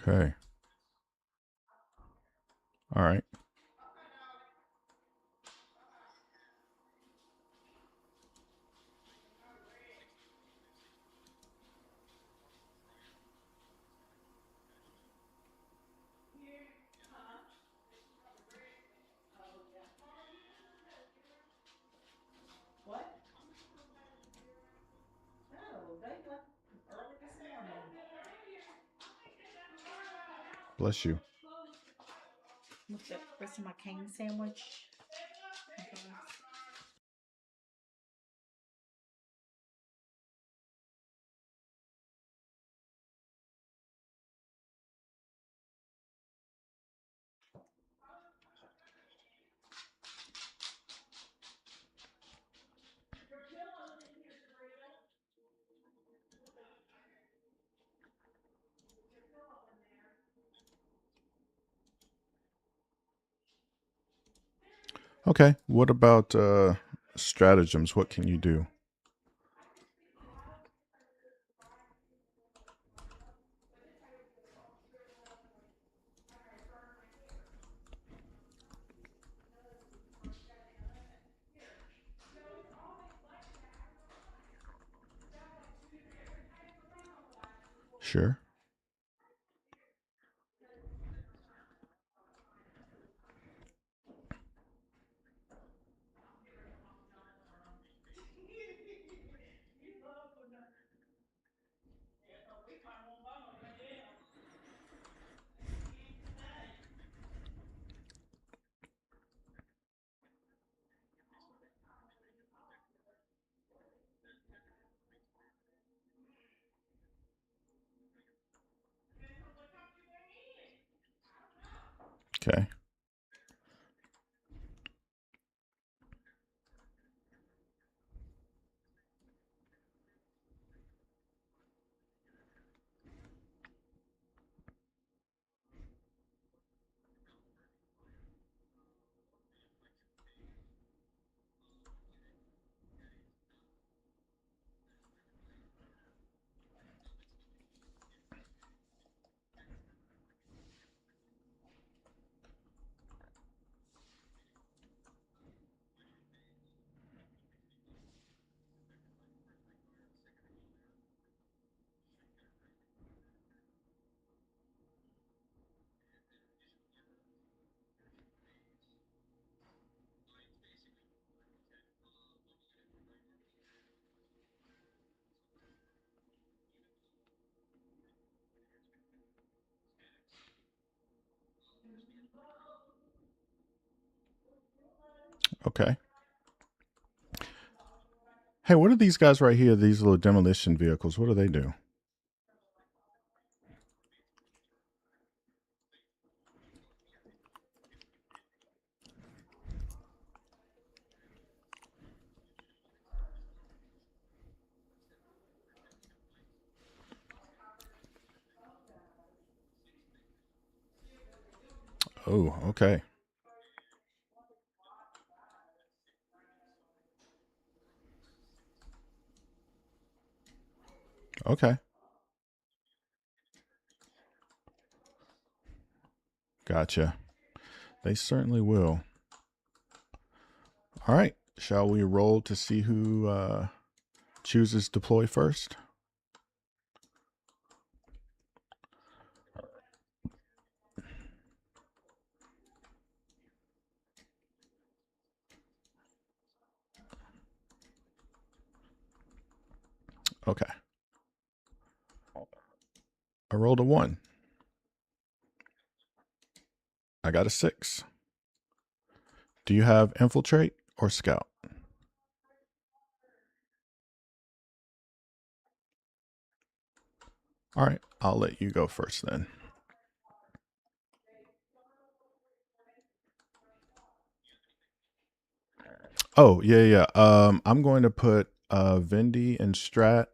Okay. All right. Bless you. What's the rest of my cane sandwich? Okay. What about stratagems? What can you do? Sure. Okay. Okay. Hey, what are these guys right here? These little demolition vehicles. What do they do? Oh, okay. Okay. Gotcha. They certainly will. All right. Shall we roll to see who chooses deploy first? Okay. I rolled a 1. I got a 6. Do you have infiltrate or scout? All right. I'll let you go first then. Oh, yeah. I'm going to put Vindy and Strat,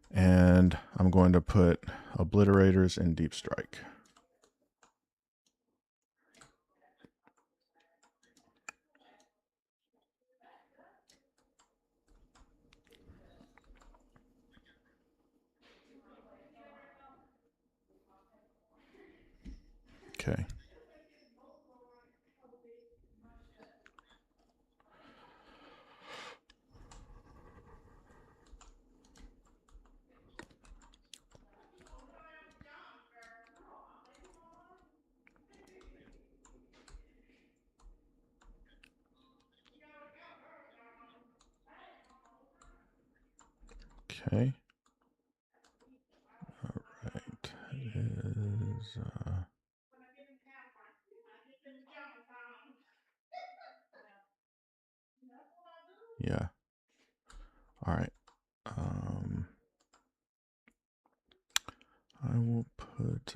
and I'm going to put Obliterators and Deep Strike. Okay. Okay. All right. It is. Yeah. All right. I will put.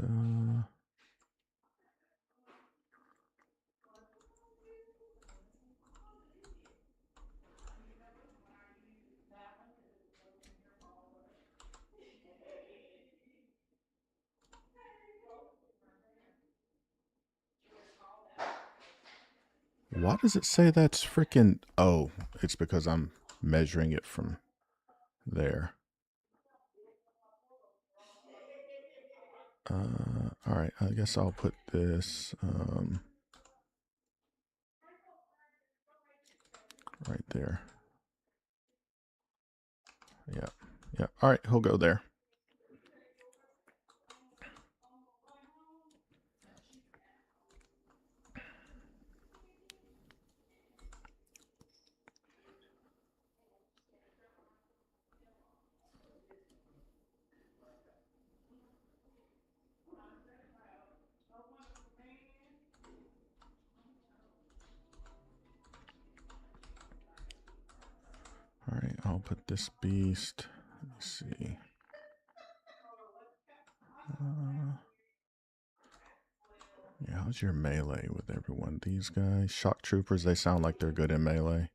Why does it say that's freaking? Oh, it's because I'm measuring it from there. All right, I guess I'll put this right there. Yeah, yeah. All right, he'll go there. All right, I'll put this beast. Let's see. Yeah, how's your melee with everyone? These guys, shock troopers, they sound like they're good in melee.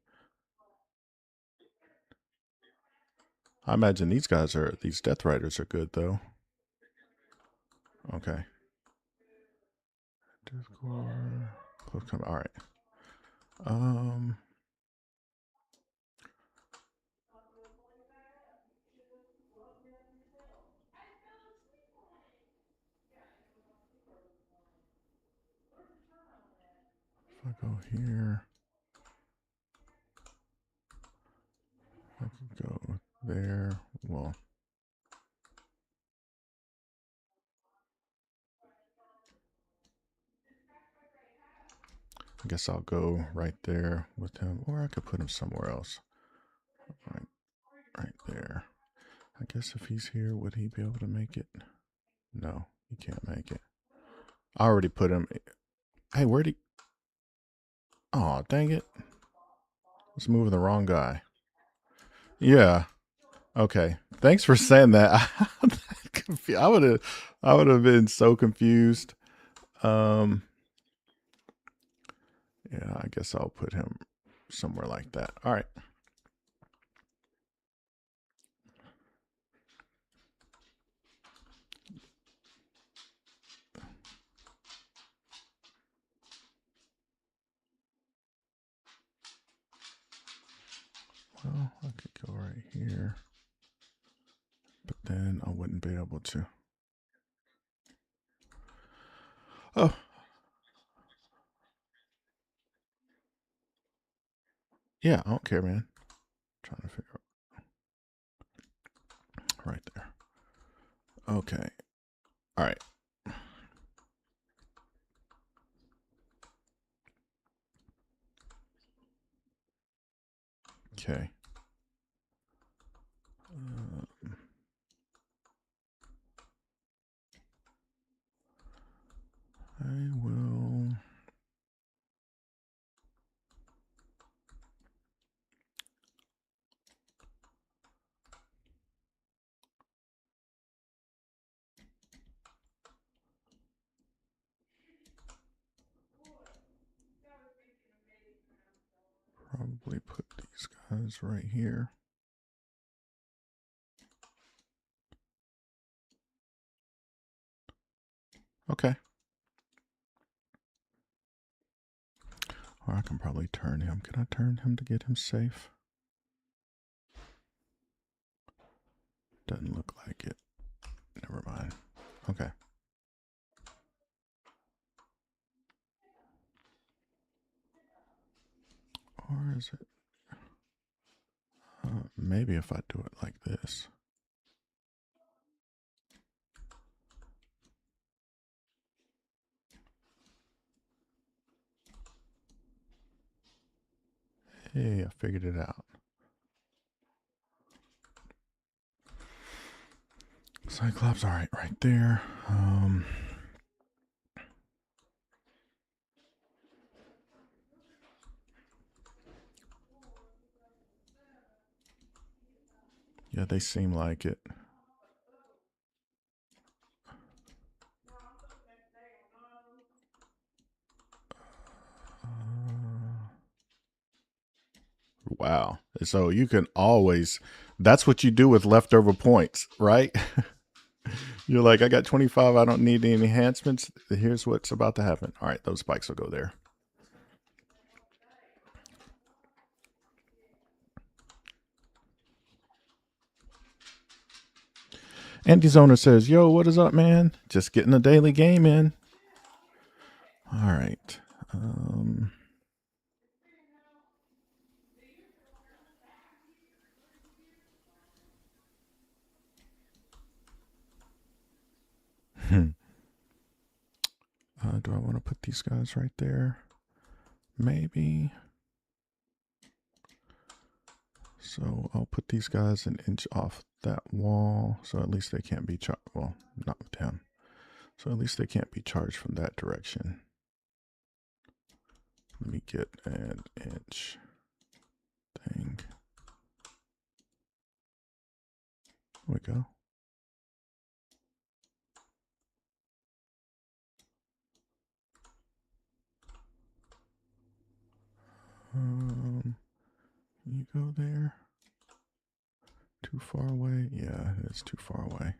I imagine these Death Riders are good though. Okay. Discord. Close combat. All right. If I go here, I could go there. Well, I guess I'll go right there with him, or I could put him somewhere else. Right there. I guess if he's here, would he be able to make it? No, he can't make it. I already put him. Hey, where'd he? Oh, dang it. I was moving the wrong guy. Yeah. Okay. Thanks for saying that. I would have been so confused. Yeah, I guess I'll put him somewhere like that. All right. Well, I could go right here, but then I wouldn't be able to. Oh. Yeah, I don't care, man. I'm trying to figure out. Right there. Okay. All right. Okay. I will. Probably put these guys right here. Okay. Or I can probably turn him. Can I turn him to get him safe? Doesn't look like it. Never mind. Okay. Or is it? Maybe if I do it like this. Hey, I figured it out. Cyclops, all right, right there. Yeah, they seem like it. Wow. So you can always, that's what you do with leftover points, right? You're like, I got 25. I don't need any enhancements. Here's what's about to happen. All right, those spikes will go there. Anti-Zoner says, yo, what is up, man? Just getting a daily game in. All right. Do I want to put these guys right there? Maybe. So I'll put these guys an inch off that wall, so at least they can't be charged. Well, not with him. So at least they can't be charged from that direction. Let me get an inch thing. There we go. You go there. Too far away? Yeah, it's too far away.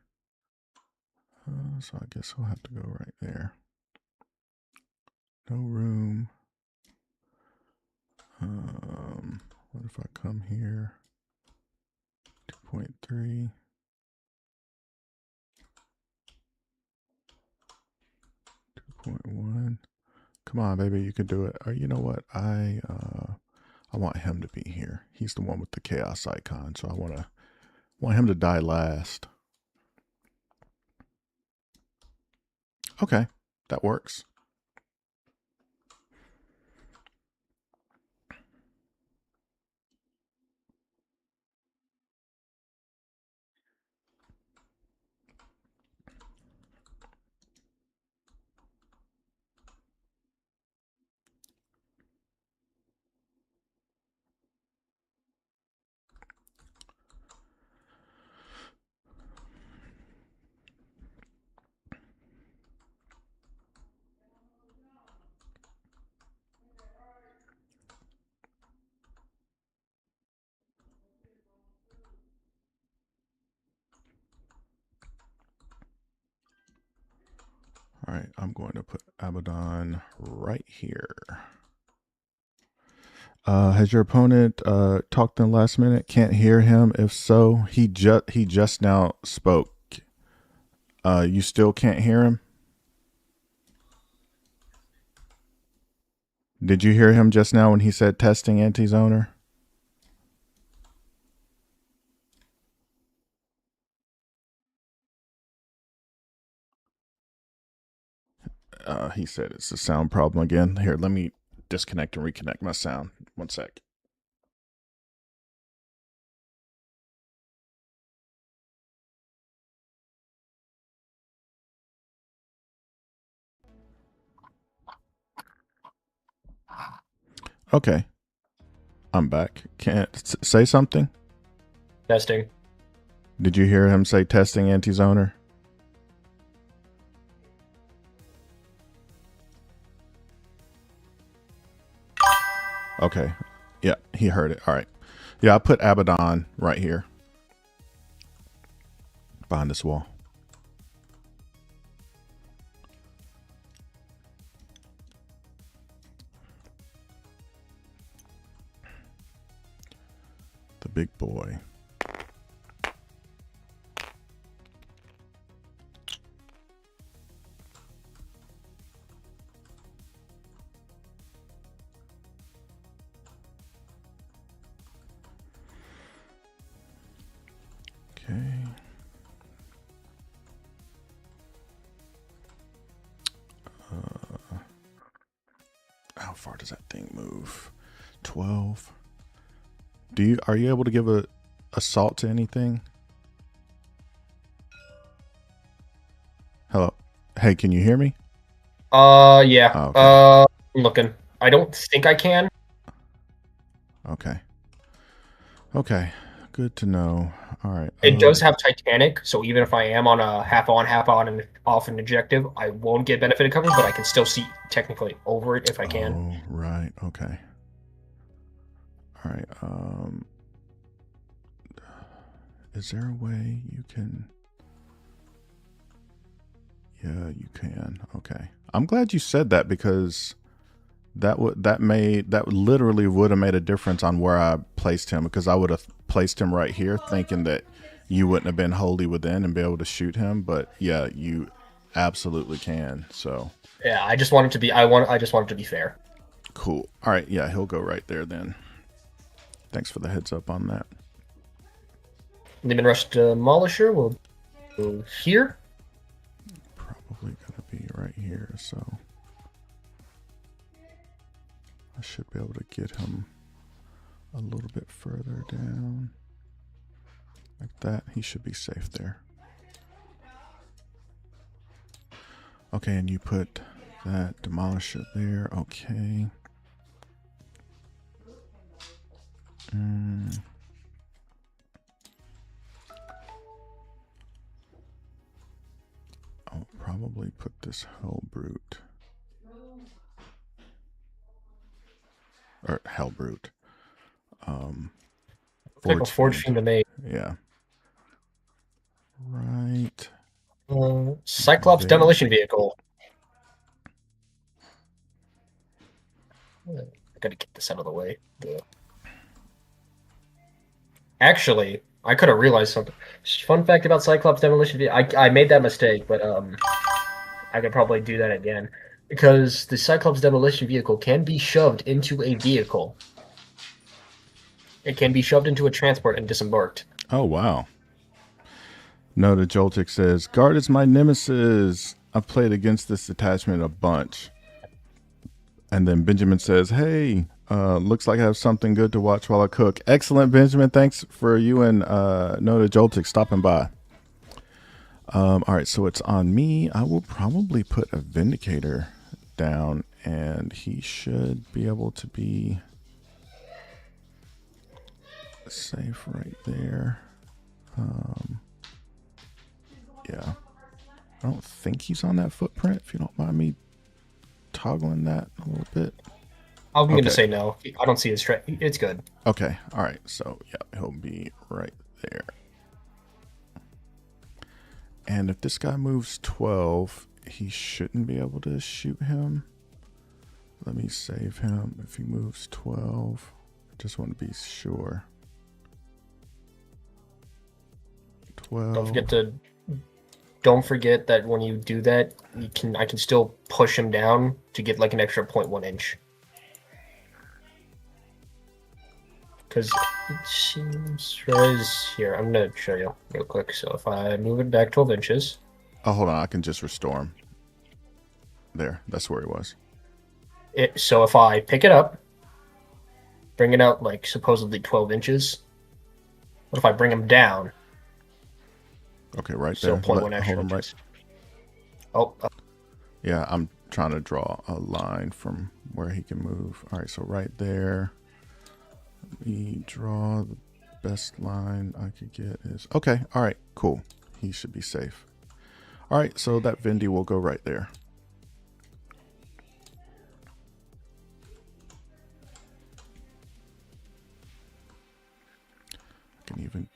So I guess we'll have to go right there. No room. What if I come here? 2.3. 2.1. Come on, baby, you can do it. Or you know what? I want him to be here. He's the one with the chaos icon, so I want him to die last. Okay, that works. All right, I'm going to put Abaddon right here. Has your opponent talked in the last minute? Can't hear him. If so, he just now spoke. You still can't hear him? Did you hear him just now when he said testing anti-zoner? He said it's a sound problem again. Here, let me disconnect and reconnect my sound. One sec. Okay, I'm back. Can't say something? Testing. Did you hear him say testing anti-zoner? Okay. Yeah, he heard it. All right. Yeah, I put Abaddon right here. Behind this wall. The big boy. How far does that thing move? 12. Are you able to give a assault to anything? Hello. Hey, can you hear me? Yeah. Oh, okay. I'm looking. I don't think I can. Okay. Okay. Good to know. All right. It does have Titanic, so even if I am on a half on, half on, and off an objective, I won't get benefited cover, but I can still see technically over it if I can. Oh, right. Okay. All right. Is there a way you can? Yeah, you can. Okay. I'm glad you said that because that literally would have made a difference on where I placed him, because I would have placed him right here thinking that you wouldn't have been wholly within and be able to shoot him, but yeah, you absolutely can. So Yeah, I just want it to be. I just want it to be fair. cool. All right, yeah, he'll go right there then. Thanks for the heads up on that. Lemon Rush Demolisher will go here. Probably gonna be right here, so I should be able to get him a little bit further down. Like that. He should be safe there. Okay, and you put that demolisher there. Okay. I'll probably put this Hellbrute. Or Hellbrute. Like a Forge Fiend to make. Yeah. Right. Cyclops there. Demolition Vehicle. I gotta get this out of the way. Actually, I could have realized something. Fun fact about Cyclops Demolition Vehicle. I made that mistake, but I could probably do that again. Because the Cyclops Demolition Vehicle can be shoved into a vehicle. It can be shoved into a transport and disembarked. Oh, wow. Noda Joltik says, Guard is my nemesis. I've played against this detachment a bunch. And then Benjamin says, hey, looks like I have something good to watch while I cook. Excellent, Benjamin. Thanks for you and Noda Joltik stopping by. All right, so it's on me. I will probably put a Vindicator down, and he should be able to be safe right there. Yeah. I don't think he's on that footprint, if you don't mind me toggling that a little bit. I'm going to say no. I don't see his track. It's good. Okay. All right. So, yeah, he'll be right there. And if this guy moves 12, he shouldn't be able to shoot him. Let me save him. If he moves 12, I just want to be sure. 12. Don't forget that when you do that, I can still push him down to get like an extra 0.1 inch. Because it seems here. I'm gonna show you real quick. So if I move it back 12 inches. Oh, hold on. I can just restore him. There. That's where he was. So if I pick it up, bring it out like supposedly 12 inches. What if I bring him down? Okay, right so there. 0.1 extra Hold him inches. Oh. Yeah, I'm trying to draw a line from where he can move. All right, so right there. Let me draw the best line I could get is... Okay, all right, cool. He should be safe. All right, so that Vindy will go right there. I can even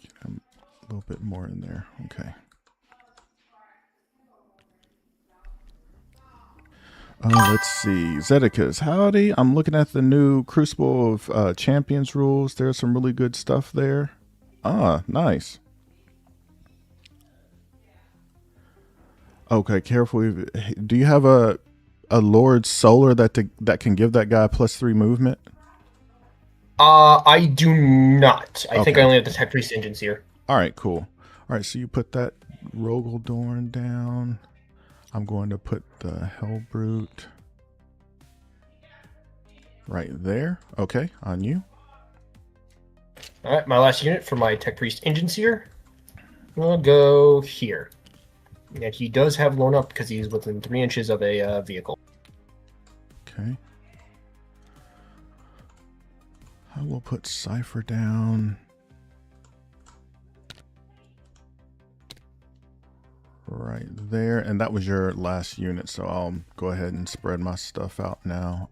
get him a little bit more in there. Okay. Let's see. Zedicus, howdy. I'm looking at the new Crucible of Champions rules. There's some really good stuff there. Ah, nice. Okay, careful. Do you have a Lord Solar that can give that guy +3 movement? I do not. I think I only have the Tech Priest engines here. All right, cool. All right, so you put that Rogaldorn down. I'm going to put the Hellbrute Right there. Okay, on you. All right, my last unit for my Tech Priest Engine Seer will go here. And he does have blown up because he's within 3 inches of a vehicle. Okay. I will put Cypher down. Right there. And that was your last unit, so I'll go ahead and spread my stuff out now.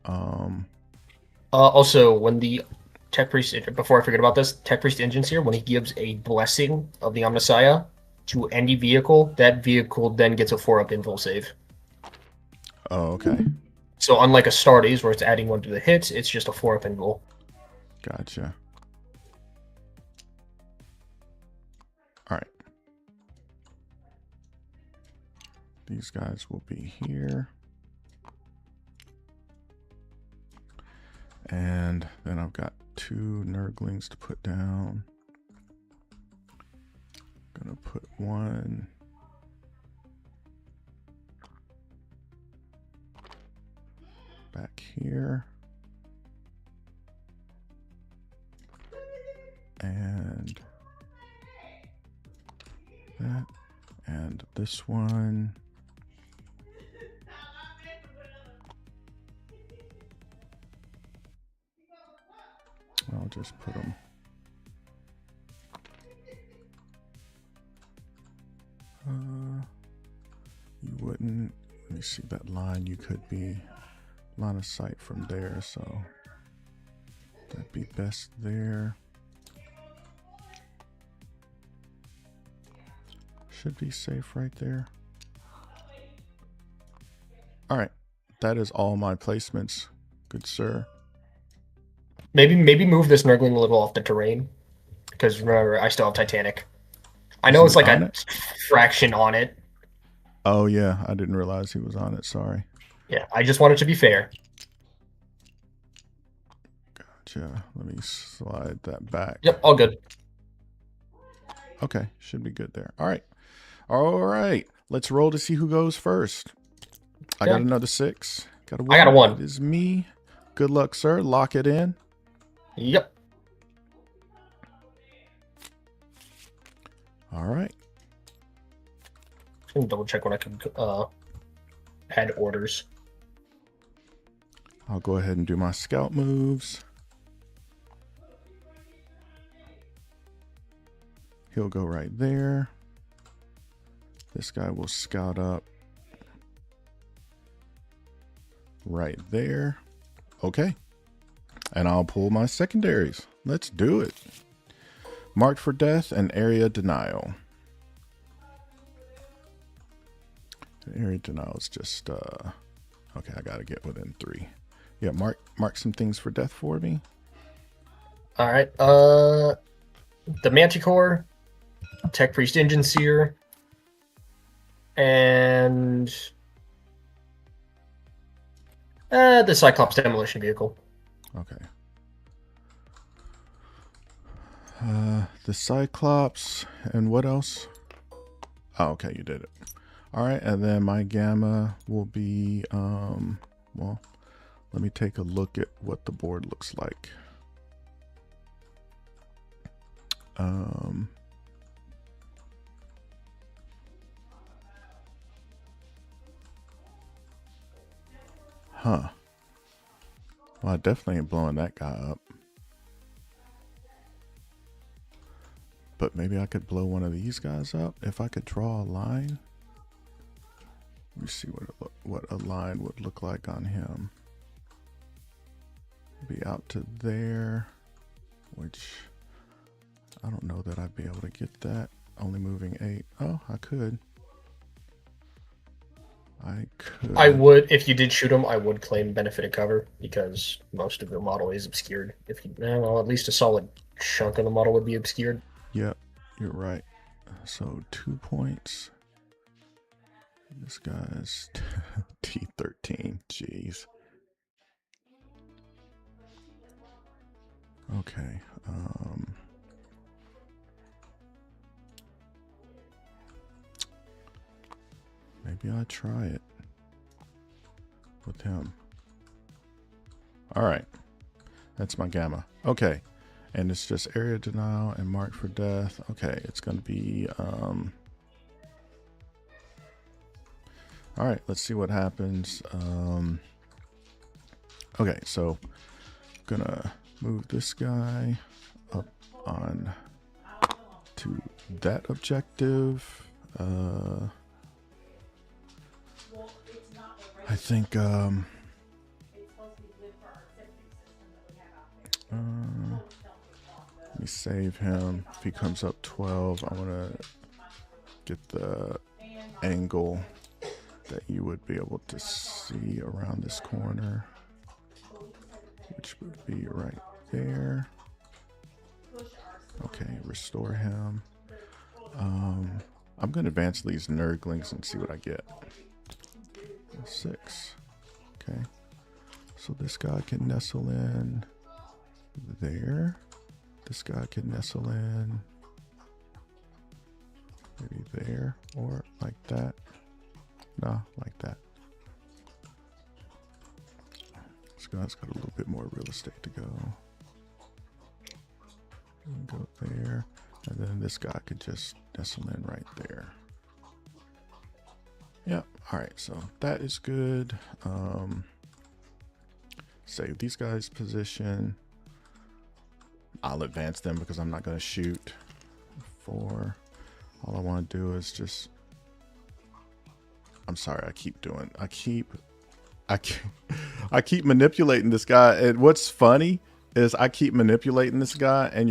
Also, when the Tech Priest, before I forget about this, Tech Priest Engines here, when he gives a blessing of the Omnissiah to any vehicle, that vehicle then gets a 4-up invul save. Oh, okay. So unlike a Astartes, where it's adding 1 to the hits, it's just a 4-up invul. Gotcha. All right. These guys will be here. And then I've got 2 Nurglings to put down. Gonna put 1 back here. And that. And this one. I'll just put them. You wouldn't. Let me see that line. You could be line of sight from there, so that'd be best there. Should be safe right there. All right, that is all my placements, good sir. Maybe move this Nurgling a little off the terrain, because remember, I still have Titanic. I know Is it's he like on a it? fraction on it. Oh yeah, I didn't realize he was on it. Sorry. Yeah, I just wanted to be fair. Gotcha. Let me slide that back. Yep, all good. Okay, should be good there. All right. All right. Let's roll to see who goes first. I got Okay. another 6. Got a 1. I got a 1. It is me. Good luck, sir. Lock it in. Yep. All right. Just gonna double check when I can add orders. I'll go ahead and do my scout moves. He'll go right there. This guy will scout up right there. Okay. And I'll pull my secondaries. Let's do it. Marked for death and area denial. Area denial is just okay, I gotta get within 3. Yeah, mark some things for death for me. All right. The Manticore, Tech Priest Engine Seer, and the Cyclops Demolition Vehicle. Okay. The Cyclops and what else? Oh, okay, you did it. All right, and then my Gamma will be well, let me take a look at what the board looks like. Huh. Well, I definitely ain't blowing that guy up. But maybe I could blow one of these guys up if I could draw a line. Let me see what a line would look like on him. Be out to there, which I don't know that I'd be able to get that. Only moving 8. Oh, I could. I would, if you did shoot him, I would claim benefit of cover because most of the model is obscured. If you, well, at least a solid chunk of the model would be obscured. Yep, you're right. So 2 points. This guy's T13. Jeez. Okay. Maybe I'll try it with him. All right. That's my gamma. Okay. And it's just area denial and mark for death. Okay, it's going to be... all right, let's see what happens. Okay, so I'm going to move this guy up on to that objective. I think... let me save him. If he comes up 12, I want to get the angle that you would be able to see around this corner, which would be right there. Okay, restore him. I'm going to advance these nerdlings and see what I get. 6. Okay. So this guy can nestle in there. This guy can nestle in maybe there or like that. No, like that. This guy's got a little bit more real estate to go. Go there. And then this guy could just nestle in right there. Yep. All right. So that is good. Save these guys' position. I'll advance them because I'm not going to shoot. 4. All I want to do is just... I'm sorry. I keep manipulating this guy. And what's funny is I keep manipulating this guy, and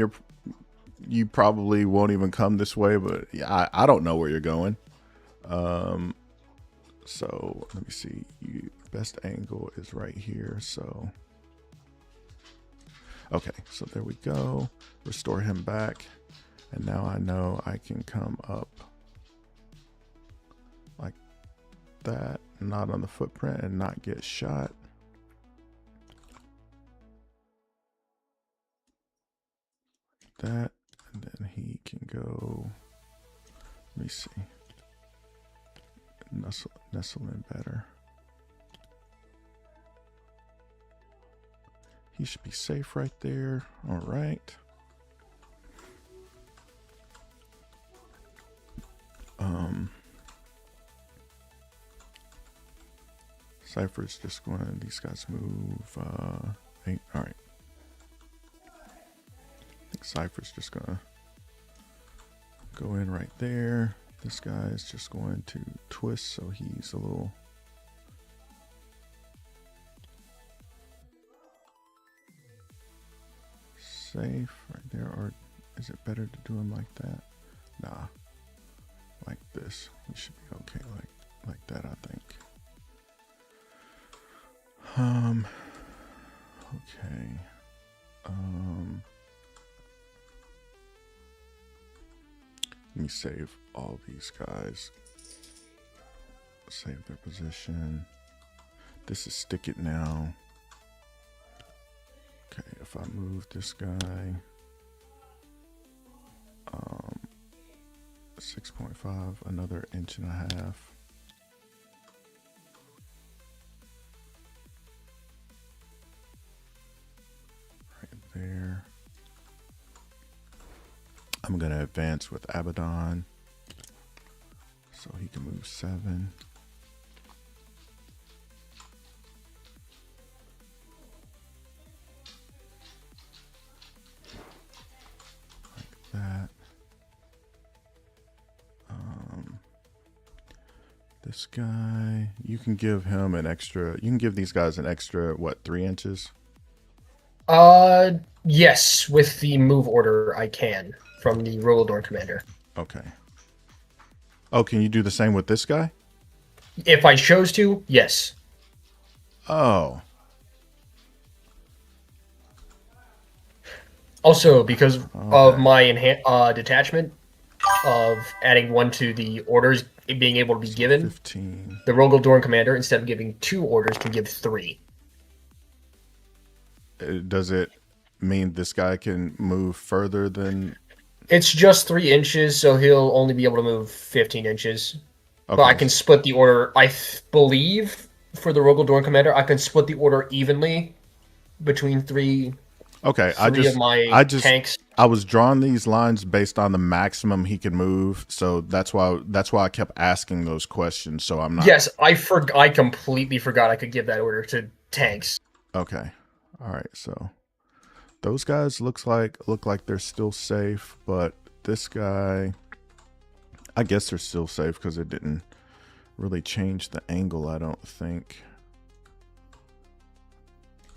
you probably won't even come this way, but I don't know where you're going. So let me see. Best angle is right here. So okay, so there we go. Restore him back, and now I know I can come up like that, not on the footprint, and not get shot. That, and then he can go. Let me see. Nestle in better. He should be safe right there. All right. Cypher's just going. These guys move. 8. All right. I think Cypher's just gonna go in right there. This guy is just going to twist, so he's a little... safe right there. Or is it better to do him like that? Nah, like this. He should be okay like that, I think. Okay. Let me save all these guys. Save their position. This is stick it now. Okay, if I move this guy 6.5, another 1.5 inches. Right there. I'm gonna advance with Abaddon so he can move 7. That. This guy, you can give him an extra, you can give these guys an extra, what, 3 inches? Yes, with the move order I can from the Rogodorn commander. Okay. Oh, can you do the same with this guy? If I chose to, yes. Oh. Also, because of my detachment of adding 1 to the orders being able to be given, 15. The Rogodorn commander, instead of giving 2 orders, can give 3. Does it mean this guy can move further than... It's just 3 inches, so he'll only be able to move 15 inches. Okay. But I can split the order, I believe, for the Rogodorn commander, I can split the order evenly between 3 Okay, Three of my I just tanks. I was drawing these lines based on the maximum he could move, so that's why I kept asking those questions. So I'm not. Yes, I completely forgot I could give that order to tanks. Okay, all right. So those guys look like they're still safe, but this guy, I guess they're still safe because it didn't really change the angle. I don't think.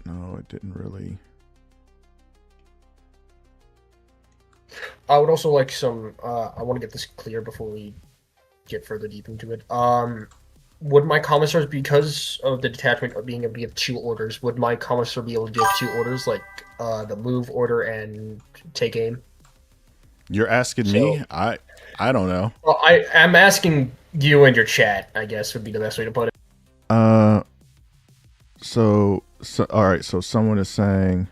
No, it didn't really. I would also like some. I want to get this clear before we get further deep into it. Would my commissars, because of the detachment of being able to give 2 orders, would my commissar be able to give 2 orders, like the move order and take aim? You're asking me? I don't know. Well, I'm asking you and your chat, I guess would be the best way to put it. So all right. So someone is saying.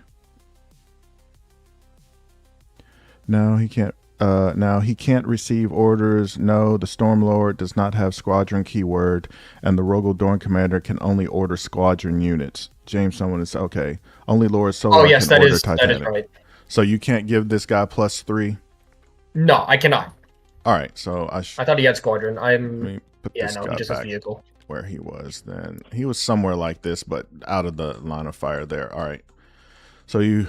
No, he can't. Now he can't receive orders. No, the Stormlord does not have squadron keyword, and the Rogel Dorn commander can only order squadron units. James, someone is okay. Only Lord Solar yes, can order that Titanic. is right. So you can't give this guy +3. No, I cannot. All right, so I thought he had squadron. let me put this he guy just has back vehicle. where he was. Then he was somewhere like this, but out of the line of fire there. All right, so you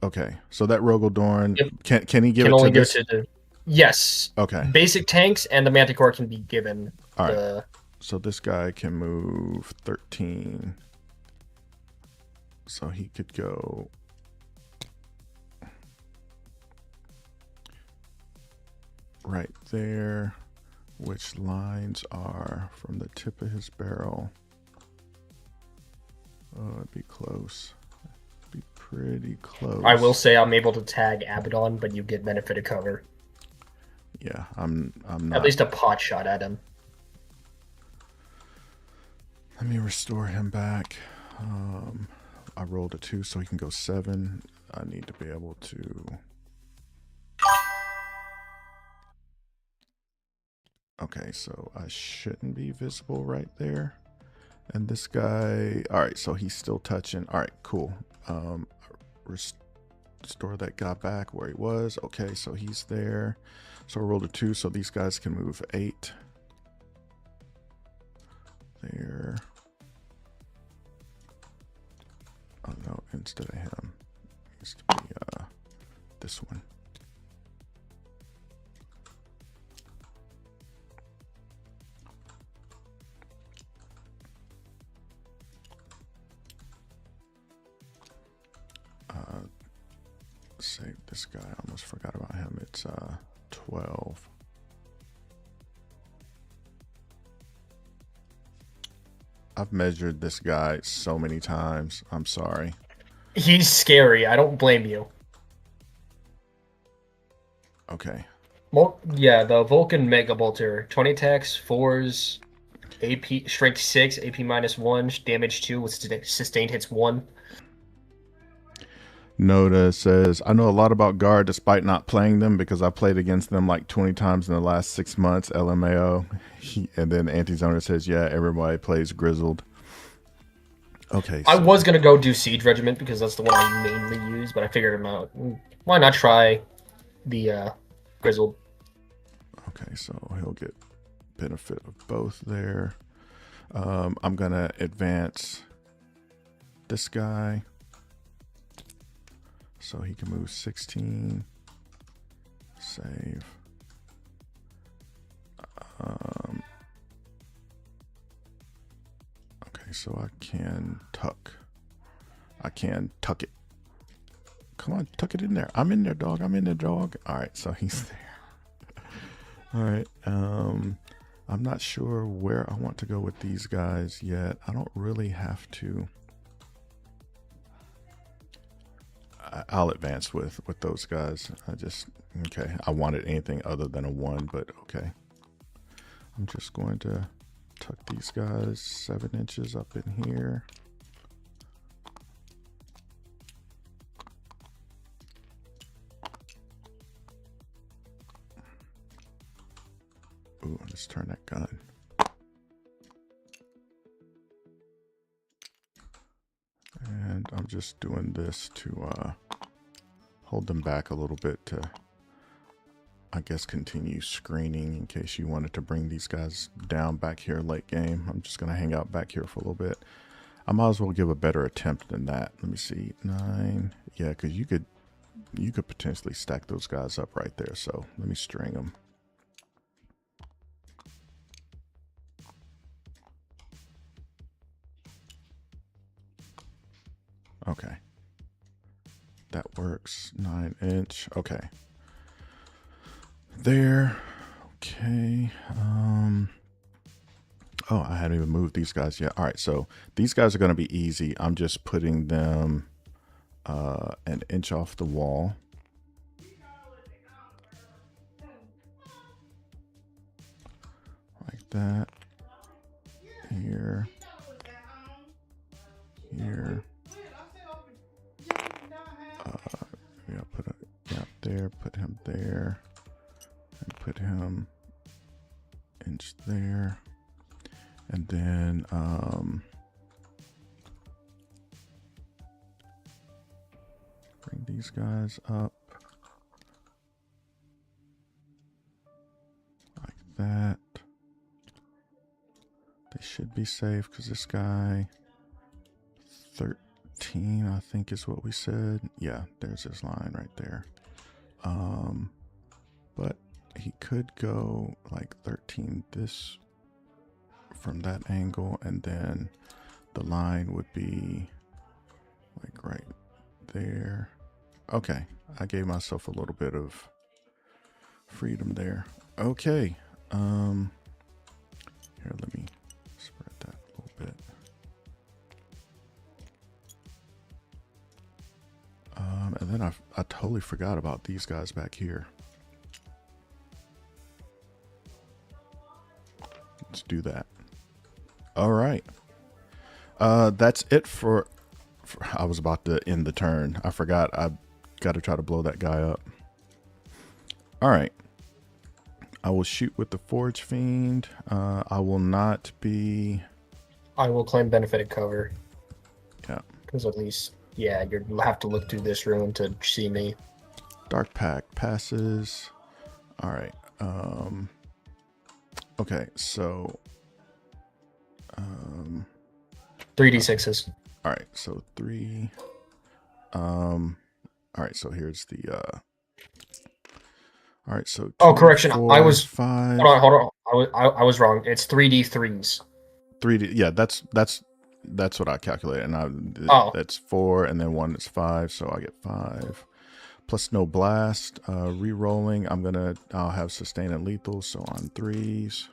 okay? So that Rogel Dorn can he give Can it only to give this? it to the yes. Okay. Basic tanks and the Manticore can be given. All right. So this guy can move 13. So he could go. Right there, which lines are from the tip of his barrel. Oh, it'd be close. It'd be pretty close. I will say I'm able to tag Abaddon, but you get benefit of cover. Yeah, I'm not. At least a pot shot at him. Let me restore him back. I rolled a 2, so he can go 7. I need to be able to. Okay, so I shouldn't be visible right there. And this guy, all right, so he's still touching. All right, cool. Restore that guy back where he was. Okay, so he's there. So I rolled a 2, so these guys can move 8. There. Oh no, instead of him, it needs to be this one. Save this guy. I almost forgot about him. It's 12. I've measured this guy so many times. I'm sorry. He's scary. I don't blame you. Okay. Well, yeah, the Vulcan Mega Bolter, 20 attacks, 4s, AP strength 6, AP -1, damage 2 with sustained hits 1. Noda says, I know a lot about Guard despite not playing them because I played against them like 20 times in the last 6 months, LMAO. And then Antizoner says, yeah, everybody plays Grizzled. Okay. I was going to go do Siege Regiment because that's the one I mainly use, but I figured him out. Why not try the Grizzled? Okay, so he'll get benefit of both there. I'm going to advance this guy. So he can move 16. Save. Okay, so I can tuck. I can tuck it. Come on, tuck it in there. I'm in there, dog. I'm in there, dog. All right, so he's there. All right. I'm not sure where I want to go with these guys yet. I don't really have to. I'll advance with those guys. Okay. I wanted anything other than a 1, but okay. I'm just going to tuck these guys 7 inches up in here. Ooh, let's turn that gun. And I'm just doing this to hold them back a little bit to, I guess, continue screening in case you wanted to bring these guys down back here late game. I'm just going to hang out back here for a little bit. I might as well give a better attempt than that. Let me see. 9. Yeah, because you could potentially stack those guys up right there. So let me string them. Okay. That works. 9-inch. Okay. There. Okay. Oh, I hadn't even moved these guys yet. All right, so these guys are going to be easy. I'm just putting them an inch off the wall. Like that. Here. Here. Yeah, put a gap there, put him there, and put him inch there. And then bring these guys up like that. They should be safe because this guy 13, I think is what we said. Yeah, there's his line right there. But he could go like 13 this from that angle, and then the line would be like right there. Okay, I gave myself a little bit of freedom there. Okay, here, let me spread that a little bit. And then I totally forgot about these guys back here. Let's do that. All right. That's it for I was about to end the turn. I forgot. I got to try to blow that guy up. All right. I will shoot with the Forge Fiend. I will not be... I will claim benefited cover. Yeah. Because at least, yeah, you'll have to look through this room to see me. Dark Pact passes. All right. Okay, so... 3d6s. All right, so 3. All right, so here's the... All right, so... 2, Oh, correction. 4, I was... 5. Hold on. I was wrong. It's 3d3s. 3D, yeah, that's what I calculated, and that's 4, and then 1 is 5, so I get 5 plus no blast. Re-rolling, I'll have sustain and lethal, so on 3s.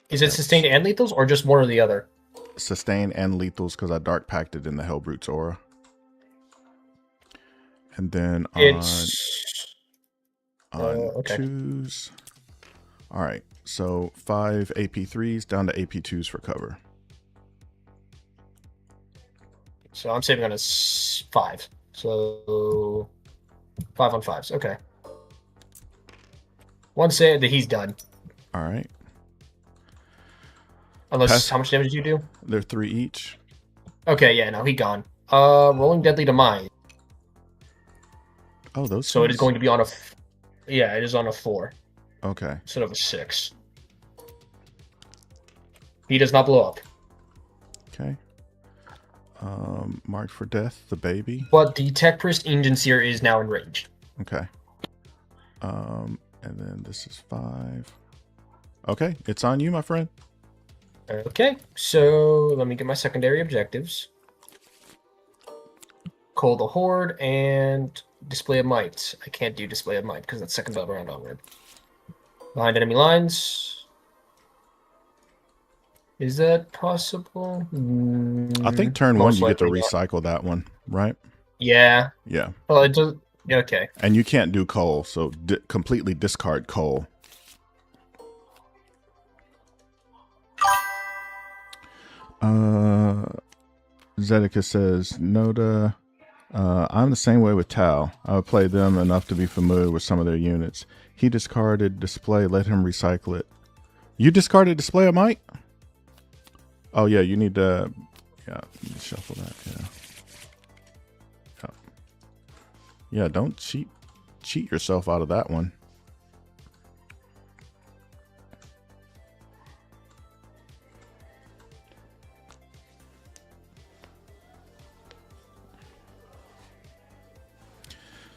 Is it sustained and lethals, or just one or the other? Sustain and lethals, because I dark pacted in the Hellbrute's aura, and then on 2s. All right, so 5 AP3s down to AP2s for cover. So I'm saving on a 5. So 5 on 5s. Okay. One save that he's done. All right. Unless, how much damage do you do? They're 3 each. Okay, yeah, no, he gone. Rolling deadly to mine. Oh, those. So it is going to be on a... Yeah, it is on a 4. Okay. Instead of a 6. He does not blow up. Okay. Marked for death, the baby. But the Tech Priest Engine Seer is now enraged. Okay. And then this is 5. Okay, it's on you, my friend. Okay, so let me get my secondary objectives. Cull the Horde and Display of Might. I can't do Display of Might because that's second battle round onward. Behind enemy lines. Is that possible? I think turn 1 you get to likely not. recycle that one, right? Yeah. Yeah. Well, it does. Okay. And you can't do coal, so completely discard coal. Zedekiah says, Noda, I'm the same way with Tau. I would play them enough to be familiar with some of their units. He discarded display, let him recycle it. You discarded display of might? Oh yeah, you need to, yeah, shuffle that, yeah. Yeah, don't cheat yourself out of that one.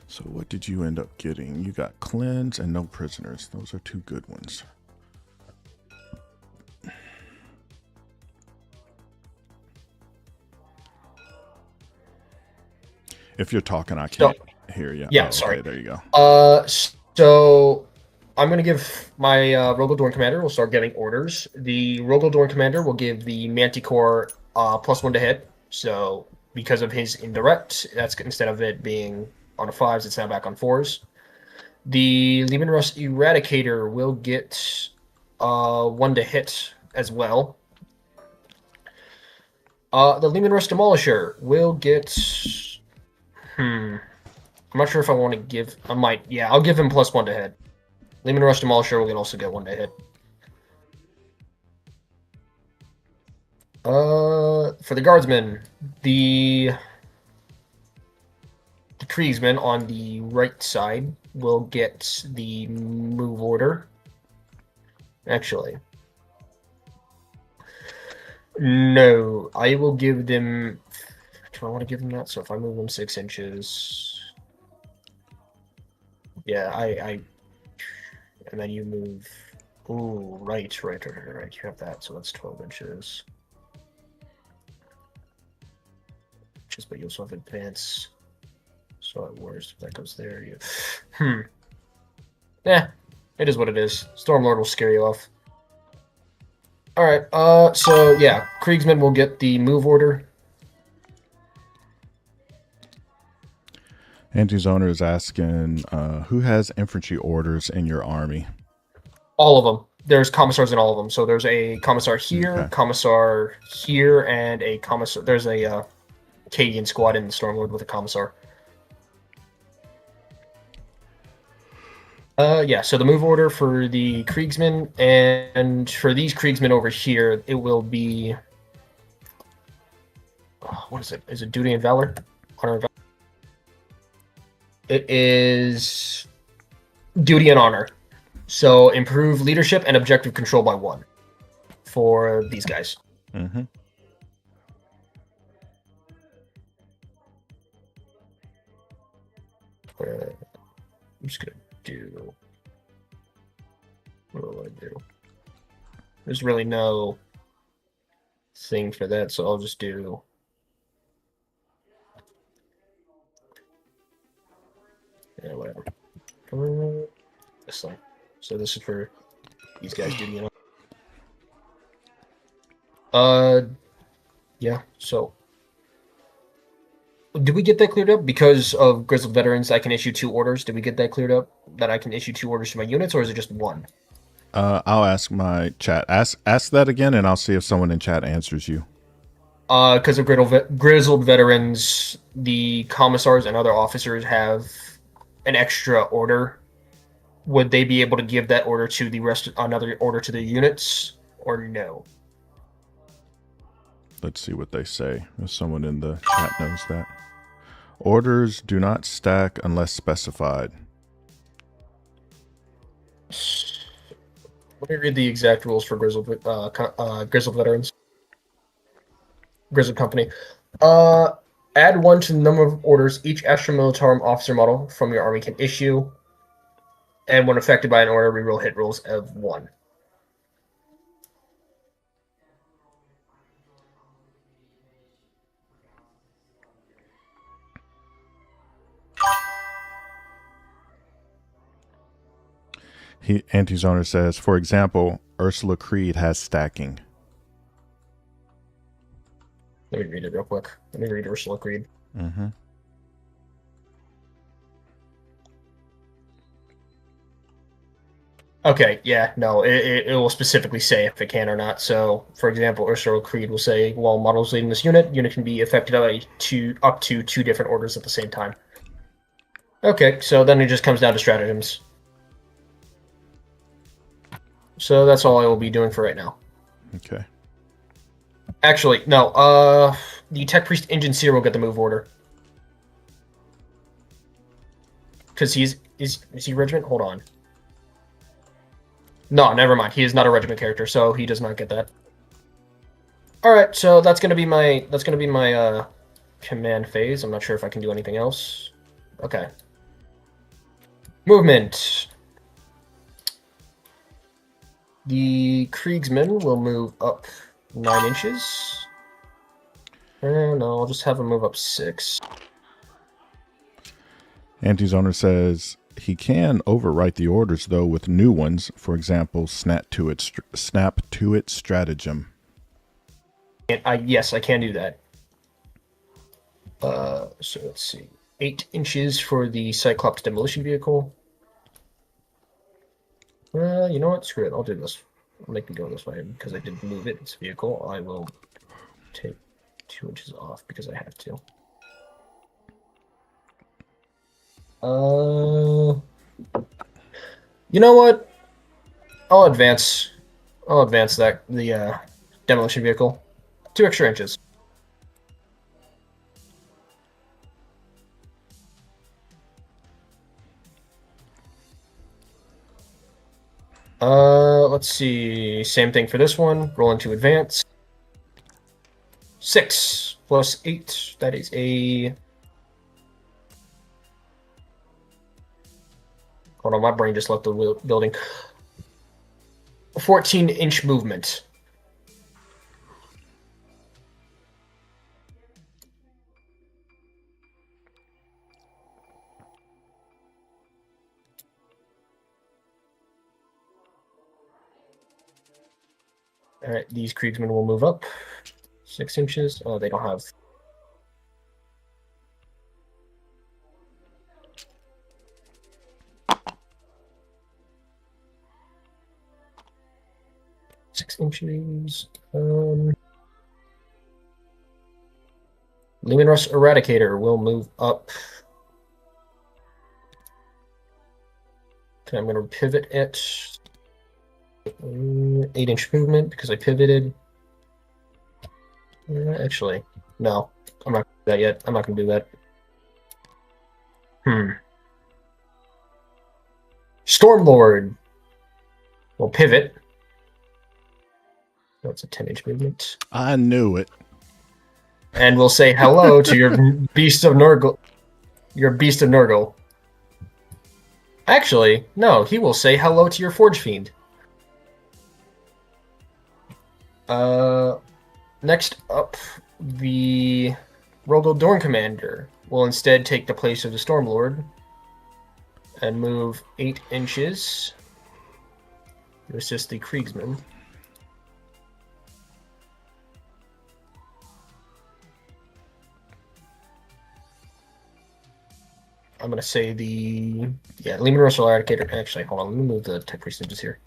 So what did you end up getting? You got cleanse and no prisoners. Those are two good ones. If you're talking, I can't hear you. Yeah, sorry. Okay, there you go. So I'm going to give my Rogaldorn commander will start getting orders. The Rogaldorn commander will give the Manticore +1 to hit. So because of his indirect, that's instead of it being on a 5s, it's now back on 4s. The Leman Rust Eradicator will get 1 to hit as well. The Leman Rust Demolisher will get... I'm not sure if I want to give... I might... Yeah, I'll give him +1 to hit. Leman Rust Demolisher will also get 1 to hit. For the Guardsmen, the Kriegsmen on the right side will get the move order. Actually... No, I will give them... Do I want to give them that? So if I move them 6 inches... Yeah, I... And then you move... Ooh, right. You have that, so that's 12 inches. Just, but you also have advance. So at worst, if that goes there, you... Yeah, it is what it is. Stormlord will scare you off. Alright, so yeah, Kriegsmen will get the move order. Anti-Zoner is asking, who has infantry orders in your army? All of them. There's commissars in all of them. So there's a commissar here, Okay. commissar here, and a commissar. There's a Cadian squad in the Stormlord with a commissar. Yeah, so the move order for the Kriegsmen, and for these Kriegsmen over here, it will be... what is it? Is it Duty and Valor? Honor and Valor? It is Duty and Honor. So improve leadership and objective control by 1 for these guys. Mm-hmm. I'm just going to do... What will I do? There's really no thing for that, so I'll just do... Yeah, whatever. This thing. So this is for these guys duty and yeah, so did we get that cleared up? Because of Grizzled Veterans, I can issue 2 orders. Did we get that cleared up? That I can issue 2 orders to my units, or is it just 1? I'll ask my chat. Ask that again, and I'll see if someone in chat answers you. Because of Grizzled Veterans, the commissars and other officers have an extra order. Would they be able to give that order to the rest, another order to the units, or no? Let's see what they say. If someone in the chat knows that. Orders do not stack unless specified. Let me read the exact rules for Grizzled Veterans. Grizzled Company. Add 1 to the number of orders each Astra Militarum officer model from your army can issue. And when affected by an order, reroll hit rolls of 1. Anti-Zoner says, for example, Ursula Creed has stacking. Let me read it real quick. Let me read Ursula Creed. Mm-hmm. Okay, yeah, no, it will specifically say if it can or not. So, for example, Ursula Creed will say, while models leading this unit can be affected by up to 2 different orders at the same time. Okay, so then it just comes down to stratagems. So that's all I will be doing for right now. Okay. Actually, no, the Tech Priest Enginseer will get the move order. Because is he regiment? Hold on. No, never mind. He is not a regiment character, so he does not get that. All right, so that's gonna be my command phase. I'm not sure if I can do anything else. Okay. Movement. The Kriegsman will move up 9 inches. No, I'll just have him move up 6. Antizoner says he can overwrite the orders though with new ones. For example, snap to it stratagem. Yes, I can do that. So let's see. 8 inches for the Cyclops demolition vehicle. You know what? Screw it. I'll do this. I'll make me go this way because I didn't move it. It's a vehicle. I will take 2 inches off because I have to. You know what? I'll advance the demolition vehicle 2 extra inches. Let's see. Same thing for this one. Roll into advance. 6 plus 8. That is a... Hold on, my brain just left the building. 14-inch movement. All right, these Kriegsmen will move up 6 inches. Oh, they don't have... Six inches. Leman Russ Eradicator will move up. Okay, I'm going to pivot it. 8-inch movement because I pivoted. Actually, no. I'm not going to do that yet. I'm not going to do that. Stormlord will pivot. That's a 10-inch movement. I knew it. And we'll say hello to your Beast of Nurgle. Your Beast of Nurgle. Actually, no, he will say hello to your Forge Fiend. Next up, the Rogel Dorn Commander will instead take the place of the Stormlord and move 8 inches to assist the Kriegsman. I'm going to say Leman Russell Eradicator. Actually, hold on. Let me move the Tech Priest just here.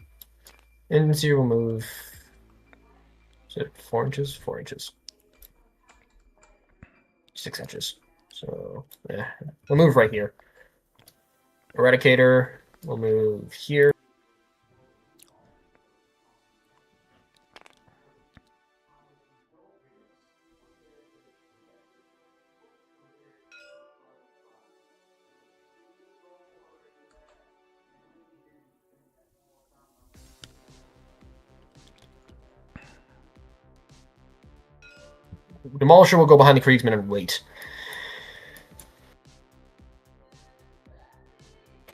And zero will move. Is it 4 inches? 4 inches. 6 inches. So, yeah. We'll move right here. Eradicator will move here. Demolisher will go behind the Kriegsman and wait.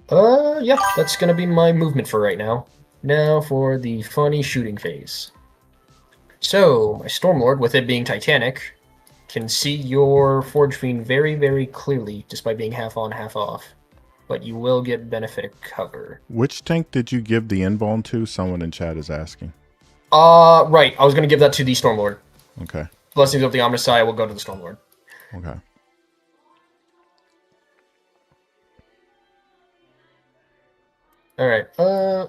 Yeah, that's gonna be my movement for right now. Now for the funny shooting phase. So, my Stormlord, with it being Titanic, can see your Forge Fiend very, very clearly, just by being half on, half off. But you will get benefit of cover. Which tank did you give the invuln to? Someone in chat is asking. Right. I was gonna give that to the Stormlord. Okay. Blessings of the Omnissiah will go to the Stormlord. Okay. All right.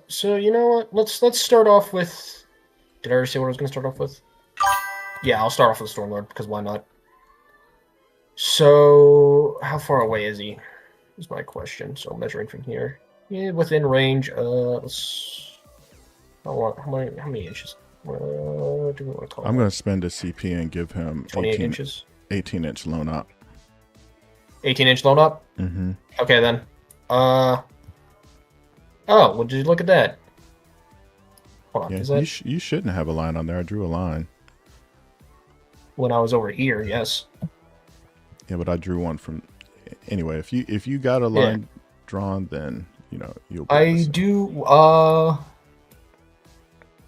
So you know what? Let's start off with. Did I already say what I was going to start off with? Yeah, I'll start off with the Stormlord because why not? So how far away is he? Is my question. So measuring from here, yeah, within range. Let's. How many inches? Do we want to call? I'm going to spend a CP and give him 28 inches. 18-inch loan up. 18-inch loan up. Mm-hmm. Okay then. Oh, well, did you look at that? Hold on, Yeah, is that you shouldn't have a line on there. I drew a line. when I was over here? Yes. Yeah, but I drew one from. Anyway, if you got a line drawn, then you know you'll. Be able to I see. do.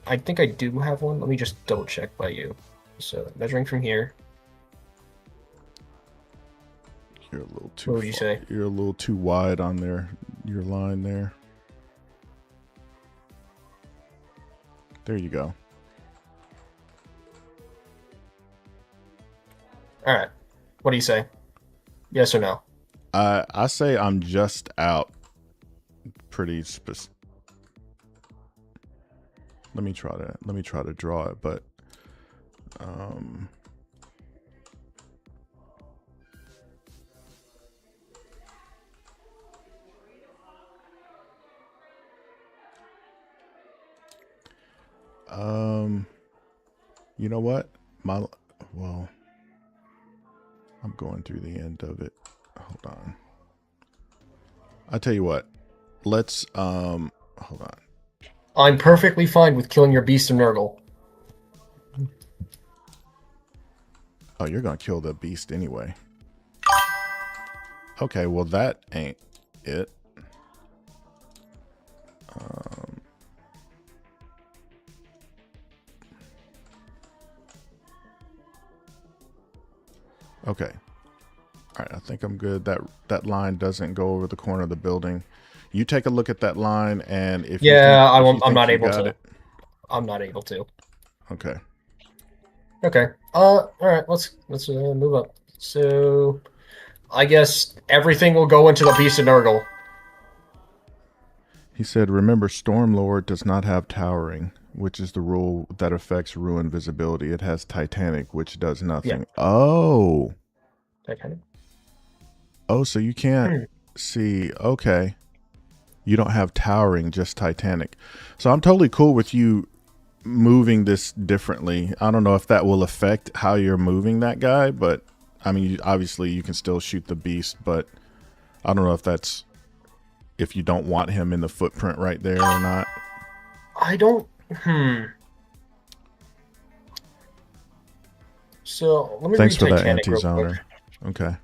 I think I do have one. Let me just double check by you. So measuring from here. You're a little too. What would you say? You're a little too wide on there. Your line there. There you go. All right. What do you say? Yes or no? I say I'm just out. Pretty specific. Let me try to draw it, but you know what? Well, I'm going through the end of it. Hold on. I tell you what. Let's hold on. I'm perfectly fine with killing your beast and Nurgle. Oh, you're gonna kill the beast anyway. Okay, well that ain't it. Okay. All right, I think I'm good. That line doesn't go over the corner of the building. You take a look at that line, and if you think, I'm not able to. it, I'm not able to. okay. Okay. All right. Let's move up. So, I guess everything will go into the beast and Nurgle. He said, "Remember, Stormlord does not have towering, which is the rule that affects ruin visibility. It has Titanic, which does nothing." Yeah. Oh. Titanic. Oh, so you can't see. Okay. You don't have towering, just Titanic. So I'm totally cool with you moving this differently. I don't know if that will affect how you're moving that guy, but I mean, obviously you can still shoot the beast, but I don't know if you don't want him in the footprint right there or not. I don't. So let me Thanks read for that, Titanic real anti-zoner. quick. Okay.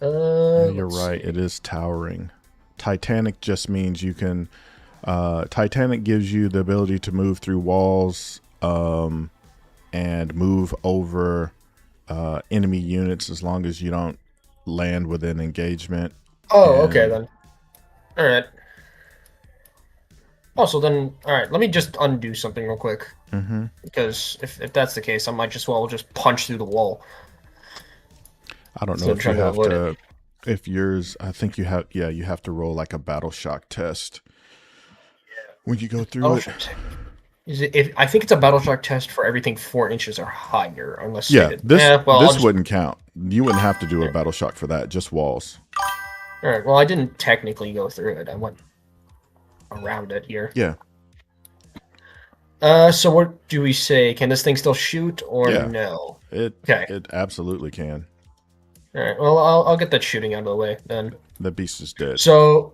Yeah, you're Let's right. see. It is towering. Titanic just means you can. Titanic gives you the ability to move through walls and move over enemy units as long as you don't land within engagement. Oh, okay then. All right. Also, then, all right. Let me just undo something real quick, because if that's the case, I might just punch through the wall. I don't know So if you trying to have avoid to. If yours, I think you have. Yeah, you have to roll like a battle shock test when you go through it. Is it? I think it's a battle shock test for everything 4 inches or higher, unless Yeah, stated. this wouldn't count. You wouldn't have to do a battle shock for that. Just walls. All right. Well, I didn't technically go through it. I went around it here. Yeah. So what do we say? Can this thing still shoot or no? It absolutely can. All right. Well, I'll get that shooting out of the way then. The beast is dead. So,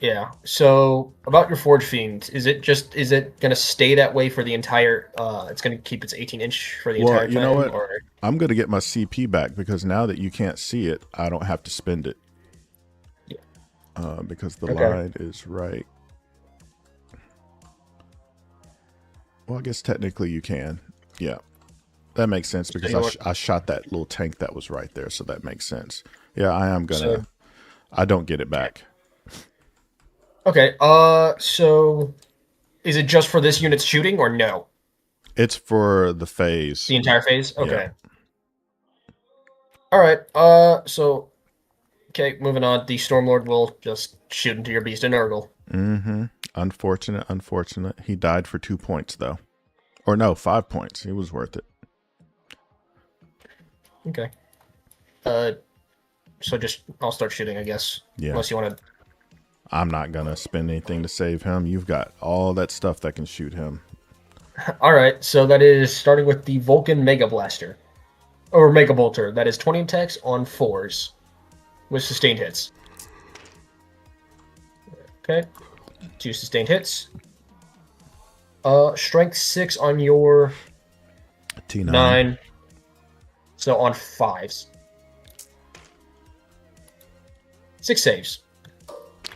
yeah. So about your Forge Fiend, is it gonna stay that way for the entire? It's gonna keep its 18-inch for the entire time. You know what? Or... I'm gonna get my CP back because now that you can't see it, I don't have to spend it. Yeah. Because the line is right. Well, I guess technically you can. Yeah. That makes sense because I shot that little tank that was right there, so that makes sense. Yeah, I am gonna. I don't get it back. Okay. So is it just for this unit's shooting or no? It's for the phase. The entire phase. Okay. Yeah. All right. So, okay, moving on. The Stormlord will just shoot into your beast and Nurgle. Mm-hmm. Unfortunate. He died for 2 points though, or no, 5 points. He was worth it. Okay. So just I'll start shooting, I guess. Yeah. Unless you want to. I'm not gonna spend anything to save him. You've got all that stuff that can shoot him. All right. So that is starting with the Vulcan Mega Blaster, or Mega Bolter. That is 20 attacks on 4s with sustained hits. Okay. 2 sustained hits. Strength 6 on your T9. 9. So on 5s. 6 saves.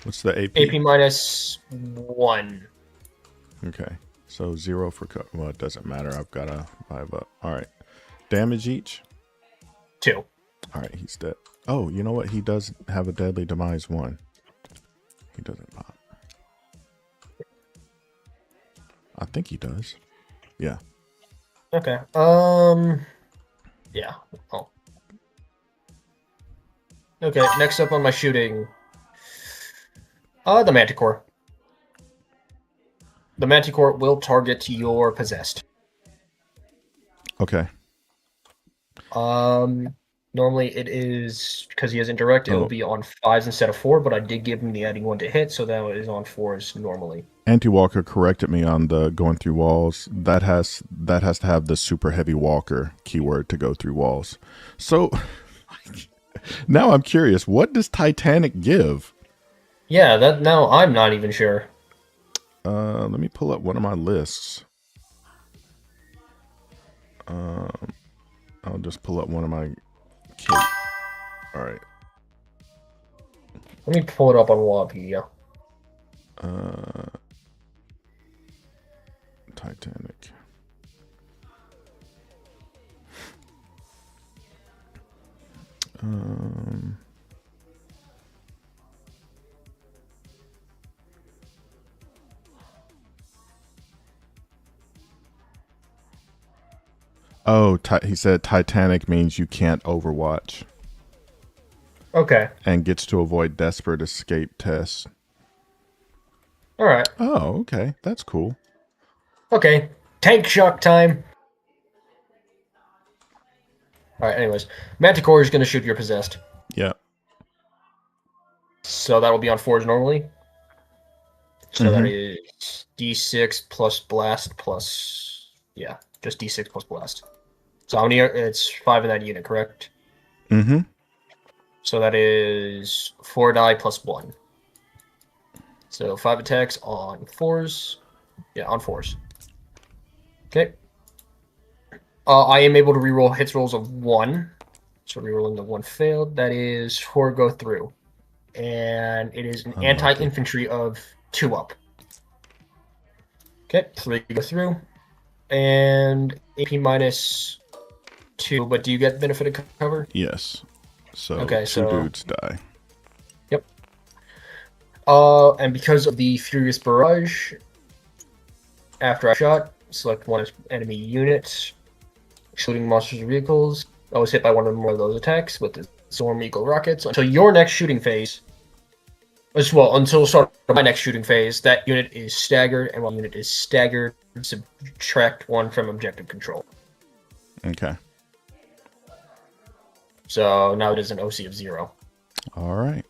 What's the AP? AP minus 1. Okay. So 0 for cover. Well, it doesn't matter. I've got a 5 up. All right. Damage each? 2. All right. He's dead. Oh, you know what? He does have a deadly demise 1. He doesn't pop. I think he does. Yeah. Okay. Yeah. Oh. Okay, next up on my shooting. The Manticore. The Manticore will target your possessed. Okay. Normally it is, because he has indirect, it will be on 5s instead of 4, but I did give him the adding 1 to hit, so that is on 4s normally. Anti-Walker corrected me on the going through walls. That has to have the super heavy walker keyword to go through walls. So now I'm curious, what does Titanic give? Yeah, that now I'm not even sure. Let me pull up one of my lists. I'll just pull up one of my kit. All right. Let me pull it up on Wikipedia. Titanic. Oh, he said Titanic means you can't overwatch. Okay. And gets to avoid desperate escape tests. All right. Oh, okay. That's cool. Okay. Tank shock time. All right, anyways. Manticore is going to shoot your possessed. Yeah. So that will be on 4s normally. So that is D6 plus blast plus... Yeah, just D6 plus blast. So how many? It's 5 in that unit, correct? Mm-hmm. So that is 4 die plus 1. So 5 attacks on 4s. Yeah, on 4s. Okay. I am able to reroll hits rolls of 1. So rerolling the 1 failed. That is 4 go through. And it is an anti-infantry of 2 up. Okay, 3 go through. And AP minus 2, but do you get benefit of cover? Yes. So okay, two dudes die. Yep. And because of the Furious Barrage, after I shot, select one enemy unit, shooting monsters or vehicles. I was hit by one or more of those attacks with the Storm Eagle rockets until your next shooting phase. As well, until the start of my next shooting phase, that unit is staggered, and while the unit is staggered, subtract 1 from objective control. Okay. So now it is an OC of 0. All right.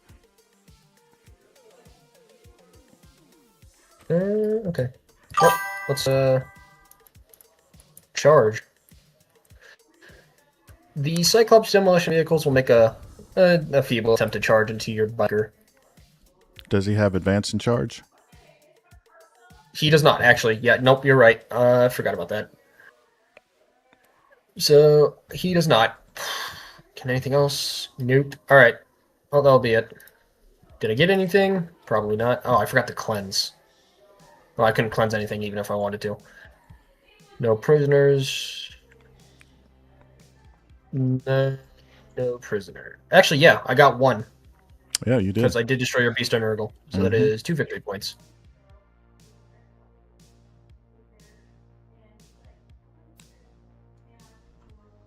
Okay. Well, let's charge. The Cyclops demolition vehicles will make a feeble attempt to charge into your biker. Does he have advance and charge? He does not, actually. Yeah, nope, you're right. I forgot about that. So, he does not. Can anything else? Nope. Alright. Well, that'll be it. Did I get anything? Probably not. Oh, I forgot to cleanse. Well, I couldn't cleanse anything even if I wanted to. No prisoners. No prisoner. Actually, yeah, I got 1. Yeah, you did. Because I did destroy your beast on Urgle. So that is 2 victory points.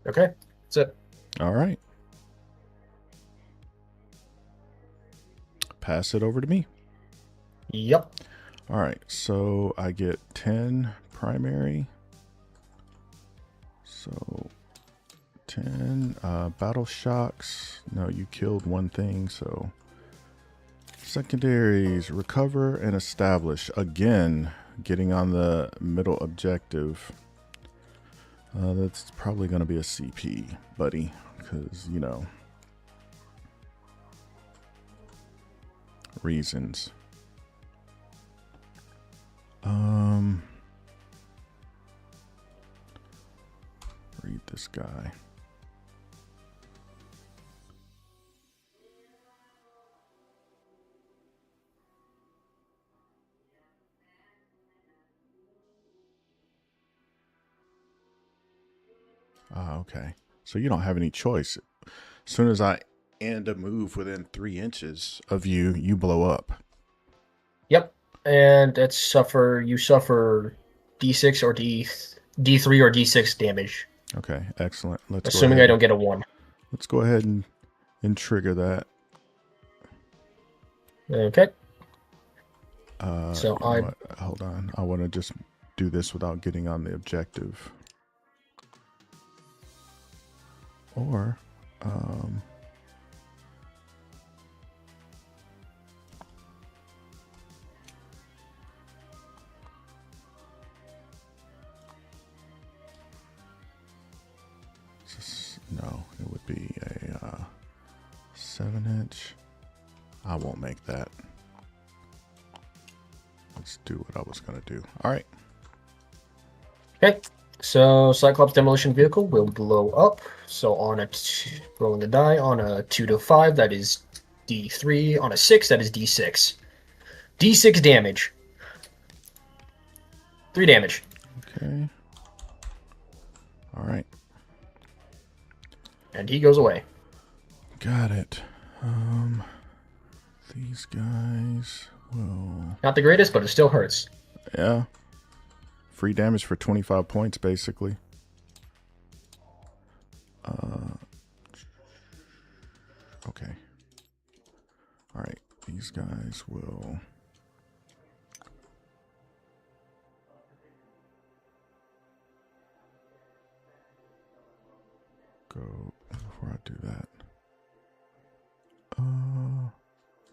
Okay, that's it. All right. Pass it over to me. Yep. All right, so I get 10 primary. So 10 battle shocks. No, you killed 1 thing, so secondaries, recover and establish. Again, getting on the middle objective. That's probably going to be a CP, buddy, because, you know, reasons. Read this guy. Okay. So you don't have any choice. As soon as I end a move within 3 inches of you, you blow up. Yep. And you suffer D6 or D3 or D6 damage. Okay, excellent. Let's assuming I don't get a 1. Let's go ahead and trigger that. Okay. So hold on. I want to just do this without getting on the objective. Or no, it would be a 7-inch. I won't make that. Let's do what I was going to do. All right. Okay. So Cyclops demolition vehicle will blow up. So on rolling the die on a 2 to 5, that is D3. On a 6, that is D6. D6 damage. 3 damage. Okay. All right. And he goes away. Got it. These guys will... Not the greatest, but it still hurts. Yeah. Free damage for 25 points, basically. Okay. All right. These guys will... go before I do that.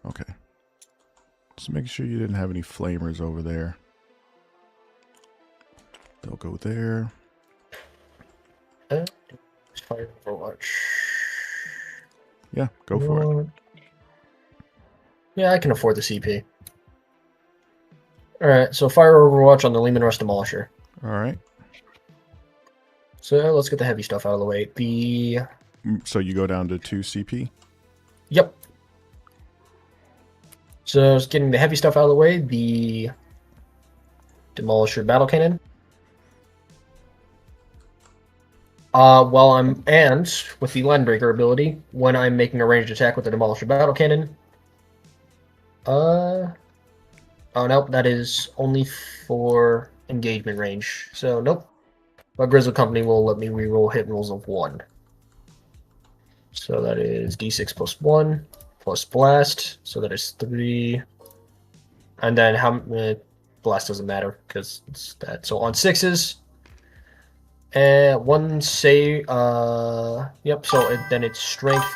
Okay. Just make sure you didn't have any flamers over there. They'll go there. Fire Overwatch. Yeah, go for it. Yeah, I can afford the CP. Alright, so Fire Overwatch on the Lehman Rush Demolisher. Alright. So let's get the heavy stuff out of the way. So you go down to 2 CP? Yep. So just getting the heavy stuff out of the way, the Demolisher Battle Cannon. And with the Landbreaker ability, when I'm making a ranged attack with the Demolisher Battle Cannon. Oh nope, that is only for engagement range. So nope. But Grizzled Company will let me reroll hit rolls of 1. So that is D6 plus 1 plus blast. So that is 3. And then blast doesn't matter because it's that. So on 6s. And 1 save. Yep. So then it's strength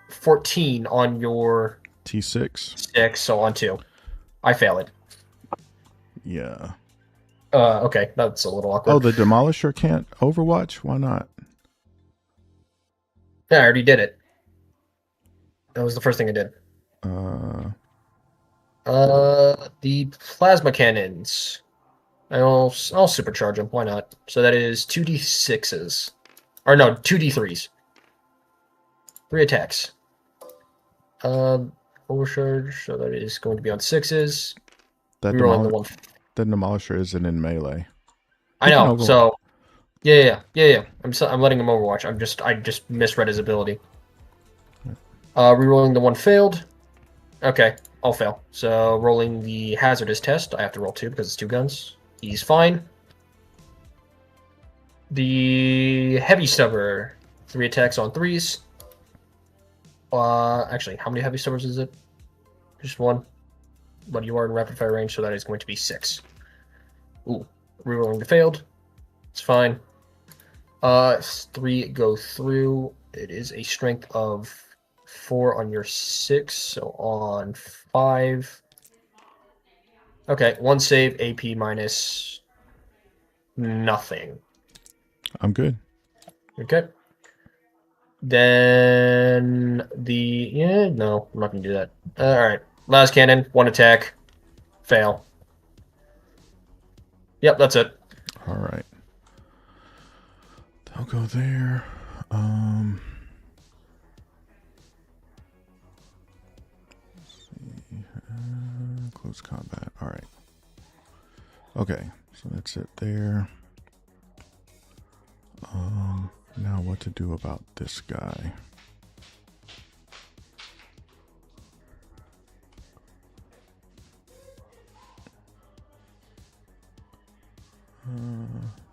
14 on your T6. 6. So on 2. I fail it. Yeah. Okay, that's a little awkward. Oh, the Demolisher can't Overwatch? Why not? Yeah, I already did it. That was the first thing I did. The plasma cannons. I'll supercharge them. Why not? So that is 2d6s. Or no, 2d3s. 3 attacks. Overcharge, so that is going to be on 6s. That Demolisher isn't in melee. I know. So, yeah. I'm letting him Overwatch. I just misread his ability. Rerolling the 1 failed. Okay, I'll fail. So rolling the hazardous test. I have to roll 2 because it's 2 guns. He's fine. The heavy stubber. 3 attacks on 3s. Actually, how many heavy stubbers is it? Just 1. But you are in rapid fire range, so that is going to be 6. Ooh, rerolling the failed. It's fine. 3 go through. It is a strength of 4 on your 6, so on 5. Okay, 1 save, AP minus nothing. I'm good. Okay. Then no, I'm not gonna do that. All right, last cannon, 1 attack, fail. Yep, that's it. All right. They'll go there. Let's see. Close combat. All right. Okay, so that's it there. Now what to do about this guy?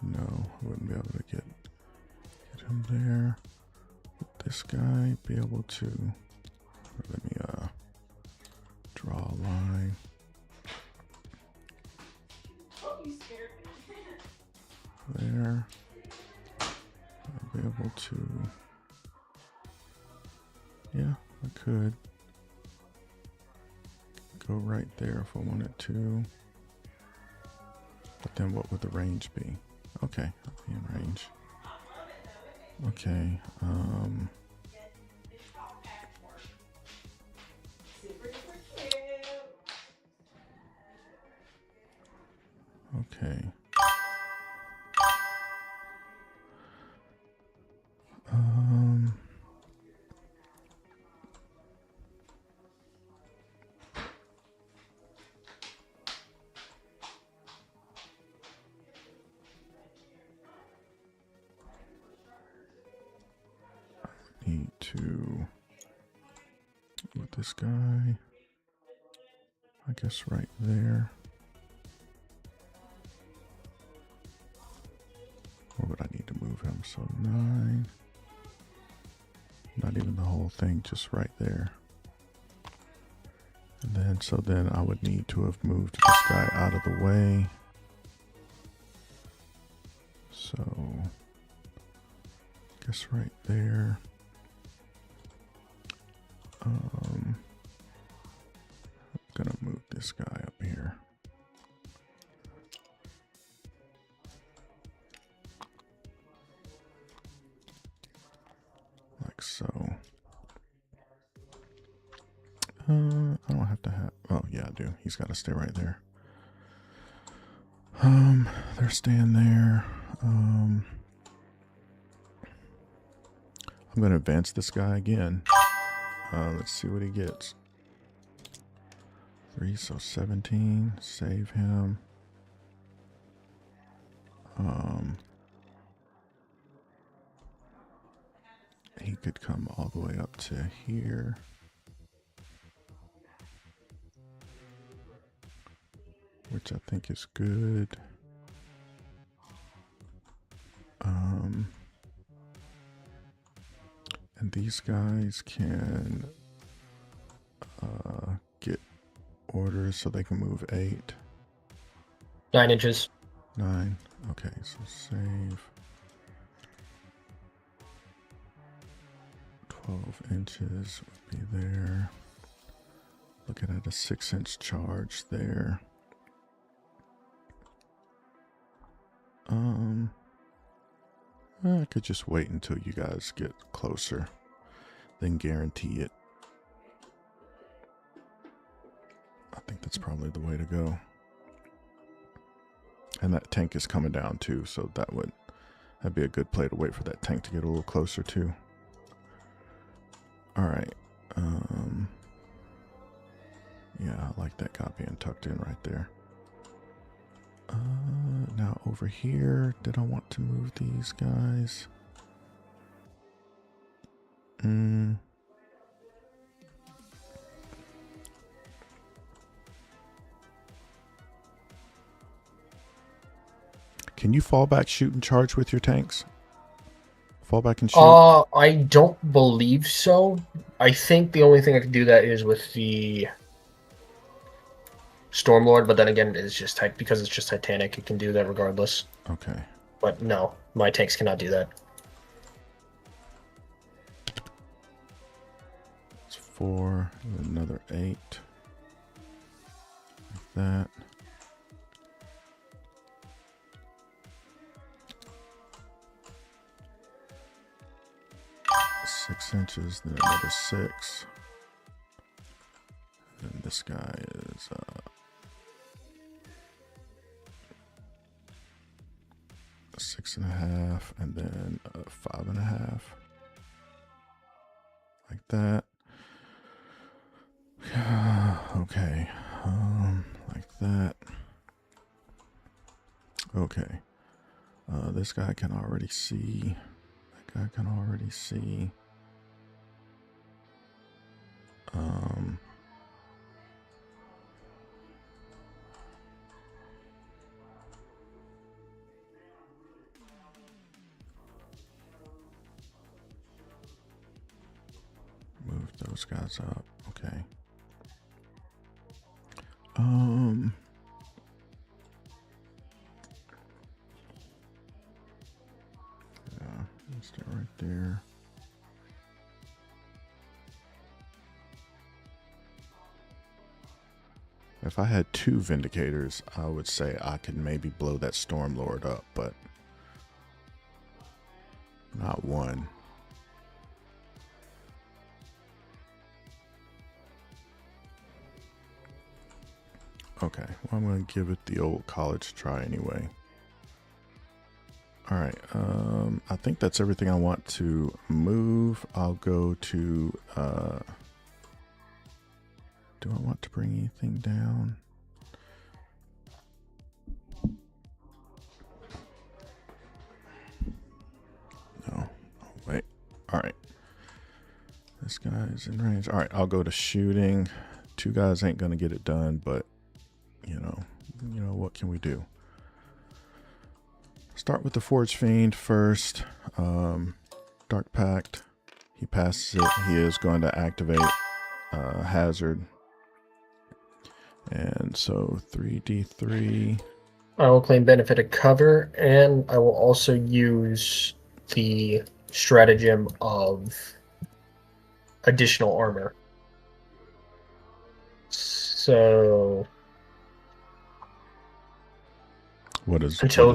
No, I wouldn't be able to get him there. Would this guy be able to? Let me draw a line. There. I'll be able to. Yeah, I could go right there if I wanted to. But then what would the range be? Okay, I'll be in range. Okay, okay. Need to with this guy, I guess right there. Or would I need to move him? So 9. Not even the whole thing, just right there. And then, so then I would need to have moved this guy out of the way. So, I guess right there. I'm gonna move this guy up here. Like so. I don't have to have, oh yeah, I do. He's got to stay right there. They're staying there. I'm going to advance this guy again. Let's see what he gets. 3, so 17. Save him. He could come all the way up to here. Which I think is good. And these guys can get orders so they can move 8. 9 inches. 9. Okay, so save. 12 inches would be there. Looking at a 6-inch charge there. I could just wait until you guys get closer, then guarantee it. I think that's probably the way to go. And that tank is coming down too, so that'd be a good play to wait for that tank to get a little closer too. All right. Yeah, I like that guy being tucked in right there. Now over here, did I want to move these guys? Can you fall back, shoot, and charge with your tanks? Fall back and shoot? I don't believe so. I think the only thing I can do that is with the Stormlord, but then again, it's just because it's just Titanic, it can do that regardless. Okay. But no, my tanks cannot do that. It's 4, another 8. Like that. Six inches, then another 6. And this guy is 6.5, and then 5.5. Like that. Okay. Like that. Okay. This guy can already see. That guy can already see. Move those guys up. Okay. Yeah, let's stay right there. If I had 2 Vindicators, I would say I could maybe blow that Stormlord up, but not 1. Okay, well, I'm going to give it the old college try anyway. All right, I think that's everything I want to move. I'll go to, do I want to bring anything down? No, oh, wait, all right. This guy is in range. All right, I'll go to shooting. 2 guys ain't gonna get it done, but you know, what can we do? Start with the Forge Fiend first. Dark Pact. He passes it. He is going to activate Hazard. And so 3d3. I will claim benefit of cover, and I will also use the stratagem of additional armor. So What is until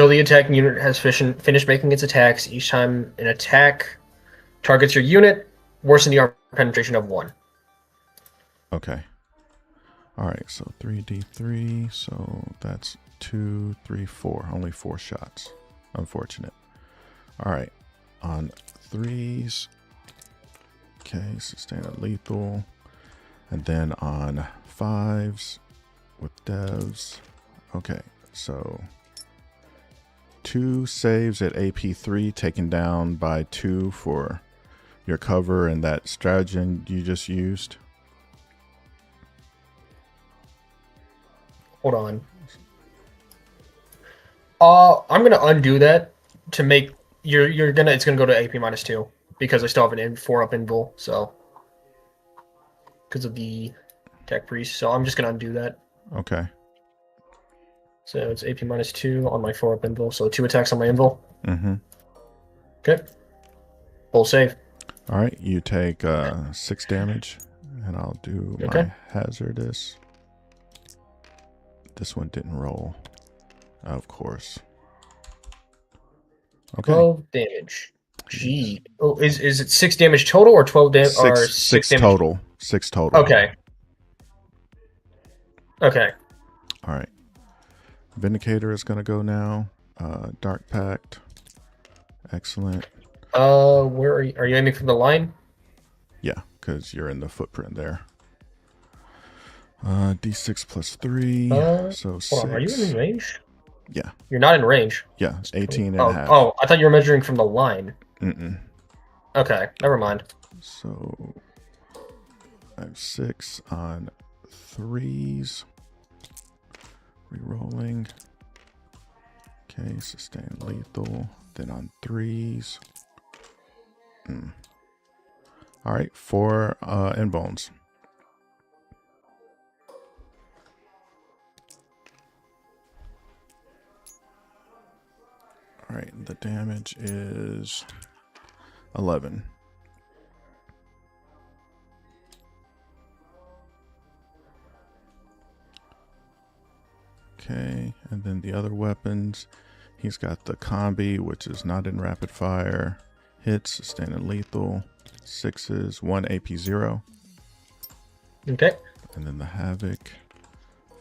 the attacking unit has finished making its attacks, each time an attack targets your unit, worsen the armor penetration of 1. Okay. All right, so 3d3, so that's 2, 3, 4. Only 4 shots. Unfortunate. All right, on 3s. Okay, sustain a lethal. And then on 5s with devs. Okay, so 2 saves at AP 3, taken down by 2 for your cover and that stratagem you just used. Hold on. I'm gonna undo that to make it's gonna go to AP -2 because I still have an 4 up invul, so because of the tech priest. So I'm just gonna undo that. Okay. So it's AP -2 on my 4 up invul, so 2 attacks on my invul. Mm-hmm. Okay. Full save. All right, you take 6 damage, and I'll do my hazardous. This one didn't roll, of course. Okay. 12 damage. Gee. Oh, is it 6 damage total or 12 damage? Or 6 damage total. 6 total. Okay. Okay. All right. Vindicator is gonna go now. Dark Pact. Excellent. Where are you aiming from the line? Yeah, because you're in the footprint there. D6 plus 3. So 6. Hold on, are you in range? Yeah. You're not in range. Yeah, 18 and a half. Oh, I thought you were measuring from the line. Mm-mm. Okay, never mind. So I have 6 on 3s. Rerolling. Okay, sustain lethal. Then on 3s. All right, 4 in bones. All right, the damage is 11. Okay, and then the other weapons. He's got the combi, which is not in rapid fire. Hits, sustain and lethal. 6s, 1 AP 0. Okay. And then the Havoc,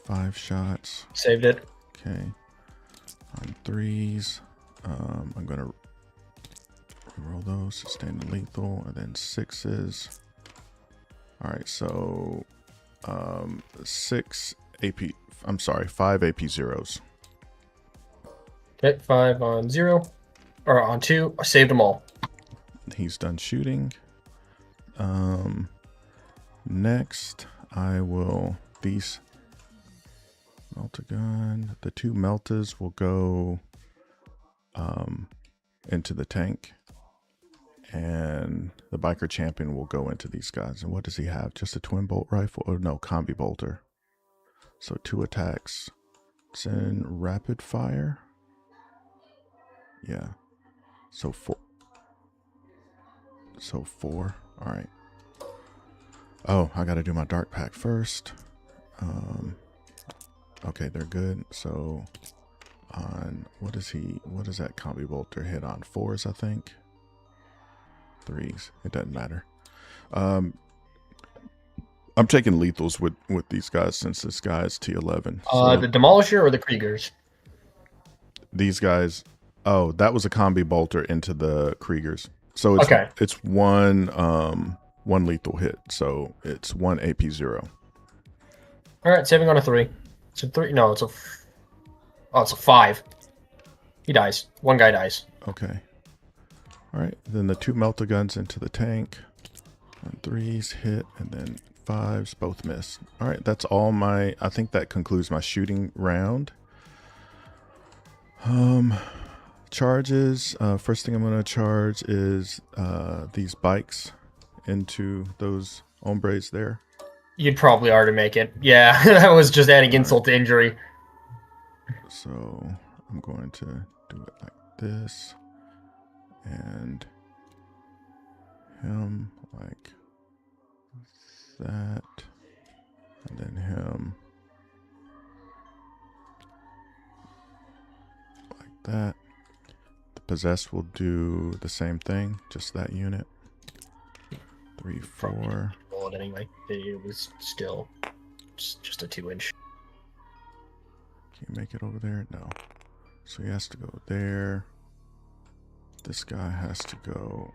5 shots. Saved it. Okay. On 3s. I'm going to roll those, sustain the lethal, and then 6s. All right, so 6 AP, I'm sorry, 5 AP zeros. Okay, 5 on 0. Or on 2. I saved them all. He's done shooting. Next, I will, these melt-a-gun, the 2 meltas will go into the tank. And the biker champion will go into these guys. And what does he have? Just a twin bolt rifle? Oh no, combi bolter. So 2 attacks. It's in rapid fire. Yeah. So 4. So 4. All right. Oh, I got to do my dark pack first. Okay, they're good. So on what does that combi bolter hit on? 4s, I think. 3s. It doesn't matter. I'm taking lethals with these guys since this guy is T11. So The Demolisher or the Kriegers? these guys. Oh, that was a combi bolter into the Kriegers. So it's Okay. it's one lethal hit. So it's 1 AP 0. All right, saving on a 3. It's a 3. No, it's a. It's a 5. He dies. One guy dies. Okay. All right. Then the 2 melta guns into the tank. On 3s hit, and then 5s both miss. All right. That's all my. I think that concludes my shooting round. Charges. First thing I'm going to charge is these bikes into those hombres there. You'd probably already make it. Yeah, that was just adding insult to injury. So I'm going to do it like this, and him like that, and then him like that. The possessed will do the same thing, just that unit. 3, 4. Roll it anyway. It was still just a 2-inch. Can you make it over there? No. So he has to go there. This guy has to go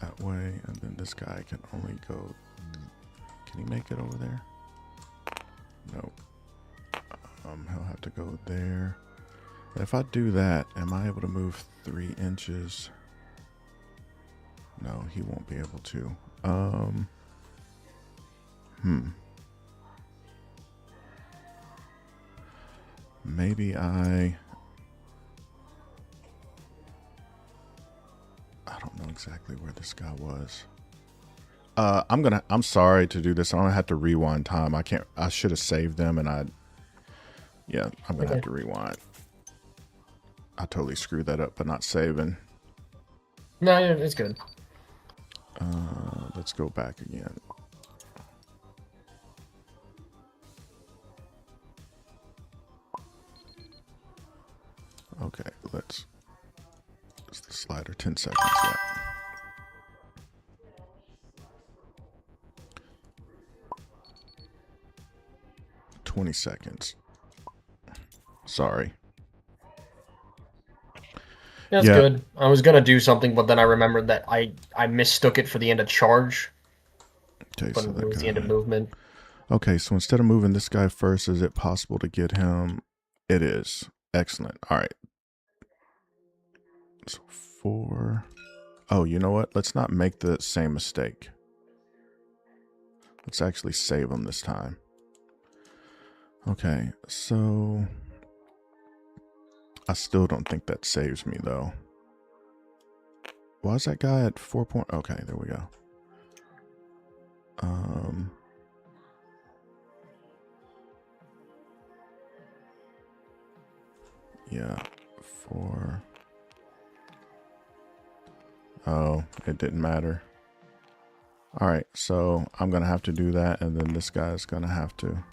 that way, and then this guy can only go. Can he make it over there? No. He'll have to go there. If I do that, am I able to move 3 inches? No, he won't be able to. Maybe I don't know exactly where this guy was. I'm sorry to do this. I'm gonna have to rewind time. I should have saved them, and I'm gonna have to rewind. I totally screwed that up by not saving. No, it's good. Let's go back again. Okay, let's the slider 10 seconds yet. $20 seconds. Sorry. That's good. I was gonna do something, but then I remembered that I mistook it for the end of charge. Okay, But so it was the end of movement. Okay, so instead of moving this guy first, is it possible to get him? It is. Excellent. All right. So 4. Oh, you know what? Let's not make the same mistake. Let's actually save him this time. Okay, so I still don't think that saves me though. Why is that guy at 4 point? Okay, there we go. Yeah, 4. Oh, it didn't matter. All right, so I'm gonna have to do that, and then this guy's gonna have to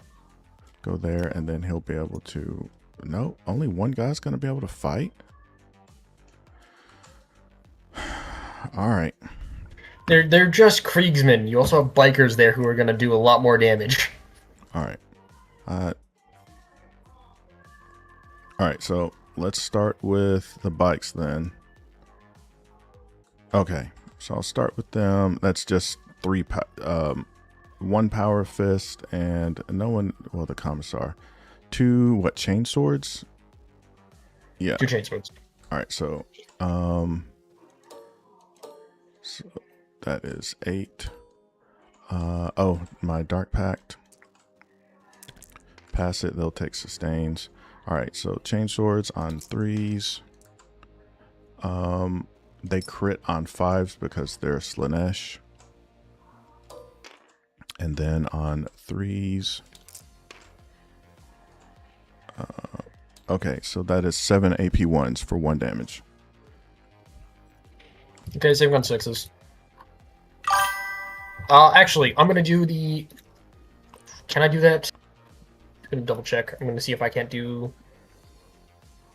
go there, and then he'll be able to. No, only one guy's gonna be able to fight. All right. They're just Kriegsmen. You also have bikers there who are gonna do a lot more damage. All right. All right, so let's start with the bikes then. Okay, so I'll start with them. That's just 1 power fist and no one. Well, the commissar. 2 what? Chain swords. Yeah. 2 chain swords. All right, so that is 8. Oh, my dark pact. Pass it, they'll take sustains. All right, so chain swords on 3s. They crit on 5s because they're Slanesh. And then on 3s. Okay, so that is 7 AP 1s for 1 damage. Okay, same on 6s. Actually, I'm gonna do the. Can I do that? I'm gonna double check. I'm gonna see if I can't do.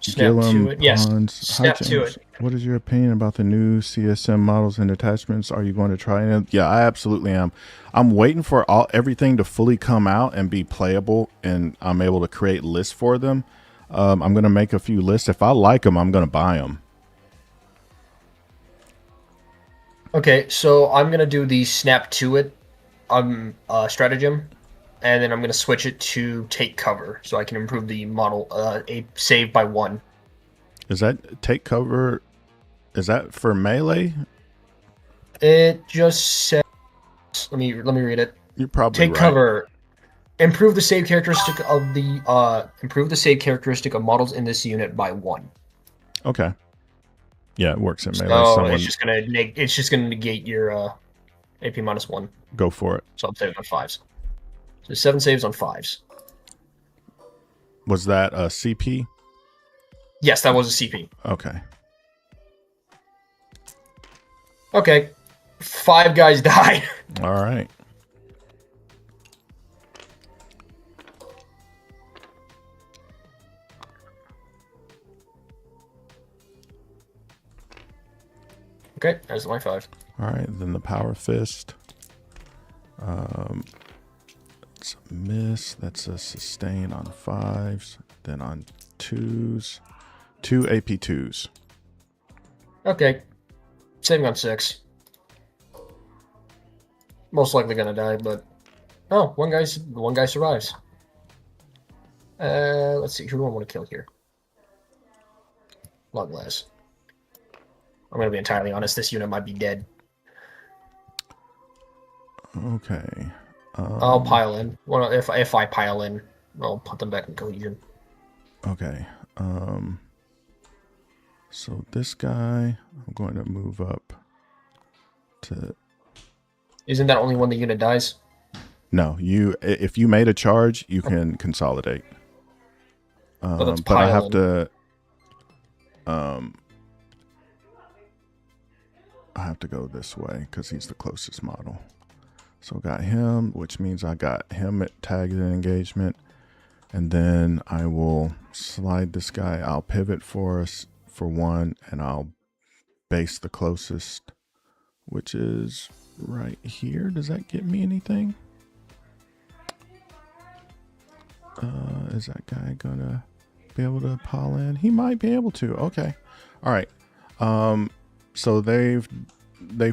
Snap to it. Yes. Snap to it. What is your opinion about the new CSM models and attachments? Are you going to try it? Yeah, I absolutely am. I'm waiting for everything to fully come out and be playable, and I'm able to create lists for them. I'm going to make a few lists. If I like them, I'm going to buy them. Okay, so I'm gonna do the snap to it stratagem, and then I'm gonna switch it to take cover, so I can improve the model a save by 1. Is that take cover? Is that for melee? It just says. Let me read it. You're probably take right. cover. Improve the save characteristic of the models in this unit by 1. Okay. Yeah, it works in melee. So it's just gonna negate your AP -1. Go for it. So I'm saving on 5s. So 7 saves on 5s. Was that a CP? Yes, that was a CP. Okay. Okay. 5 guys die. All right. Okay, there's my 5. All right, then the power fist. It's a miss. That's a sustain on 5s. Then on 2s. 2 AP 2s. Okay. Saving on 6. Most likely gonna die, but oh, one guy survives. Let's see, who do I want to kill here? Luglass. I'm gonna be entirely honest, this unit might be dead. Okay. I'll pile in. Well, if I pile in, I'll put them back in cohesion. Okay. So this guy, I'm going to move up to. Isn't that only when the unit dies? No, if you made a charge, you can consolidate. But I have to. I have to go this way because he's the closest model. So got him, which means I got him at tagged in engagement. And then I will slide this guy. I'll pivot for us for 1, and I'll base the closest, which is right here. Does that get me anything? Is that guy gonna be able to pile in? He might be able to. Okay. All right. So they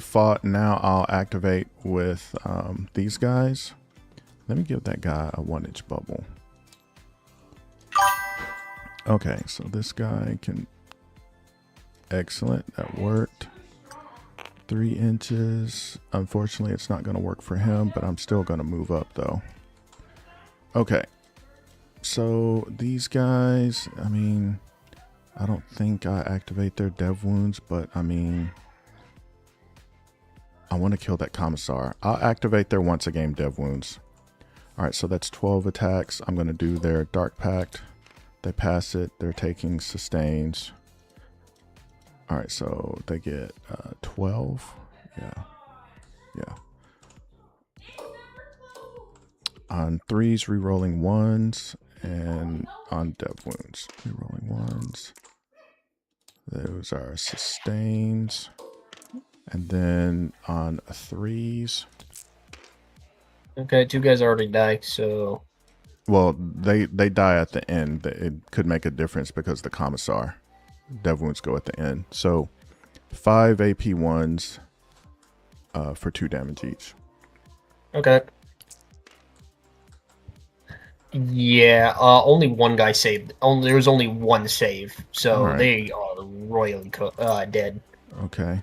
fought. Now I'll activate with these guys. Let me give that guy a 1-inch bubble. Okay, so this guy can. Excellent, that worked. 3 inches. Unfortunately, it's not going to work for him, but I'm still going to move up though. Okay, so these guys, I mean, I don't think I activate their dev wounds, but I mean, I want to kill that commissar. I'll activate their once a game dev wounds. All right, so that's 12 attacks. I'm going to do their dark pact. They pass it. They're taking sustains. All right, so they get 12. Yeah. On 3s, rerolling 1s, and on dev wounds, rerolling 1s. Those are sustains. And then on 3s. Okay, 2 guys already died, so Well, they die at the end. It could make a difference because the commissar dev wounds go at the end. So 5 AP ones for 2 damage each. Okay. Yeah, only one guy saved. There was only one save, so Alright. they are royally dead. Okay.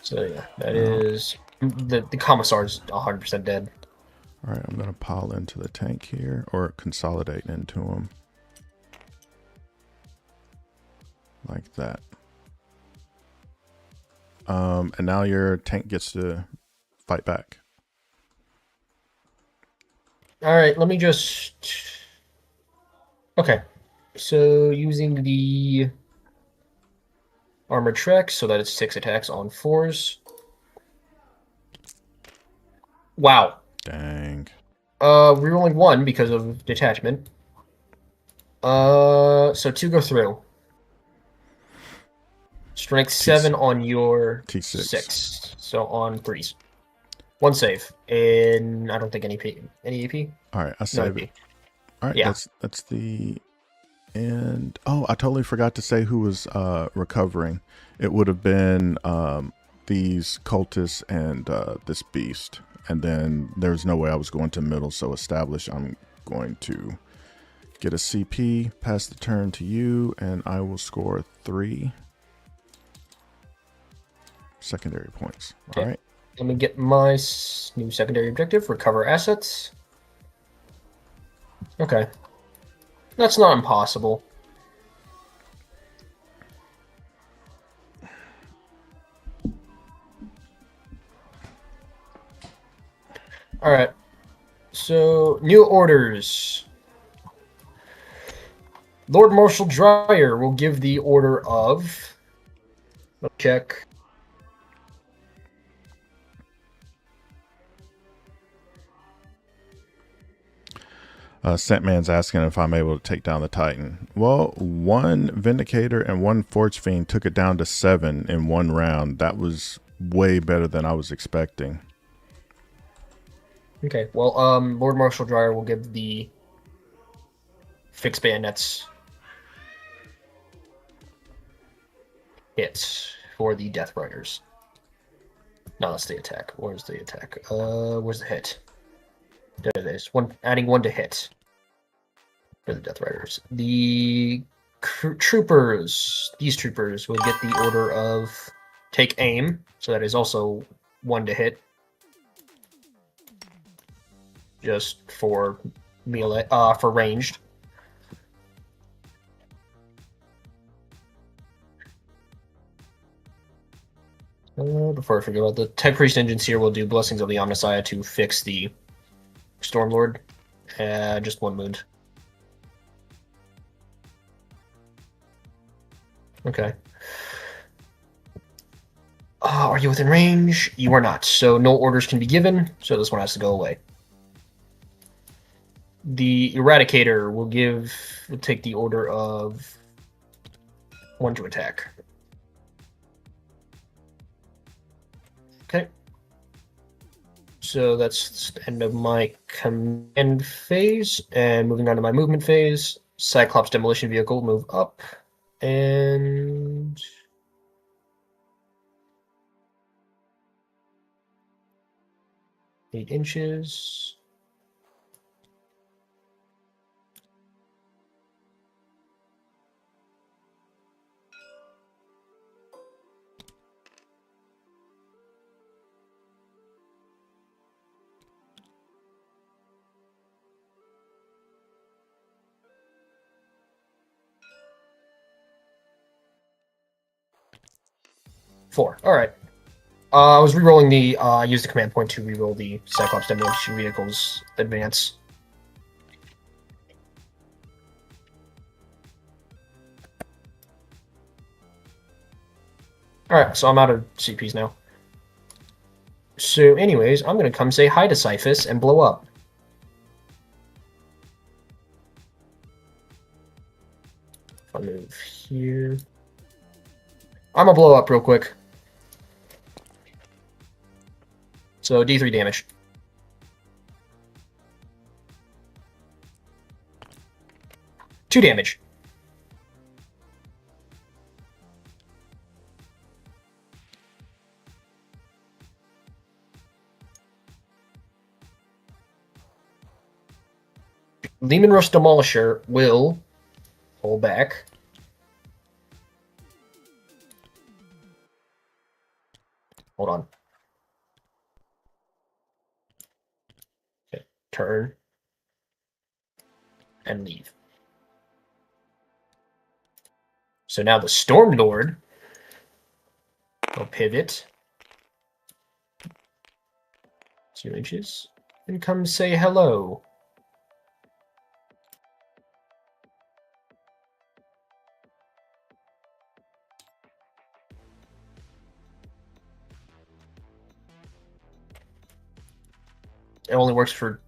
So yeah, that is the commissar's 100% dead. All right, I'm going to pile into the tank here, or consolidate into him. Like that. And now your tank gets to fight back. All right, let me just... Okay, so using the armor trek so that it's 6 attacks on 4s. Wow. Dang. Rerolling 1 because of detachment. So 2 go through. Strength 7 on your T6. 6. So on 3s. 1 save. And I don't think any AP. All right, I No save AP. it. All right, Yeah. that's the end. Oh, I totally forgot to say who was recovering. It would have been these cultists and this beast. And then there's no way I was going to middle, so establish. I'm going to get a CP, pass the turn to you, and I will score 3 secondary points. Okay. All right. Let me get my new secondary objective, recover assets. Okay. That's not impossible. Alright. So, new orders. Lord Marshal Dreyer will give the order of... Let's check. Scentman's asking if I'm able to take down the Titan. Well, 1 Vindicator and 1 Forge Fiend took it down to 7 in 1 round. That was way better than I was expecting. Okay, well, Lord Marshal Dreyer will give the fixed bayonets hits for the Death Riders. No, that's the attack. Where's the attack? Where's the hit? There it is. Adding 1 to hit for the Death Riders. The troopers, these troopers will get the order of take aim, so that is also 1 to hit. Just for melee, for ranged. Before I forget about the Tech Priest engines here, we'll do Blessings of the Omnissiah to fix the Stormlord. Just 1 wound. Okay. Are you within range? You are not, so no orders can be given, so this one has to go away. The Eradicator will take the order of 1 to attack. Okay. So that's the end of my command phase, and moving on to my movement phase. Cyclops Demolition Vehicle move up, and 8 inches. Four. All right. I was re-rolling the. I used the command point to re-roll the Cyclops Demolition Vehicle's advance. All right, so I'm out of CPs now. So, anyways, I'm gonna come say hi to Cyphus and blow up. If I move here, I'm gonna blow up real quick. So D3 damage. 2 damage. Leman Rush Demolisher will pull back. Hold on. Okay. Turn. And leave. So now the Storm Lord will pivot 2 inches and come say hello. It only works for...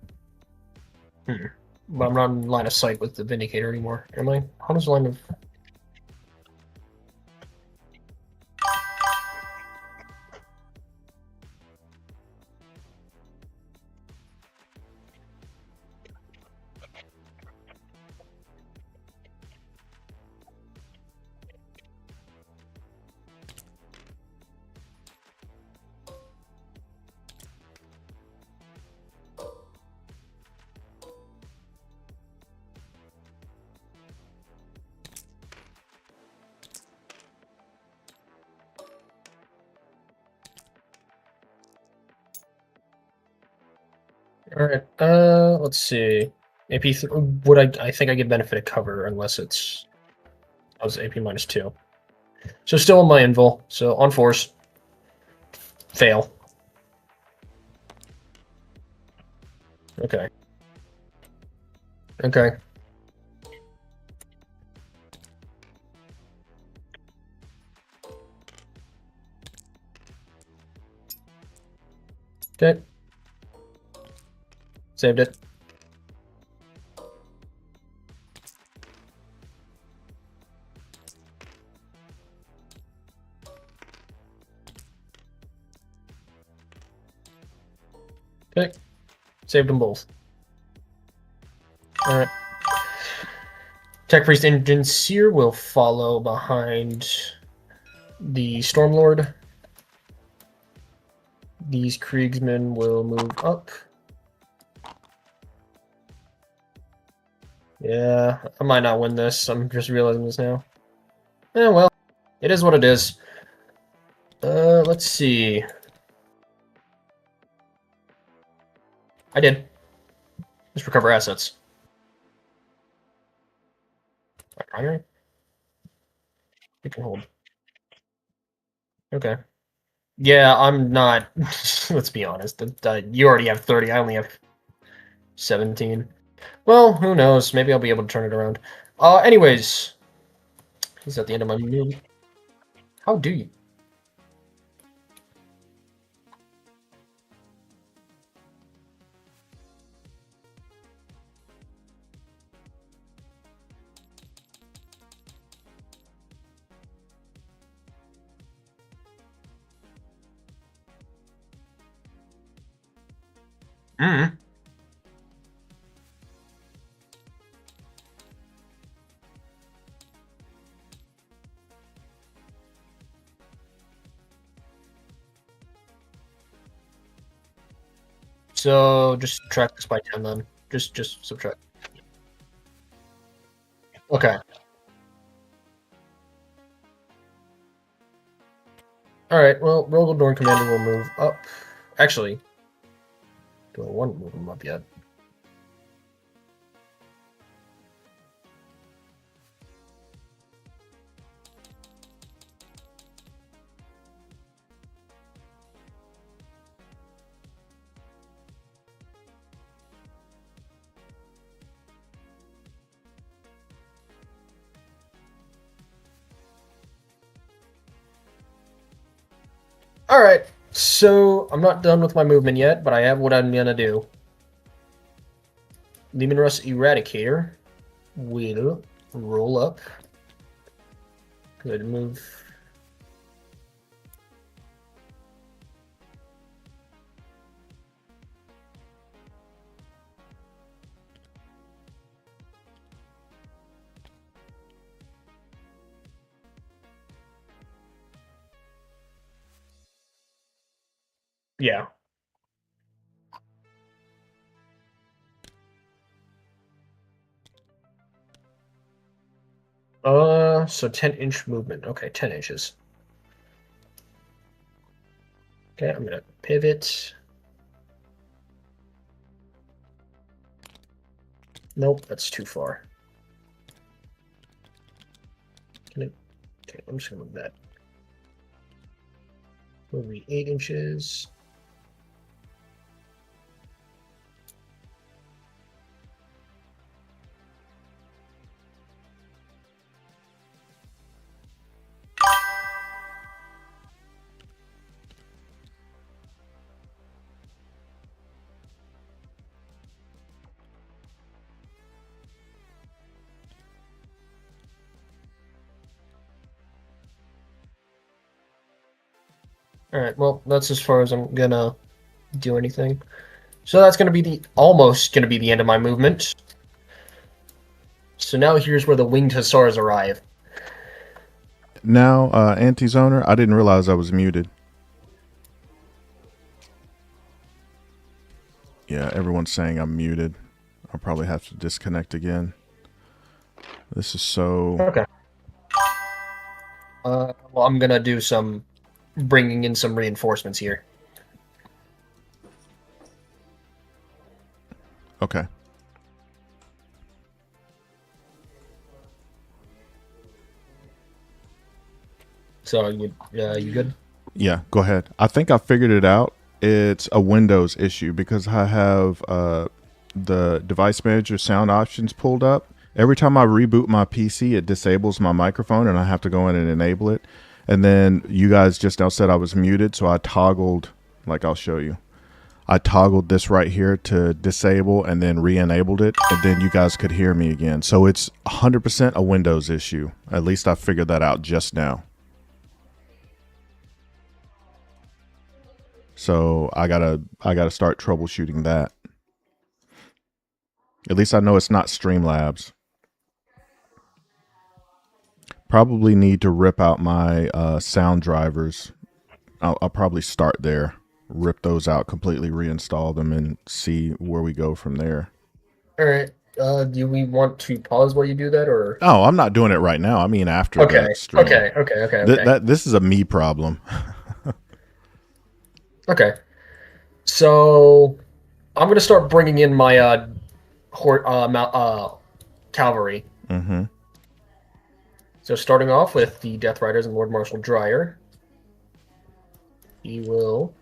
But I'm not in line of sight with the Vindicator anymore. Am I? How does line of... Alright, let's see. AP, I think I get benefit of cover unless it's... I was AP -2. So still in my invul, so on force. Fail. Okay. Okay. Okay. Saved it. Okay. Saved them both. Alright. Tech Priest Engine Seer will follow behind the Stormlord. These Kriegsmen will move up. Yeah, I might not win this. I'm just realizing this now. Eh, well, it is what it is. Let's see. I did. Just recover assets. My primary? You can hold. Okay. Yeah, I'm not... Let's be honest. You already have 30. I only have 17. Well, who knows? Maybe I'll be able to turn it around. Anyways. He's at the end of my move. How do you? So just subtract this by 10 then. Just subtract. Okay. Alright, well, Rogaldorn Commander will move up. Actually, do I want to move him up yet? Alright, so I'm not done with my movement yet, but I have what I'm gonna do. Leman Russ Eradicator will roll up. Good move. Yeah. So 10-inch movement. Okay, 10 inches. Okay, I'm gonna pivot. Nope, that's too far. Okay, I'm just gonna move that. Will be 8 inches. All right, well, that's as far as I'm gonna do anything. So that's gonna be almost gonna be the end of my movement. So now here's where the winged hussars arrive. Now, anti-zoner, I didn't realize I was muted. Yeah, everyone's saying I'm muted. I'll probably have to disconnect again. This is so... Okay. Well, I'm gonna do some bringing in some reinforcements here. Okay. So you good? Yeah, go ahead. I think I figured it out. It's a Windows issue because I have the device manager sound options pulled up. Every time I reboot my PC, it disables my microphone and I have to go in and enable it. And then you guys just now said I was muted, so I toggled, like I'll show you. I toggled this right here to disable and then re-enabled it, and then you guys could hear me again. So it's 100% a Windows issue. At least I figured that out just now. So I gotta start troubleshooting that. At least I know it's not Streamlabs. Probably need to rip out my sound drivers. I'll probably start there. Rip those out, completely reinstall them, and see where we go from there. All right. Do we want to pause while you do that, or? Oh, I'm not doing it right now. I mean after the stream. Okay. This is a me problem. Okay. So I'm gonna start bringing in my cavalry. Mm-hmm. So starting off with the Death Riders and Lord Marshal Dreyer. He will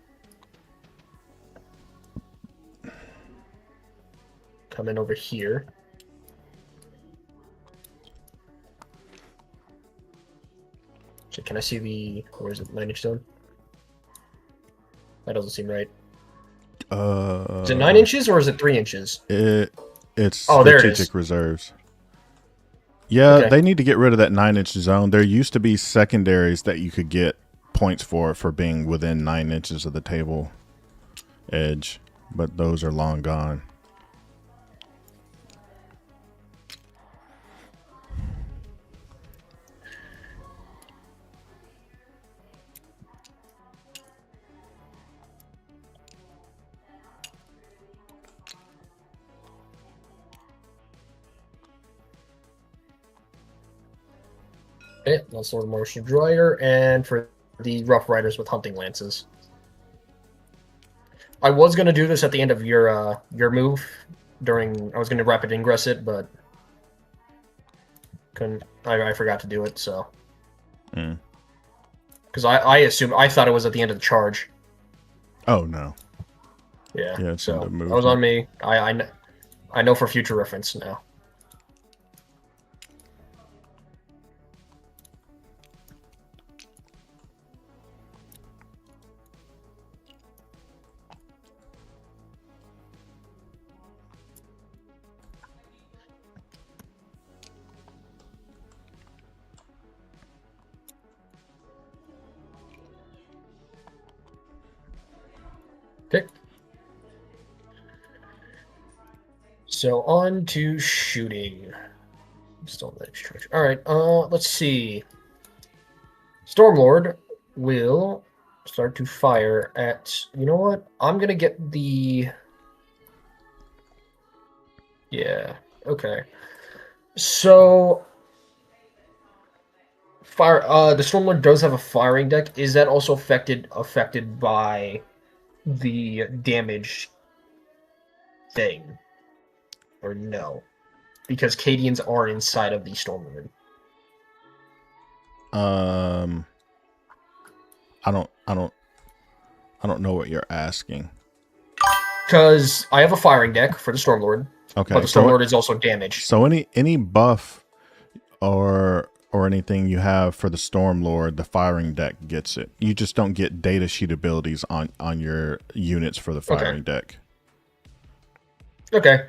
come in over here. So can I see the, where is it, 9-inch zone? That doesn't seem right. Is it 9 inches or is it 3 inches? It's strategic reserves. Yeah, okay. They need to get rid of that 9-inch zone. There used to be secondaries that you could get points for being within 9 inches of the table edge, but those are long gone. Okay, that's Lord Marshal Dreyer, and for the Rough Riders with hunting lances. I was going to do this at the end of your move. I was going to rapid ingress it, but couldn't. I forgot to do it, so. Because I thought it was at the end of the charge. Oh no. Yeah. So that was on me. I know for future reference now. Okay. So on to shooting. Still in the charge. All right. Let's see. Stormlord will start to fire at... You know what? I'm going to get the... Yeah, okay. So... Fire. The Stormlord does have a firing deck. Is that also affected by the damage thing? Or no? Because Cadians are inside of the Stormlord. I don't know what you're asking. Because I have a firing deck for the Stormlord, Okay, but the Stormlord is also damaged. So any buff or anything you have for the Stormlord, the firing deck gets it. You just don't get data sheet abilities on your units for the firing deck. Okay.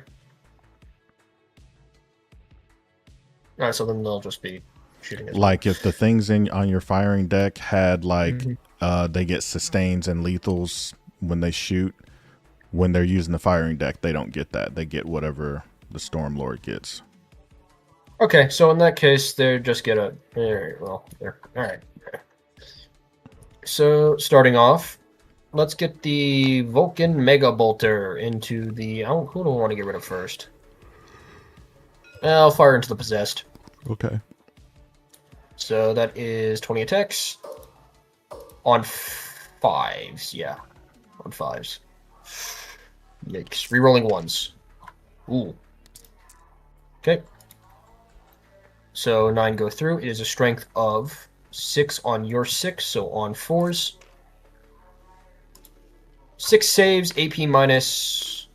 Alright, so then they'll just be shooting as like if the things on your firing deck had like they get sustains and lethals when they shoot, when they're using the firing deck, they don't get that. They get whatever the Stormlord gets. Okay, so in that case, they just get a... Well, there. Alright. So, starting off, let's get the Vulcan Mega Bolter into the... who do I want to get rid of first? I'll fire into the Possessed. Okay. So that is 20 attacks. On 5s, yeah. On 5s. Yikes. Rerolling 1s. Ooh. Okay. So 9 go through. It is a strength of 6 on your 6, so on 4s. 6 saves, AP minus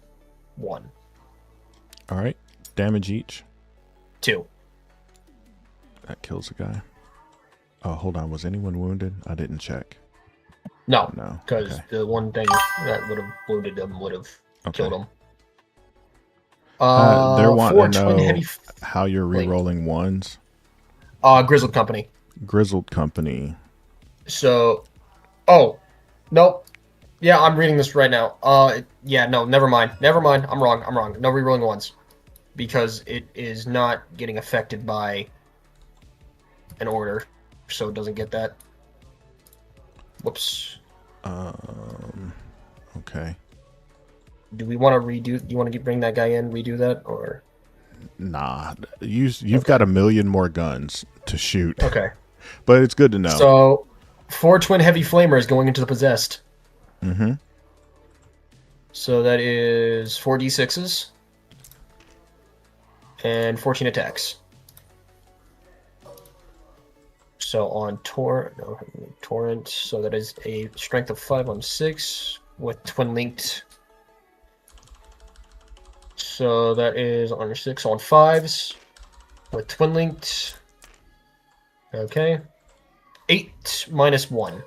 1. All right. Damage each. 2. That kills a guy. Oh, hold on. Was anyone wounded? I didn't check. No, No. because Okay. the one thing that would have wounded him would have killed him. They're wanting 4 to twin know heavy how you're re-rolling ones. Grizzled Company. Grizzled Company. So, oh, nope. Yeah, I'm reading this right now. Yeah, no, never mind. Never mind. I'm wrong. No re-rolling ones. Because it is not getting affected by an order. So it doesn't get that. Whoops. Okay. Do we want to redo... Do you want to bring that guy in, redo that, or... Nah. You've got a million more guns to shoot. Okay. But it's good to know. So, 4 twin heavy flamers going into the Possessed. Mm-hmm. So that is 4d6s. And 14 attacks. So on Torrent, so that is a strength of 5 on 6 with twin linked. So that is on 6 on 5s with twin linked. Okay. 8 minus 1.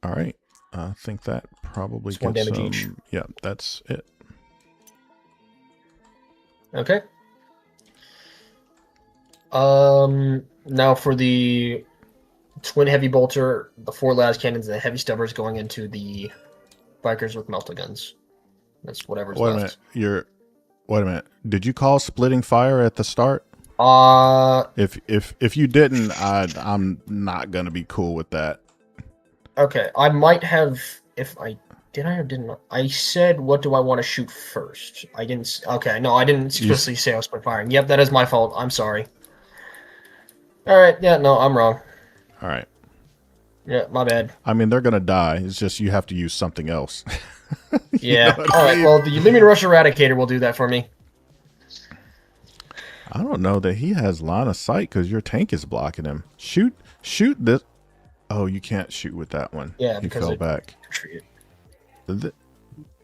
All right. I think that probably It's 1 gets damage each. Yeah, that's it. Okay. Now for the twin heavy bolter, the 4 las cannons, and the heavy stubbers going into the bikers with melta guns. That's whatever's left. Wait a minute. Did you call splitting fire at the start? If you didn't, I'm not gonna be cool with that. Okay, I might have. If I did, I or didn't. I said, "What do I want to shoot first?" I didn't. Okay, no, I didn't explicitly say I was split firing. Yep, that is my fault. I'm sorry. All right. Yeah. No, I'm wrong. All right. Yeah, my bad. I mean, they're gonna die. It's just you have to use something else. Yeah. All right. Well, the Lumen Rush Eradicator will do that for me. I don't know that he has line of sight because your tank is blocking him. Shoot this. Oh, you can't shoot with that one. Yeah, he because fell back. Retreated.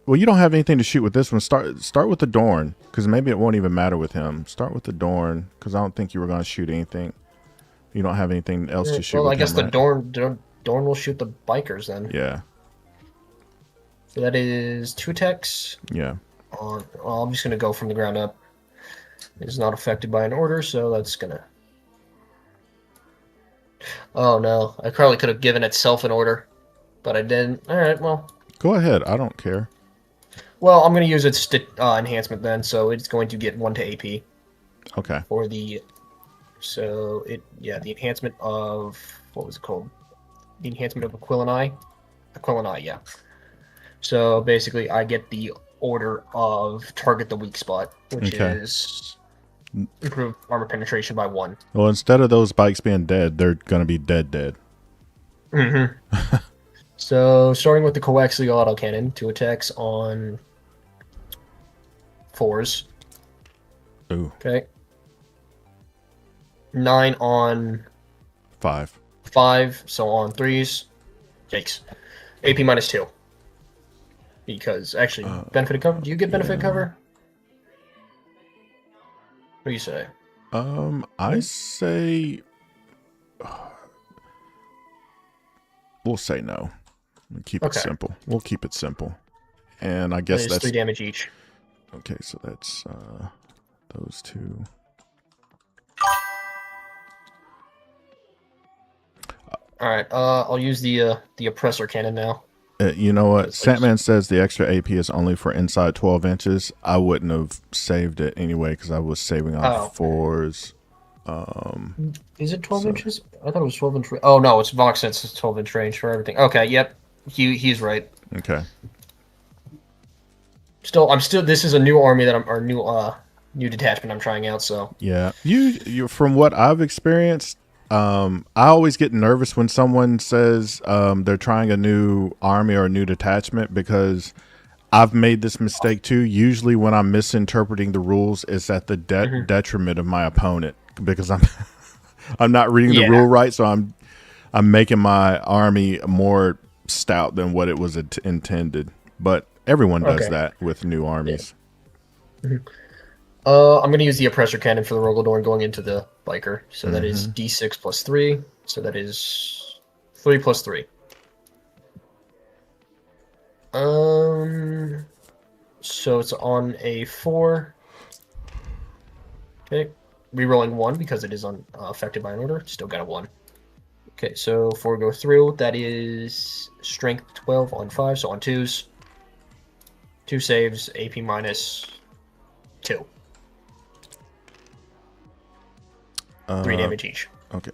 Well, you don't have anything to shoot with this one. Start with the Dorn, because maybe it won't even matter with him. Start with the Dorn, because I don't think you were going to shoot anything. You don't have anything else to shoot. Well, with I guess him, the right? Dorn will shoot the bikers then. Yeah. So that is 2 attacks. Yeah. Well, I'm just gonna go from the ground up. It's not affected by an order, so that's gonna. Oh no! I probably could have given itself an order, but I didn't. All right, well. Go ahead. I don't care. Well, I'm gonna use its enhancement then, so it's going to get 1 to AP. Okay. For the, so the enhancement of what was it called? the enhancement of Aquilini, yeah. So basically, I get the order of target the weak spot, which is improve armor penetration by 1. Well, instead of those bikes being dead, they're gonna be dead. Mm-hmm. So starting with the coaxial autocannon, 2 attacks on 4s. Ooh. Okay. 9 on 5. 5, so on 3s. Yikes. AP minus 2. Because actually, benefit cover. Do you get benefit cover? What do you say? I say we'll say no. We'll keep it simple. We'll keep it simple. And I guess that's 3 damage each. Okay, so that's those 2. All right. I'll use the oppressor cannon now. You know what? Sandman says the extra AP is only for inside 12 inches. I wouldn't have saved it anyway because I was saving on 4s. Is it 12 inches? I thought it was 12 inch. Oh no, it's Vox since it's 12-inch range for everything. Okay, yep. He's right. Okay. This is a new army that new detachment I'm trying out, so. Yeah. You from what I've experienced, I always get nervous when someone says they're trying a new army or a new detachment because I've made this mistake too. Usually when I'm misinterpreting the rules, it's at the detriment of my opponent because I'm not reading the rule right, so I'm making my army more stout than what it was intended. But everyone does that with new armies. Yeah. I'm going to use the oppressor cannon for the Rogodorn going into the biker. So that is D6 plus 3. So that is 3 plus 3. So it's on a 4. Okay. Rerolling 1 because it is affected by an order. Still got a 1. Okay, so 4 go through. That is strength 12 on 5, so on 2s. 2 saves, AP minus 2. 3 damage each. Okay.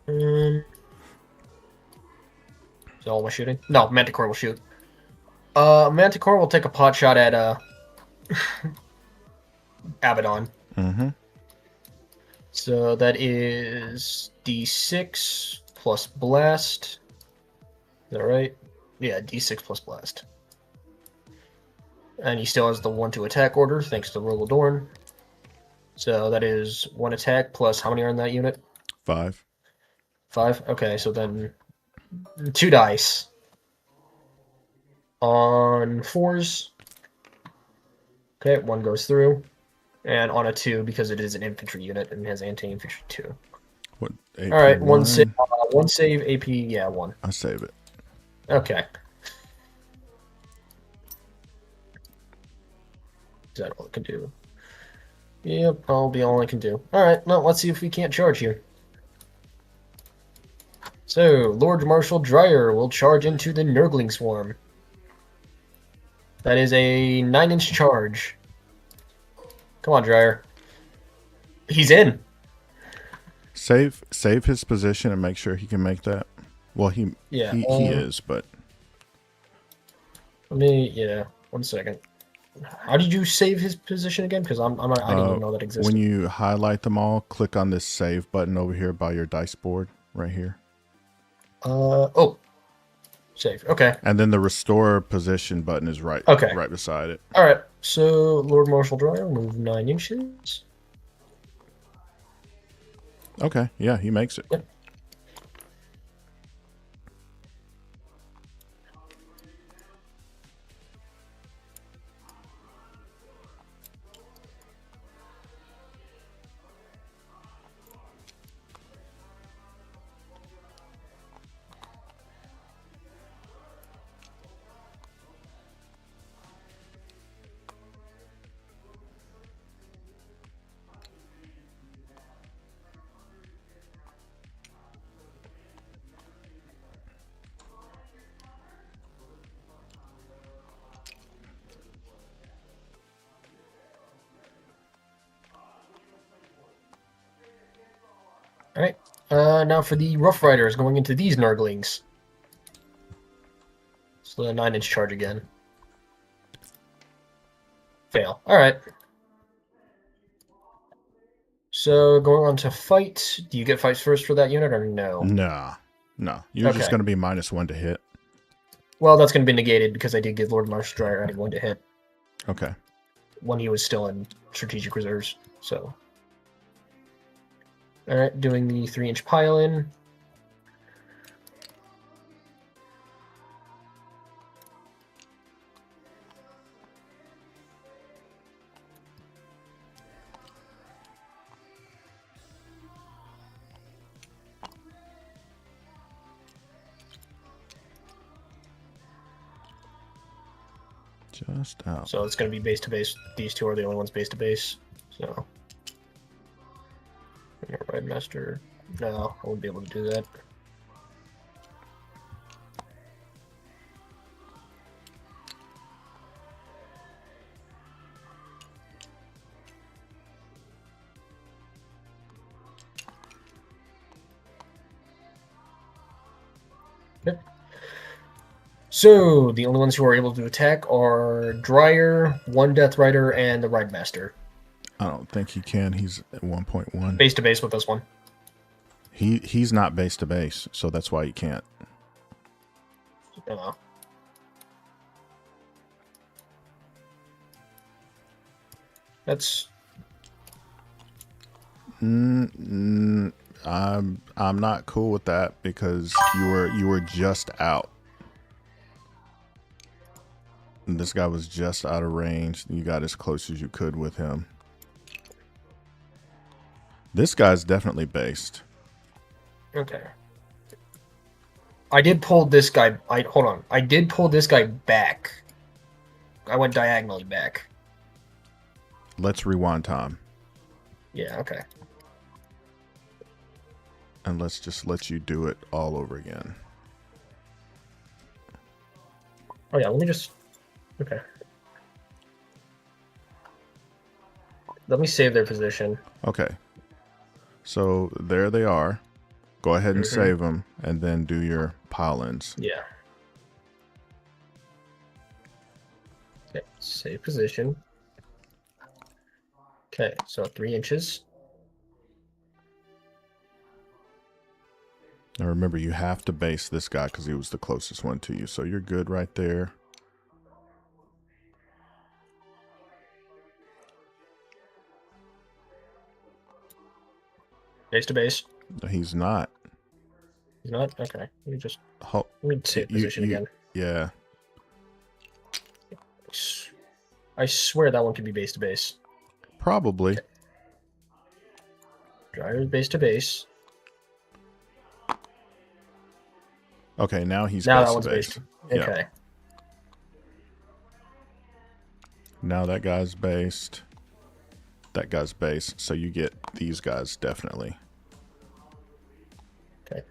Is all my shooting? No, Manticore will shoot. Manticore will take a pot shot at Abaddon. So that is D6 plus blast. Is that right? Yeah, D6 plus blast. And he still has the 1-2 attack order, thanks to Rogodorn. So that is 1 attack plus how many are in that unit? 5. 5? Okay, so then 2 dice. On 4s. Okay, 1 goes through. And on a 2, because it is an infantry unit and has anti-infantry 2. What? AP Alright, 1 1? save, AP, yeah, 1. I save it. Okay. Is that all it can do? Yep, that'll be all I can do. Alright, well, let's see if we can't charge here. So, Lord Marshal Dreyer will charge into the Nurgling Swarm. That is a 9-inch charge. Come on, Dreyer. He's in. Save his position and make sure he can make that. Well, he is, but let me 1 second. How did you save his position again? Because I didn't even know that existed. When you highlight them all, click on this save button over here by your dice board right here. Save. Okay. And then the restore position button is right beside it. All right. So Lord Marshal Dreyer will move 9 inches. Okay. Yeah, he makes it. Yep. All right. Now for the Rough Riders going into these Narglings. So the 9-inch charge again. Fail. All right. So going on to fight. Do you get fights first for that unit or no? Nah. No. You're just Okay. going to be -1 to hit. Well, that's going to be negated because I did give Lord Marsh Dryer adding 1 to hit Okay. when he was still in strategic reserves. So, all right, doing the 3-inch pile in. Just out. So it's going to be base to base. These two are the only ones base to base. So, Ride Master. No, I wouldn't be able to do that. Yep. So the only ones who are able to attack are Dryer, 1 Death Rider, and the Ride Master. I don't think he can. He's at 1.1. Base to base with this one. He's not base to base, so that's why he can't. That's I'm not cool with that because you were just out. And this guy was just out of range. You got as close as you could with him. This guy's definitely based. okay. I did pull this guy. Hold on. I did pull this guy back. I went diagonally back. Let's rewind time. Yeah. Okay. And let's just let you do it all over again. Oh yeah. Let me just. Okay. Let me save their position. Okay. So there they are. Go ahead and save them, and then do your pile-ins. Yeah. Okay. Save position. Okay. So 3 inches. Now remember, you have to base this guy because he was the closest one to you. So you're good right there. Base to base. He's not. He's not? Okay. Let me just Ho let me save position again. Yeah. I swear that one could be base to base. Probably. Okay. Dryer's base to base. Okay, now he's Now base that to one's base. based. Okay. Yeah. Now that guy's based. That guy's based. So you get these guys definitely. Okay.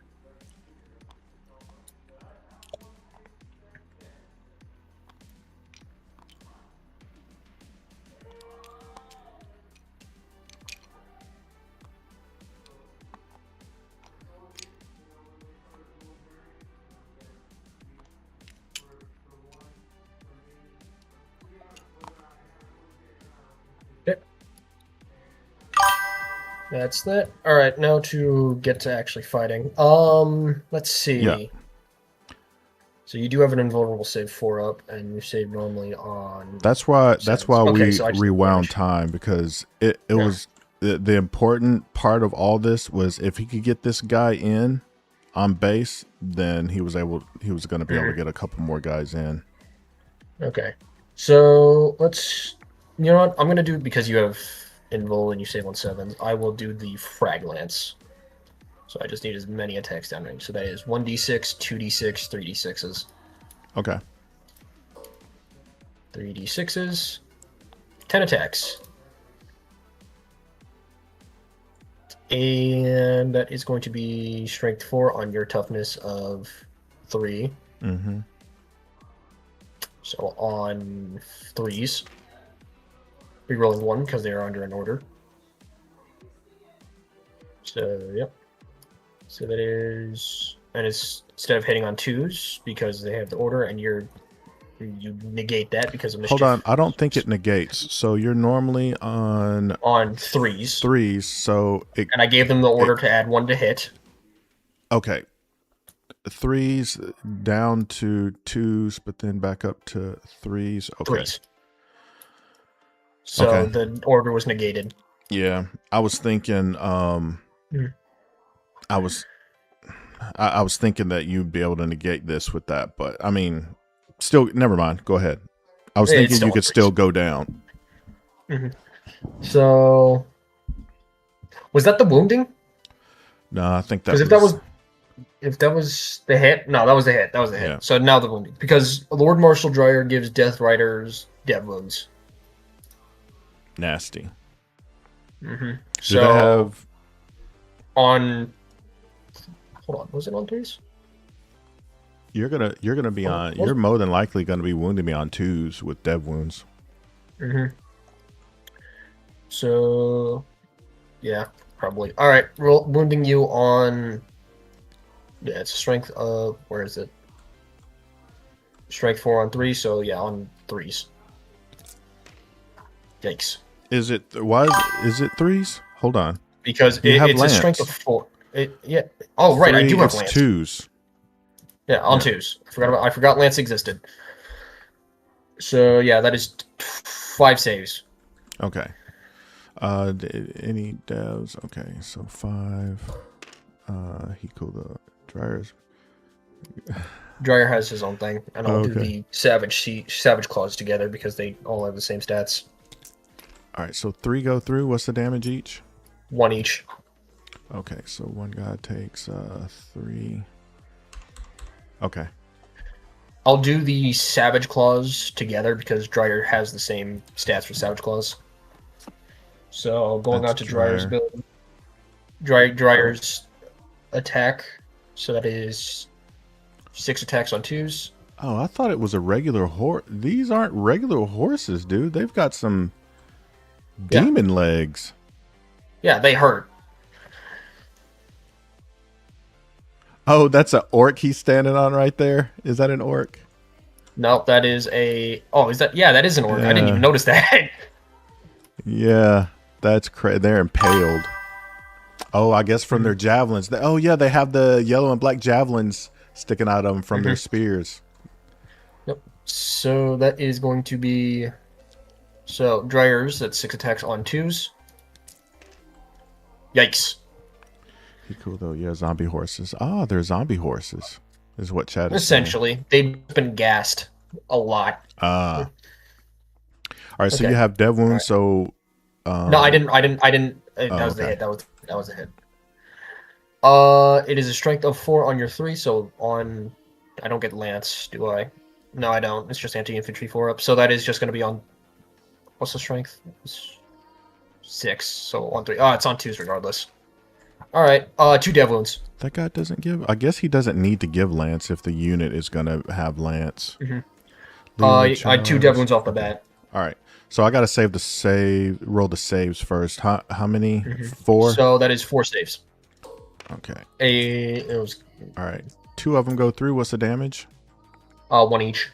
That's that. All right, now to get to actually fighting. Let's see. Yeah. So you do have an invulnerable save 4 up, and you save normally on. That's why Okay, we so I just rewound damage. time, because it was the important part of all this was if he could get this guy in on base, then he was going to be able to get a couple more guys in. Okay. So let's. You know what? I'm gonna do, because you have invul and you save on 7s. I will do the frag lance. So I just need as many attacks downrange. So that is 1d6, 2d6, 3d6s. Okay. 3d6s. 10 attacks. And that is going to be strength 4 on your toughness of 3. Mm-hmm. So on 3s. Rerolling 1 because they are under an order. So, yep. So that is, and it's instead of hitting on 2s because they have the order, and you negate that because of mischief. Hold on, I don't think it negates. So you're normally on 3s. 3s, so it, and I gave them the order to add 1 to hit. Okay. 3s down to 2s, but then back up to 3s. Okay. 3s. So Okay. the order was negated. Yeah, I was thinking. I was thinking that you'd be able to negate this with that, but I mean, still, never mind. Go ahead. I was thinking you could still go down. So, was that the wounding? No, I think that because if that was the hit, no, that was the hit. That was the hit. Yeah. So now the wounding, because Lord Marshal Dryer gives Death Riders dev wounds. Nasty. So Do they have on? Hold on, was it on 3s? You're gonna be on. You're more than likely gonna be wounding me on 2s with dev wounds. So, yeah, probably. All right, wounding you on. Yeah, it's strength of, where is it? Strength 4 on 3, so yeah, on 3s. Yikes. Is it 3s? Hold on. Because it's a strength of 4. Yeah. Oh, right, I do have Lance. 2s. Yeah, on 2s. I forgot Lance existed. So yeah, that is 5 saves. Okay. Any devs? Okay, so 5. He cool the dryers. Dryer has his own thing, and I'll do the Savage Claws together because they all have the same stats. All right, so 3 go through. What's the damage each? 1 each. Okay, so one guy takes 3. Okay. I'll do the Savage Claws together because Dryer has the same stats for Savage Claws. So going out to Dryer's ability. Dryer's attack. So that is 6 attacks on 2s. Oh, I thought it was a regular horse. These aren't regular horses, dude. They've got some demon legs. Yeah, they hurt. Oh, that's an orc he's standing on right there. Is that an orc? No, that is a... Oh, is that... Yeah, that is an orc. I didn't even notice that. Yeah, that's crazy. They're impaled. Oh, I guess from their javelins. Oh, yeah, they have the yellow and black javelins sticking out of them from their spears. Yep. So that is going to be... So, Dryers, that's 6 attacks on 2s. Yikes. Pretty cool, though. Yeah, zombie horses. Oh, they're zombie horses, is what Chad is essentially saying. They've been gassed a lot. All right, so you have dev wounds. Right. So no, I didn't. That was the hit. That was the hit. It is a strength of 4 on your 3. So on, I don't get Lance, do I? No, I don't. It's just anti-infantry 4 up. So that is just going to be on. What's the strength? It's 6. So on 3. Oh, it's on 2s regardless. All right. 2 dev wounds. That guy doesn't give. I guess he doesn't need to give Lance if the unit is going to have Lance. I 2 dev wounds off the bat. All right. So I got to roll the saves first. How many? 4? So that is 4 saves. Okay. It was. All right. 2 of them go through. What's the damage? 1 each.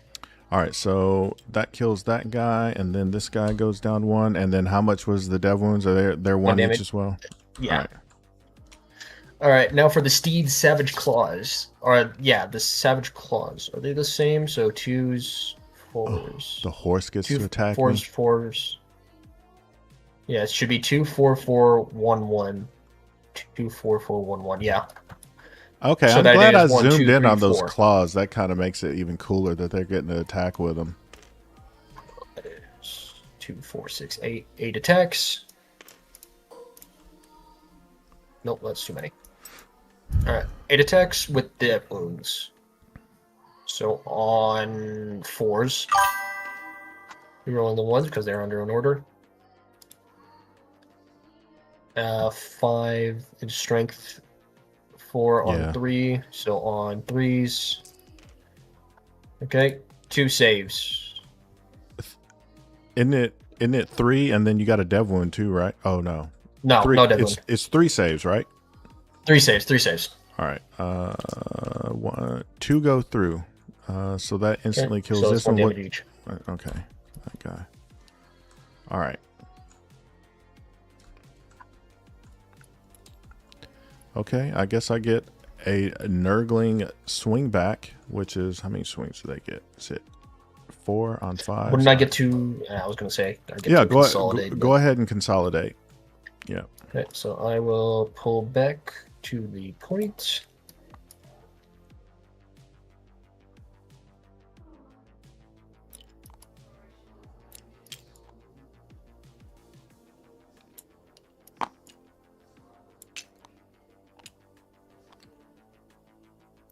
All right. So that kills that guy, and then this guy goes down 1. And then how much was the dev wounds? Are they 1 each as well? Yeah. All right. Now for the Steed Savage Claws. The Savage Claws. Are they the same? So 2s, 4s. The horse gets 2 to attack 4s, me? 4s. Yeah, it should be 2, 4, 4, 1, 1. 2, 4, 4, 1, 1. Yeah. Okay, so I'm glad I 1, zoomed 2, in 3, on those 4. claws. That kind of makes it even cooler that they're getting to attack with them. That is 2, 4, 6, 8. 8 attacks. Nope, that's too many. All right, 8 attacks with dev wounds. So on 4s, you're rolling the 1s because they're under an order. 5 in strength, 4 on 3, so on 3s. Okay, 2 saves. Isn't it 3 and then you got a dev wound too, right? Oh no. No, 3, no dev wound. It's 3 saves, right? 3 saves. All right. 2 go through. So that instantly kills so this it's one one. damage each. Okay. That guy. All right. Okay. I guess I get a Nurgling swing back, which is how many swings do they get? Is it 4 on 5? Wouldn't I get to? I was gonna say. I get Yeah. to consolidate. Go ahead and consolidate. Yeah. Okay, so I will pull back to the point.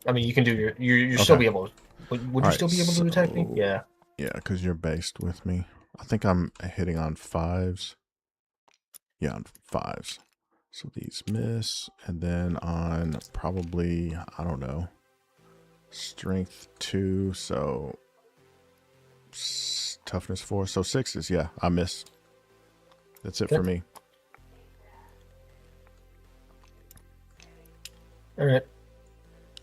I mean, you can do you're Okay. still be able. Would you All still right, be able to attack me? so- Yeah. Yeah, because you're based with me. I think I'm hitting on 5s. Yeah, on 5s. So these miss. And then on probably, I don't know, strength 2. So toughness 4. So 6s. Yeah, I miss. That's it Okay. for me. All right.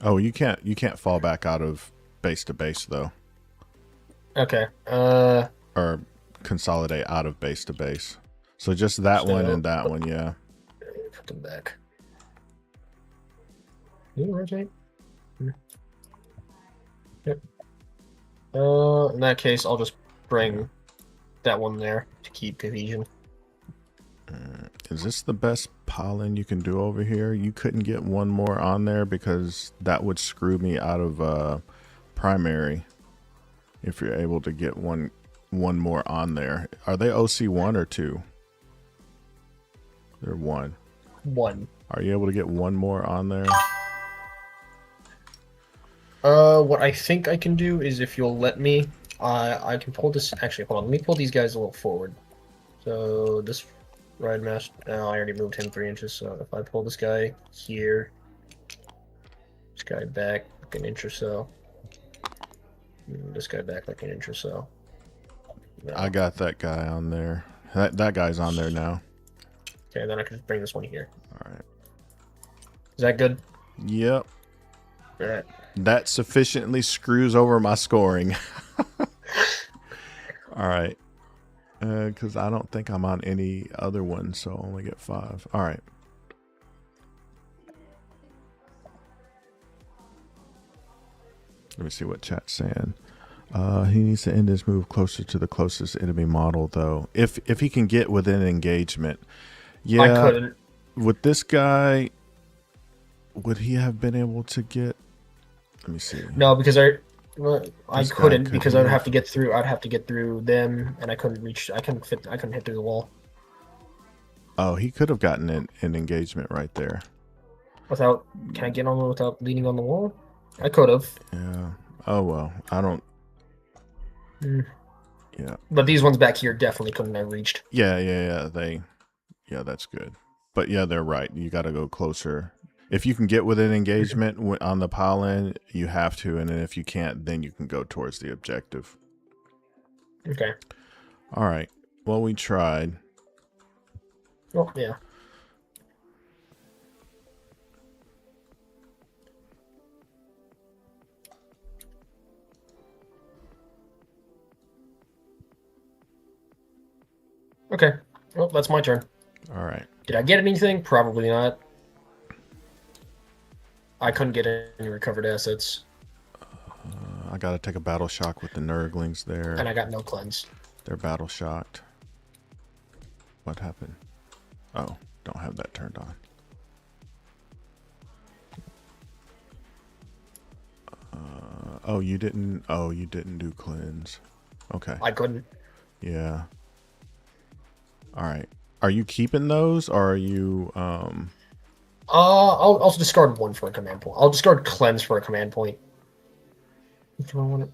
Oh, you can't fall back out of base to base though. Okay. Or consolidate out of base to base. So just that one and that one, yeah. Put them back. You rotate. Yep. In that case, I'll just bring that one there to keep cohesion. Is this the best pollen you can do over here? You couldn't get one more on there because that would screw me out of primary. If you're able to get one more on there. Are they OC 1 or 2? They're 1. 1. Are you able to get one more on there? What I think I can do is if you'll let me, I can pull this. Actually, hold on. Let me pull these guys a little forward. So this ride master. Oh, I already moved him 3 inches. So if I pull this guy here, this guy back like an inch or so, this guy back like an inch or so. No. I got that guy on there. That guy's on there now. Okay, then I can just bring this one here. All right. Is that good? Yep. All right. That sufficiently screws over my scoring. All right. Because I don't think I'm on any other one, so I only get 5. All right. Let me see what chat's saying. He needs to end his move closer to the closest enemy model, though. If he can get within engagement. Yeah. I couldn't. With this guy, would he have been able to get? Let me see. No, because I This guy couldn't could because I'd move. have to get through. I'd have to get through them, and I couldn't reach. I couldn't hit through the wall Oh, he could have gotten an engagement right there. without. Can I get on without leaning on the wall? I could have. Yeah. Oh well. I don't. Mm. Yeah. But these ones back here definitely couldn't have reached. Yeah. Yeah, that's good. But yeah, they're right. You got to go closer. If you can get within engagement on the pollen, you have to, and then if you can't, then you can go towards the objective. Okay. All right. Well, we tried. Oh yeah. Okay. Well, that's my turn. All right. Did I get anything? Probably not. I couldn't get any recovered assets, I got to take a battle shock with the Nurglings there. and I got no cleanse. They're battle shocked. What happened? Oh, don't have that turned on. Oh, you didn't. Oh, you didn't do cleanse. Okay. I couldn't. Yeah. All right. Are you keeping those, or are you? I'll discard one for a command point. I'll discard cleanse for a command point. Do I want it?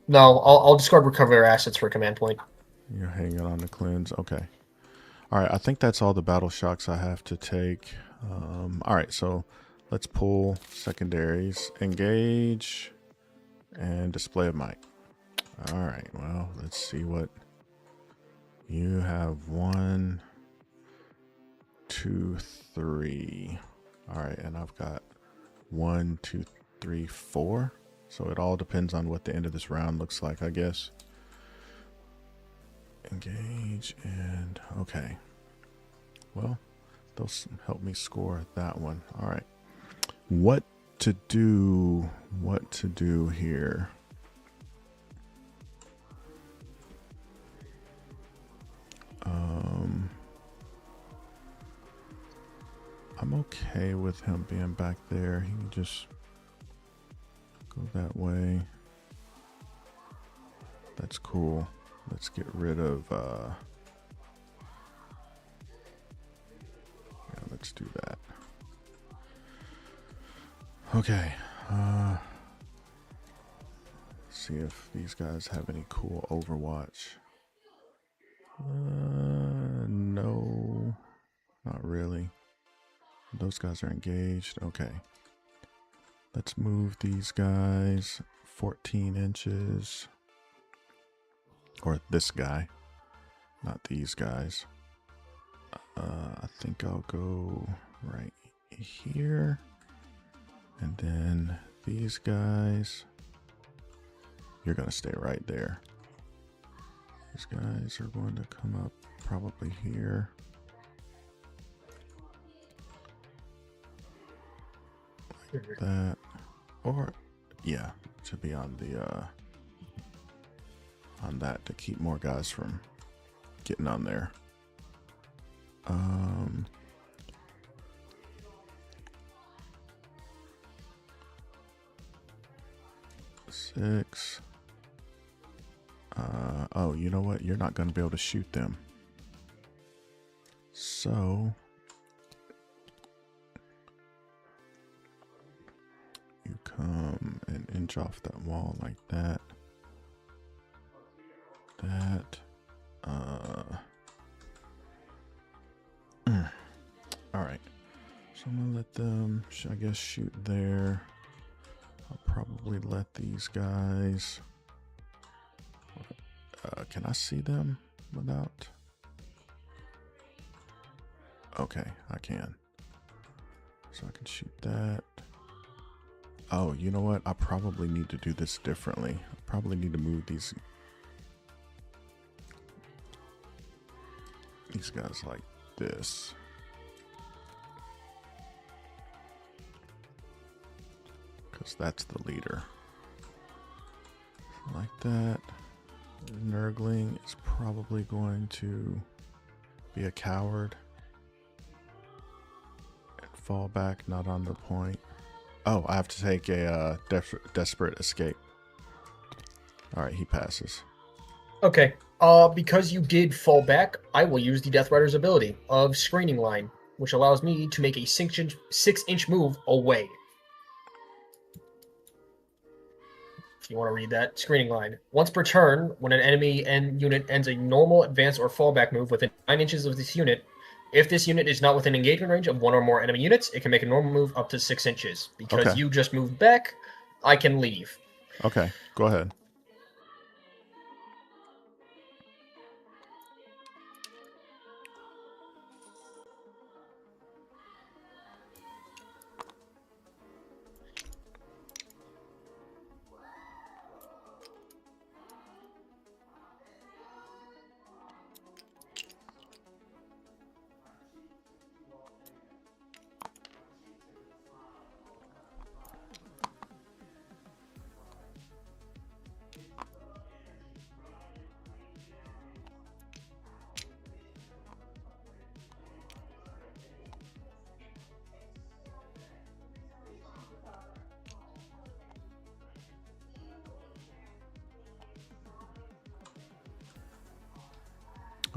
No, I'll discard recover assets for a command point. You're hanging on the cleanse. Okay. All right. I think that's all the battle shocks I have to take. All right. So let's pull secondaries, engage, and display of might. All right. Well, let's see what you have. 1, 2, 3. All right, and I've got 1, 2, 3, 4. So it all depends on what the end of this round looks like, I guess. Engage and okay. Well, they'll help me score that one. All right. What to do? What to do here? I'm okay with him being back there. He can just go that way. That's cool. Let's get rid of yeah, let's do that. Okay. See if these guys have any cool Overwatch. No, not really. Those guys are engaged. Okay. Let's move these guys 14 inches. Or this guy, not these guys. I think I'll go right here. And then these guys, you're going to stay right there. These guys are going to come up probably here. Like that. Or, yeah, to be on the, on that to keep more guys from getting on there. 6. Oh, you know what? You're not going to be able to shoot them. So you come and inch off that wall like that. That. All right. So I'm gonna let them, I guess, shoot there. I'll probably let these guys. Can I see them without? Okay, I can. So I can shoot that. Oh, you know what? I probably need to do this differently. I probably need to move these guys like this. Because that's the leader. Like that. Nurgling is probably going to be a coward and fall back, not on the point. Oh, I have to take a desperate escape. All right, he passes. Okay. Because you did fall back, I will use the Death Rider's ability of Screening Line, which allows me to make a 6-inch move away. If you want to read that, Screening Line. Once per turn, when an enemy unit ends a normal, advance, or fallback move within 9 inches of this unit, if this unit is not within engagement range of 1 or more enemy units, it can make a normal move up to 6 inches. Because Okay. you just moved back, I can leave. Okay, go ahead.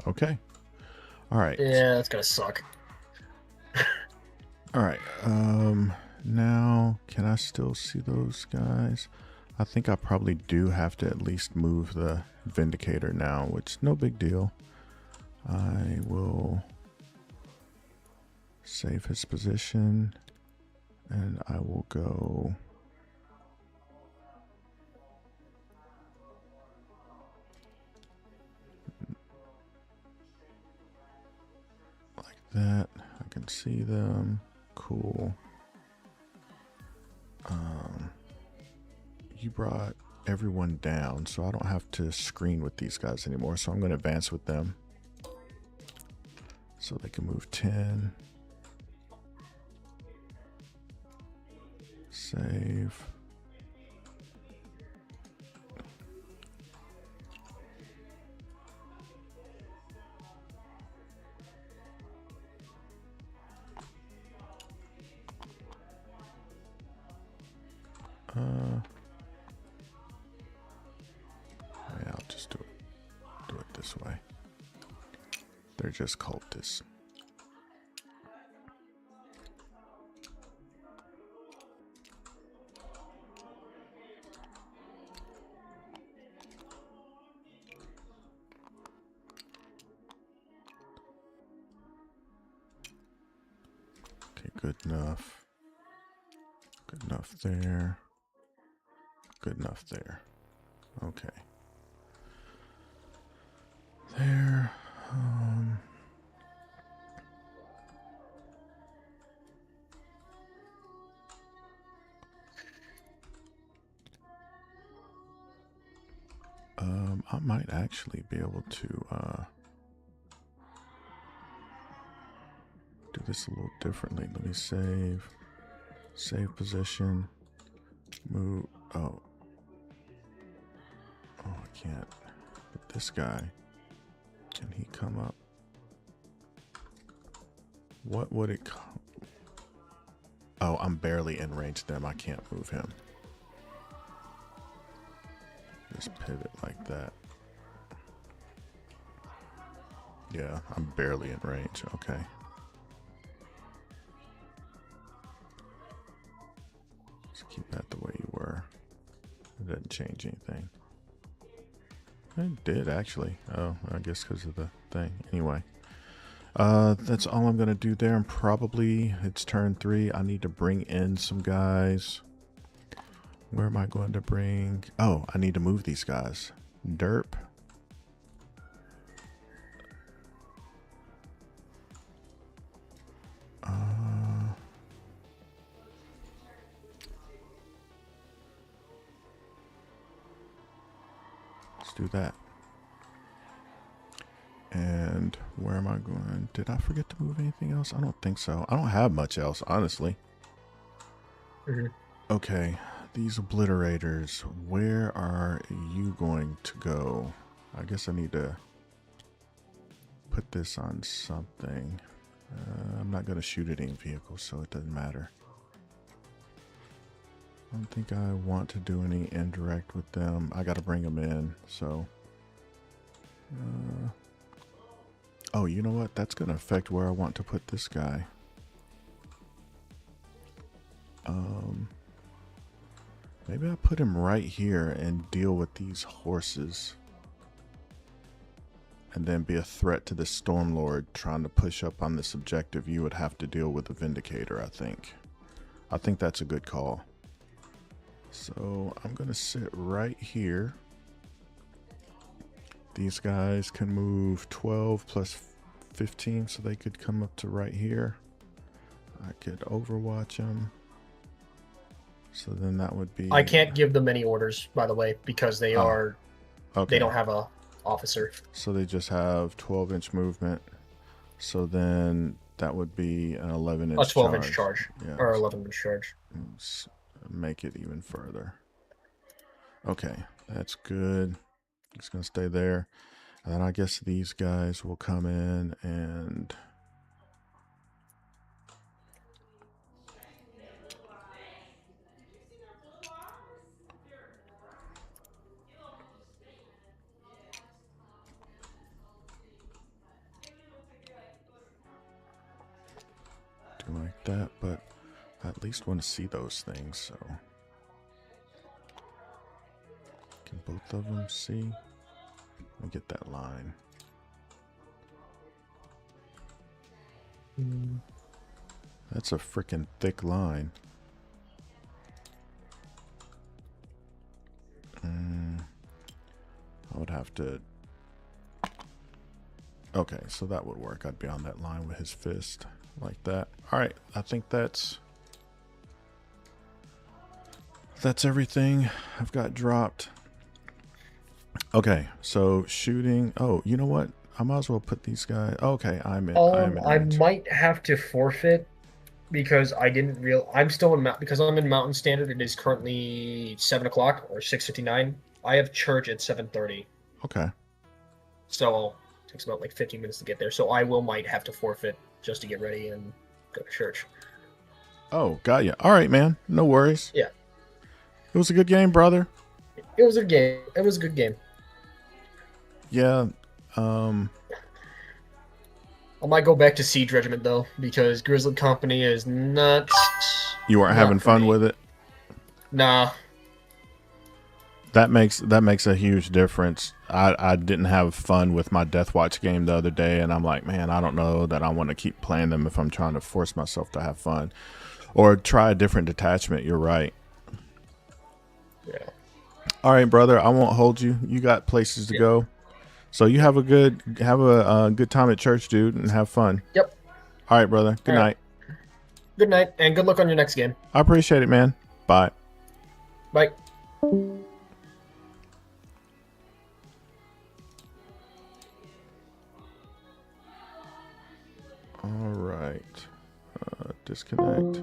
Okay. All right. Yeah, that's gonna suck. All right. Now, can I still see those guys? I think I probably do have to at least move the Vindicator now, which no big deal. I will save his position, and I will go like that. I can see them. Cool. You brought everyone down, so I don't have to screen with these guys anymore. So I'm going to advance with them. So they can move 10. Save. Yeah, I'll just do it this way. They're just cultists. Okay, good enough. Good enough there. Good enough there. Okay. There. I might actually be able to do this a little differently. Let me save. Save position. Move. Oh. Oh, I can't. But this guy, can he come up? What would it come? Oh, I'm barely in range of them. I can't move him. Just pivot like that. Yeah, I'm barely in range. Okay. Just keep that the way you were. It doesn't change anything. It did actually. Oh, I guess because of the thing. Anyway. That's all I'm going to do there. And probably it's turn 3. I need to bring in some guys. Where am I going to bring? Oh, I need to move these guys. Derp. Let's do that. And where am I going? Did I forget to move anything else? I don't think so. I don't have much else, honestly. Okay, these obliterators, where are you going to go? I guess I need to put this on something. I'm not going to shoot at any vehicles, so it doesn't matter. I don't think I want to do any indirect with them. I got to bring them in, so... oh, you know what? That's going to affect where I want to put this guy. Maybe I put him right here and deal with these horses. And then be a threat to the Stormlord trying to push up on this objective. You would have to deal with the Vindicator, I think. I think that's a good call. So I'm going to sit right here. These guys can move 12 plus 15, so they could come up to right here. I could overwatch them. So then that would be... I can't give them any orders, by the way, because they are... Okay. They don't have a officer. So they just have 12-inch movement. So then that would be an 11-inch charge. A 12-inch charge. Yeah. Or 11-inch charge. Let's make it even further. Okay, that's good. It's going to stay there. And then I guess these guys will come in and... do like that, but I at least want to see those things, so... Can both of them see? Let me get that line. That's a freaking thick line. I would have to Okay, so that would work. I'd be on that line with his fist like that. All right, I think that's everything I've got dropped. Okay, so shooting. Oh, you know what? I might as well put these guys. Okay, I'm in. I might have to forfeit because I didn't I'm still in because I'm in Mountain Standard. It is currently 7 o'clock or 6:59. I have church at 7:30. Okay. So it takes about like 15 minutes to get there. So I might have to forfeit just to get ready and go to church. Oh, got you. All right, man. No worries. Yeah. It was a good game, brother. It was a game. It was a good game. Yeah. I might go back to Siege Regiment though, because Grizzled Company is not. You weren't having fun with it? Nah. That makes a huge difference. I didn't have fun with my Death Watch game the other day, and I'm like, man, I don't know that I want to keep playing them if I'm trying to force myself to have fun. Or try a different detachment. You're right. Yeah. All right, brother. I won't hold you. You got places to go. So you have a good time at church, dude, and have fun. Yep. All right, brother. Good night. Good night, and good luck on your next game. I appreciate it, man. Bye. Bye. All right. Disconnect.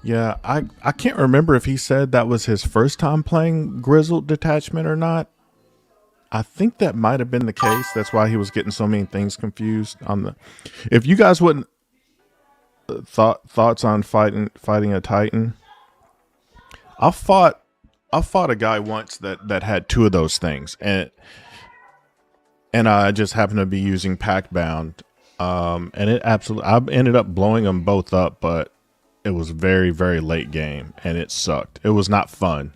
Yeah, I can't remember if he said that was his first time playing Grizzled Detachment or not. I think that might have been the case. That's why he was getting so many things confused on the. If you guys wouldn't thoughts on fighting a Titan, I fought a guy once that had two of those things, and I just happened to be using Pactbound, and it absolutely I ended up blowing them both up, but it was very, very late game, and it sucked. It was not fun.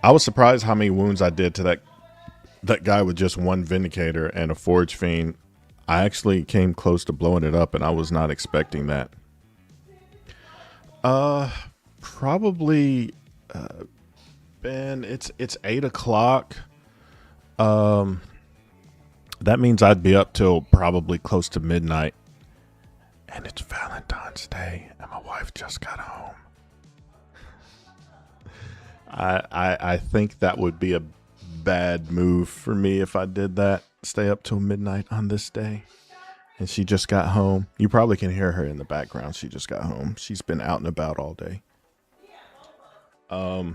I was surprised how many wounds I did to that guy with just one Vindicator and a Forge Fiend. I actually came close to blowing it up, and I was not expecting that. Probably, Ben, it's 8 o'clock. That means I'd be up till probably close to midnight. And it's Valentine's Day, and my wife just got home. I think that would be a bad move for me if I did that. Stay up till midnight on this day. And she just got home. You probably can hear her in the background. She just got home. She's been out and about all day. I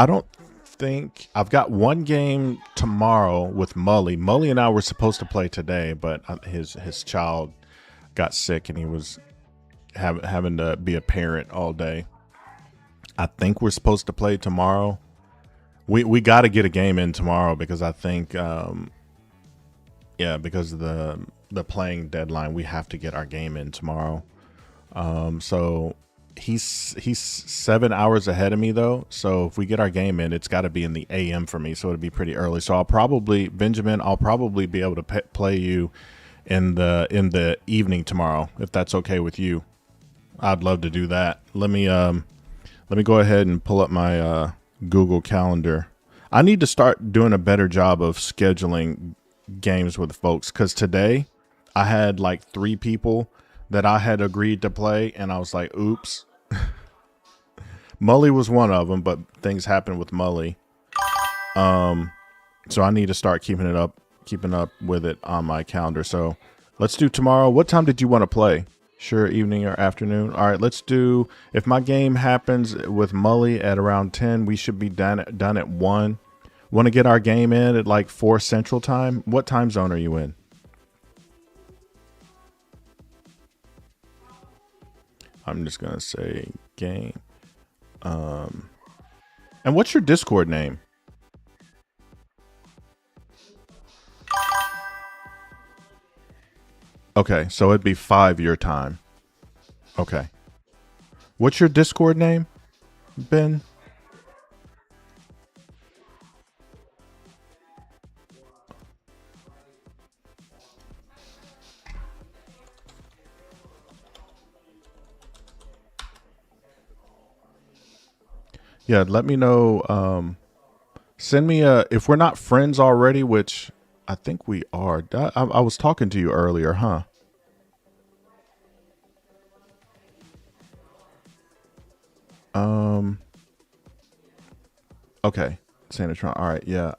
don't think I've got one game tomorrow with Mully. Mully and I were supposed to play today, but his child got sick and he was having to be a parent all day. I think we're supposed to play tomorrow. We got to get a game in tomorrow because I think, because of the playing deadline, we have to get our game in tomorrow. So he's 7 hours ahead of me though. So if we get our game in, it's got to be in the AM for me. So it'll be pretty early. So I'll probably be able to play you in the evening tomorrow, if that's okay with you. I'd love to do that. Let me go ahead and pull up my Google Calendar. I need to start doing a better job of scheduling games with folks, because today I had like 3 people that I had agreed to play, and I was like, oops. Mully was one of them, but things happened with Mully. So I need to start keeping up with it on my calendar. So let's do tomorrow. What time did you want to play? Sure, evening or afternoon. All right, let's do, if my game happens with Mully at around 10, we should be done at 1. Want to get our game in at like 4 Central Time? What time zone are you in? I'm just going to say game. And what's your Discord name? Okay, so it'd be 5 your time. Okay. What's your Discord name, Ben? Yeah, let me know. Send me if we're not friends already, which I think we are. I was talking to you earlier, huh? Okay. Sanatron. All right. Yeah.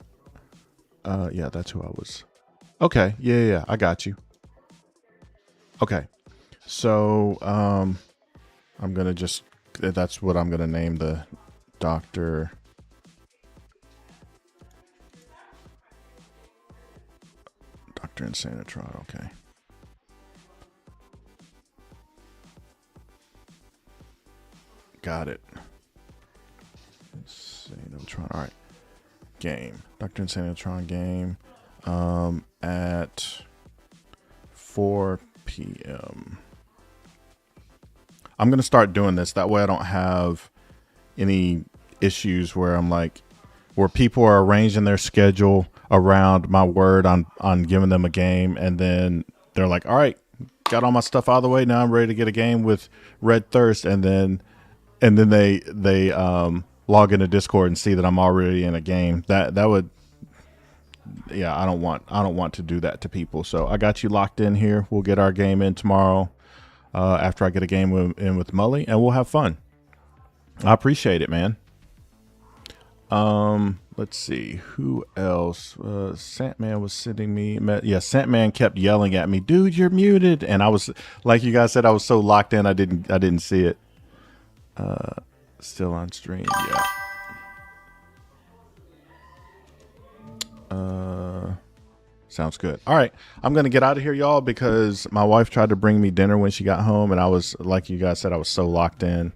Yeah, that's who I was. Okay. Yeah. I got you. Okay. So, I'm going to just, that's what I'm going to name the Dr. Insanitron. Okay. Got it. Insanitron. All right. Game. Dr. Insanitron game. At 4 p.m. I'm going to start doing this. That way I don't have any issues where I'm like, where people are arranging their schedule around my word on giving them a game. And then they're like, all right, got all my stuff out of the way. Now I'm ready to get a game with Red Thirst. And then they log into Discord and see that I'm already in a game. That would, yeah, I don't want to do that to people. So I got you locked in here. We'll get our game in tomorrow after I get a game in with Mully, and we'll have fun. I appreciate it, man. Let's see who else. Santman was sitting me. Yeah, Santman kept yelling at me, dude, you're muted. And I was, like you guys said, I was so locked in, I didn't see it. Still on stream, yeah. Sounds good. All right, I'm gonna get out of here, y'all, because my wife tried to bring me dinner when she got home, and I was, like you guys said, I was so locked in.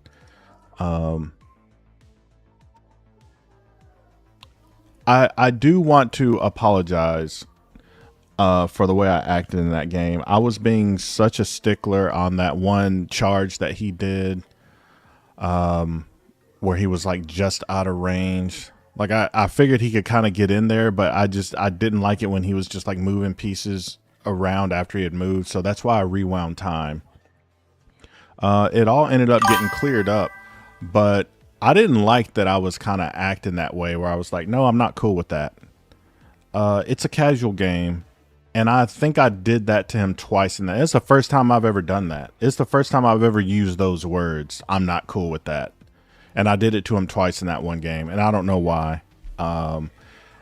I do want to apologize for the way I acted in that game. I was being such a stickler on that one charge that he did, where he was like just out of range. Like I figured he could kind of get in there, but I didn't like it when he was just like moving pieces around after he had moved. So that's why I rewound time. It all ended up getting cleared up, but I didn't like that I was kind of acting that way where I was like, no, I'm not cool with that. It's a casual game. And I think I did that to him twice in that. It's the first time I've ever done that. It's the first time I've ever used those words. I'm not cool with that. And I did it to him twice in that one game, and I don't know why. And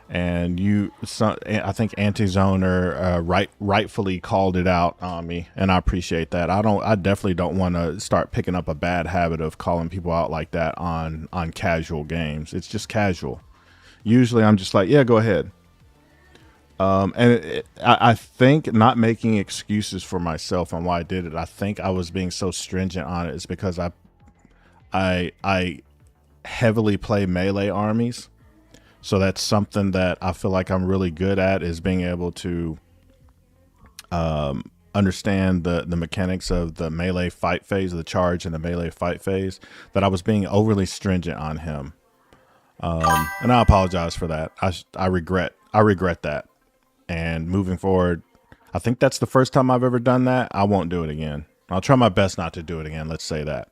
I think Antizoner rightfully called it out on me, and I appreciate that. I definitely don't want to start picking up a bad habit of calling people out like that on casual games. It's just casual. Usually, I'm just like, yeah, go ahead. I think not making excuses for myself on why I did it. I think I was being so stringent on it is because I heavily play melee armies. So that's something that I feel like I'm really good at, is being able to understand the mechanics of the melee fight phase, the charge and the melee fight phase, that I was being overly stringent on him. And I apologize for that. I regret that. And moving forward, I think that's the first time I've ever done that. I won't do it again. I'll try my best not to do it again. Let's say that.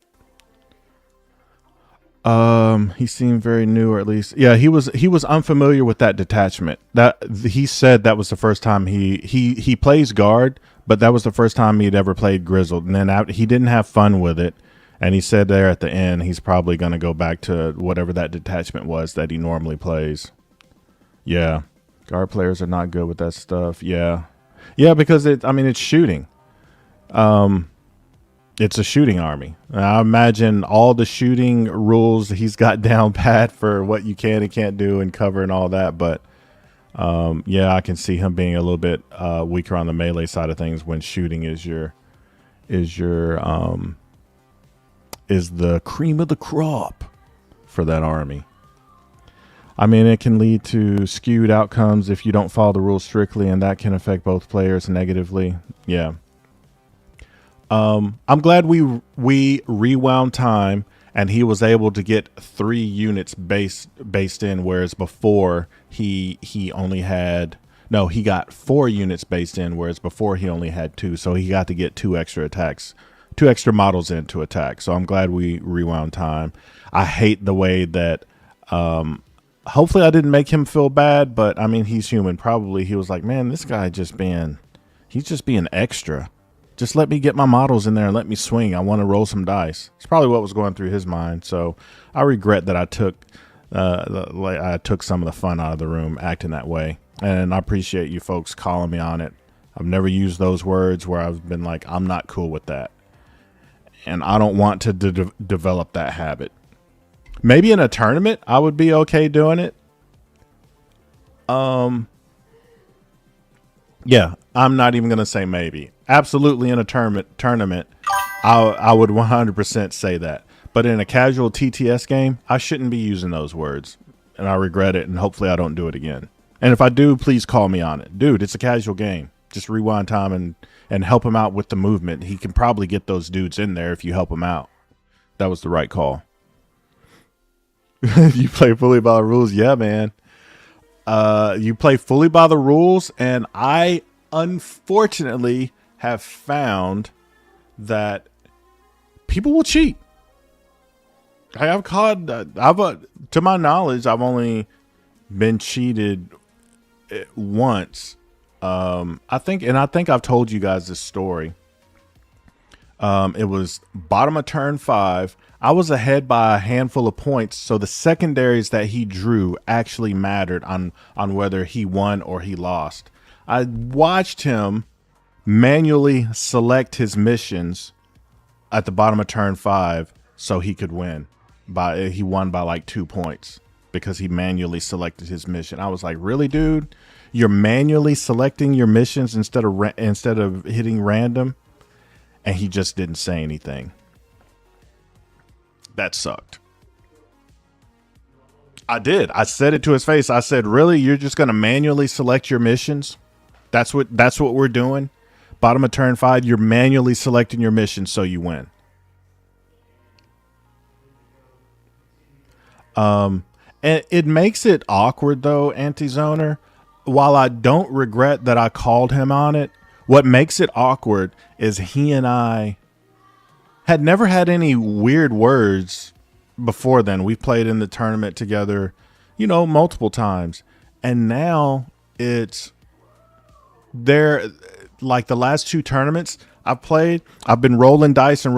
He seemed very new, or at least, yeah, he was unfamiliar with that detachment. That he said that was the first time he plays guard, but that was the first time he'd ever played Grizzled. And then he didn't have fun with it. And he said there at the end, he's probably going to go back to whatever that detachment was that he normally plays. Yeah. Guard players are not good with that stuff. Yeah. Yeah, because it's shooting. It's a shooting army. I imagine all the shooting rules he's got down pat for what you can and can't do and cover and all that. But yeah, I can see him being a little bit weaker on the melee side of things when shooting is the cream of the crop for that army. I mean, it can lead to skewed outcomes if you don't follow the rules strictly, and that can affect both players negatively. Yeah. I'm glad we rewound time and he was able to get 3 units based in, whereas before he got 4 units based in, whereas before he only had 2. So he got to get 2 extra attacks, 2 extra models in to attack. So I'm glad we rewound time. I hate the way that hopefully I didn't make him feel bad, but I mean, he's human. Probably he was like, man, this guy he's just being extra. Just let me get my models in there and let me swing. I want to roll some dice. It's probably what was going through his mind. So I regret that I took some of the fun out of the room acting that way. And I appreciate you folks calling me on it. I've never used those words where I've been like, I'm not cool with that. And I don't want to develop that habit. Maybe in a tournament, I would be okay doing it. Yeah, I'm not even going to say maybe. Absolutely in a tournament, I would 100% say that. But in a casual TTS game, I shouldn't be using those words. And I regret it, and hopefully I don't do it again. And if I do, please call me on it. Dude, it's a casual game. Just rewind time and help him out with the movement. He can probably get those dudes in there if you help him out. That was the right call. You play fully by the rules? Yeah, man. You play fully by the rules, and I unfortunately have found that people will cheat. To my knowledge, I've only been cheated once. I think I've told you guys this story. It was bottom of turn 5. I was ahead by a handful of points, so the secondaries that he drew actually mattered on whether he won or he lost. I watched him manually select his missions at the bottom of turn 5 so he could win. He won by like 2 points because he manually selected his mission. I was like, really, dude? You're manually selecting your missions instead of hitting random? And he just didn't say anything. That sucked. I did. I said it to his face. I said, really? You're just going to manually select your missions? That's what we're doing? Bottom of turn 5, you're manually selecting your missions so you win. And it makes it awkward, though, Anti-Zoner. While I don't regret that I called him on it, what makes it awkward is he and I had never had any weird words before then. We played in the tournament together, multiple times. And now it's there, like the last 2 tournaments I've played, I've been rolling dice. And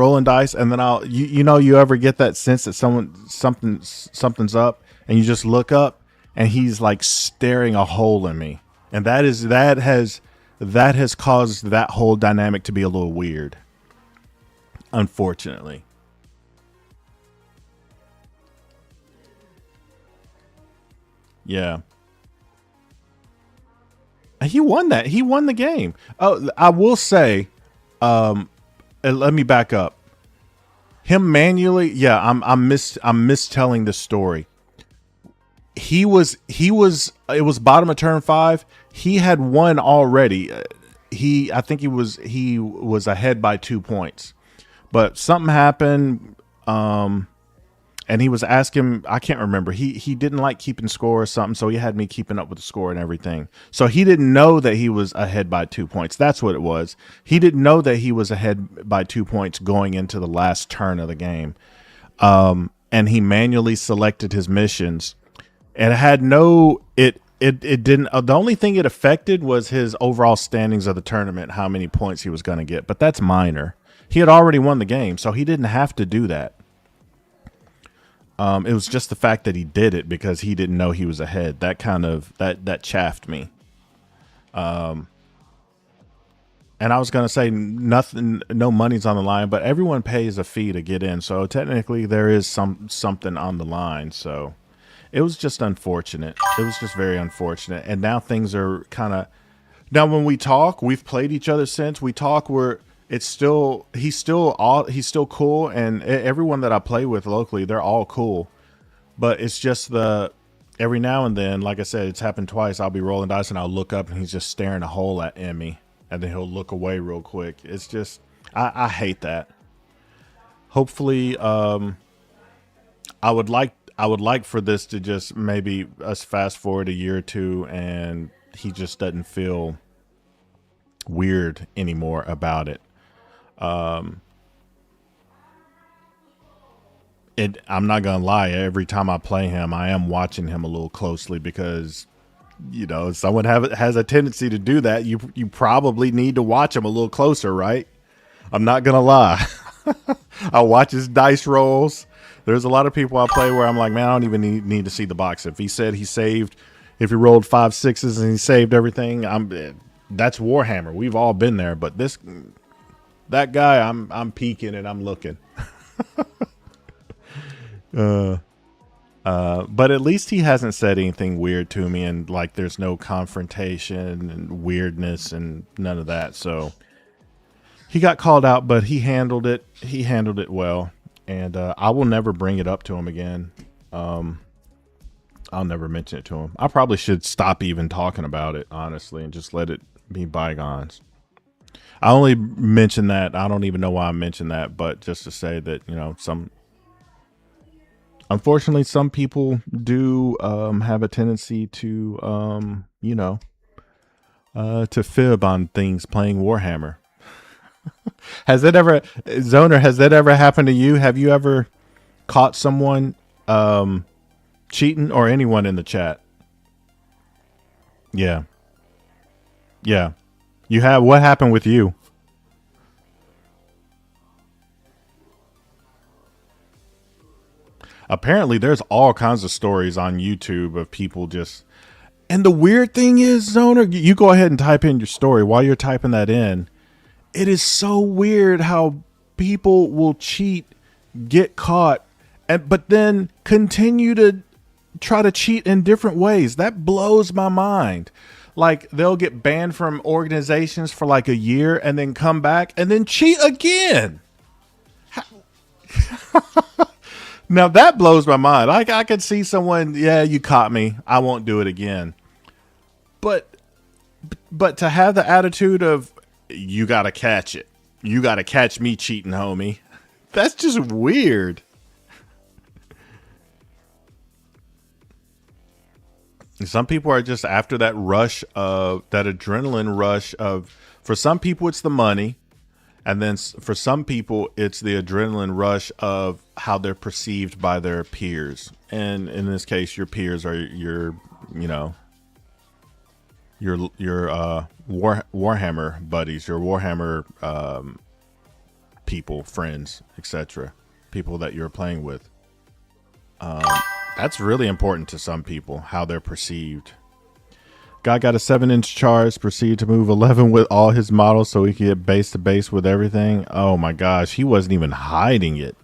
then you ever get that sense that something's up, and you just look up and he's like staring a hole in me. And that has caused that whole dynamic to be a little weird. Unfortunately. Yeah. He won that. He won the game. Oh, I will say, let me back up. Him manually, yeah, I'm mistelling this story. It was bottom of turn 5. He had won already. I think he was ahead by 2 points. But something happened, and he was asking, I can't remember. He didn't like keeping score or something, so he had me keeping up with the score and everything. So he didn't know that he was ahead by 2 points. That's what it was. He didn't know that he was ahead by 2 points going into the last turn of the game. And he manually selected his missions. And it didn't, the only thing it affected was his overall standings of the tournament, how many points he was going to get. But that's minor. He had already won the game, so he didn't have to do that. It was just the fact that he did it because he didn't know he was ahead. That kind of, that chaffed me. And I was going to say no money's on the line, but everyone pays a fee to get in. So technically there is something on the line. So it was just unfortunate. It was just very unfortunate. And now things are now when we talk, we've played each other since we talk, he's still cool, and everyone that I play with locally, they're all cool. But it's just every now and then, like I said, it's happened twice. I'll be rolling dice and I'll look up and he's just staring a hole at me, and then he'll look away real quick. It's just, I hate that. Hopefully, I would like for this to just maybe us fast forward a year or two and he just doesn't feel weird anymore about it. I'm not gonna lie, every time I play him, I am watching him a little closely because, you know, if someone has a tendency to do that, you probably need to watch him a little closer, right? I'm not gonna lie. I watch his dice rolls. There's a lot of people I play where I'm like, man, I don't even need to see the box. If he said he saved, if he rolled 5 6s and he saved everything, that's Warhammer. We've all been there, but that guy, I'm peeking and I'm looking. But at least he hasn't said anything weird to me, and like there's no confrontation and weirdness and none of that. So he got called out, but he handled it. He handled it well, and I will never bring it up to him again. I'll never mention it to him. I probably should stop even talking about it, honestly, and just let it be bygones. I only mention that. I don't even know why I mentioned that, but just to say that, you know, unfortunately, some people do have a tendency to, you know, to fib on things playing Warhammer. Has that ever, Zoner, has that ever happened to you? Have you ever caught someone cheating, or anyone in the chat? Yeah. Yeah. You have. What happened with you? Apparently, there's all kinds of stories on YouTube of people just... And the weird thing is, Zoner, you go ahead and type in your story. While you're typing that in, it is so weird how people will cheat, get caught, but then continue to try to cheat in different ways. That blows my mind. Like, they'll get banned from organizations for like a year and then come back and then cheat again. Now that blows my mind. I could see someone, yeah, you caught me, I won't do it again. But to have the attitude of, you gotta catch it. You gotta catch me cheating, homie. That's just weird. Some people are just after that rush of, that adrenaline rush of, for some people it's the money. And then for some people, it's the adrenaline rush of how they're perceived by their peers. And in this case, your peers are your, you know, your Warhammer buddies, your Warhammer people, friends, etc. People that you're playing with. That's really important to some people, how they're perceived. Guy got a 7-inch charge, proceeded to move 11 with all his models so he could get base to base with everything. Oh my gosh, he wasn't even hiding it.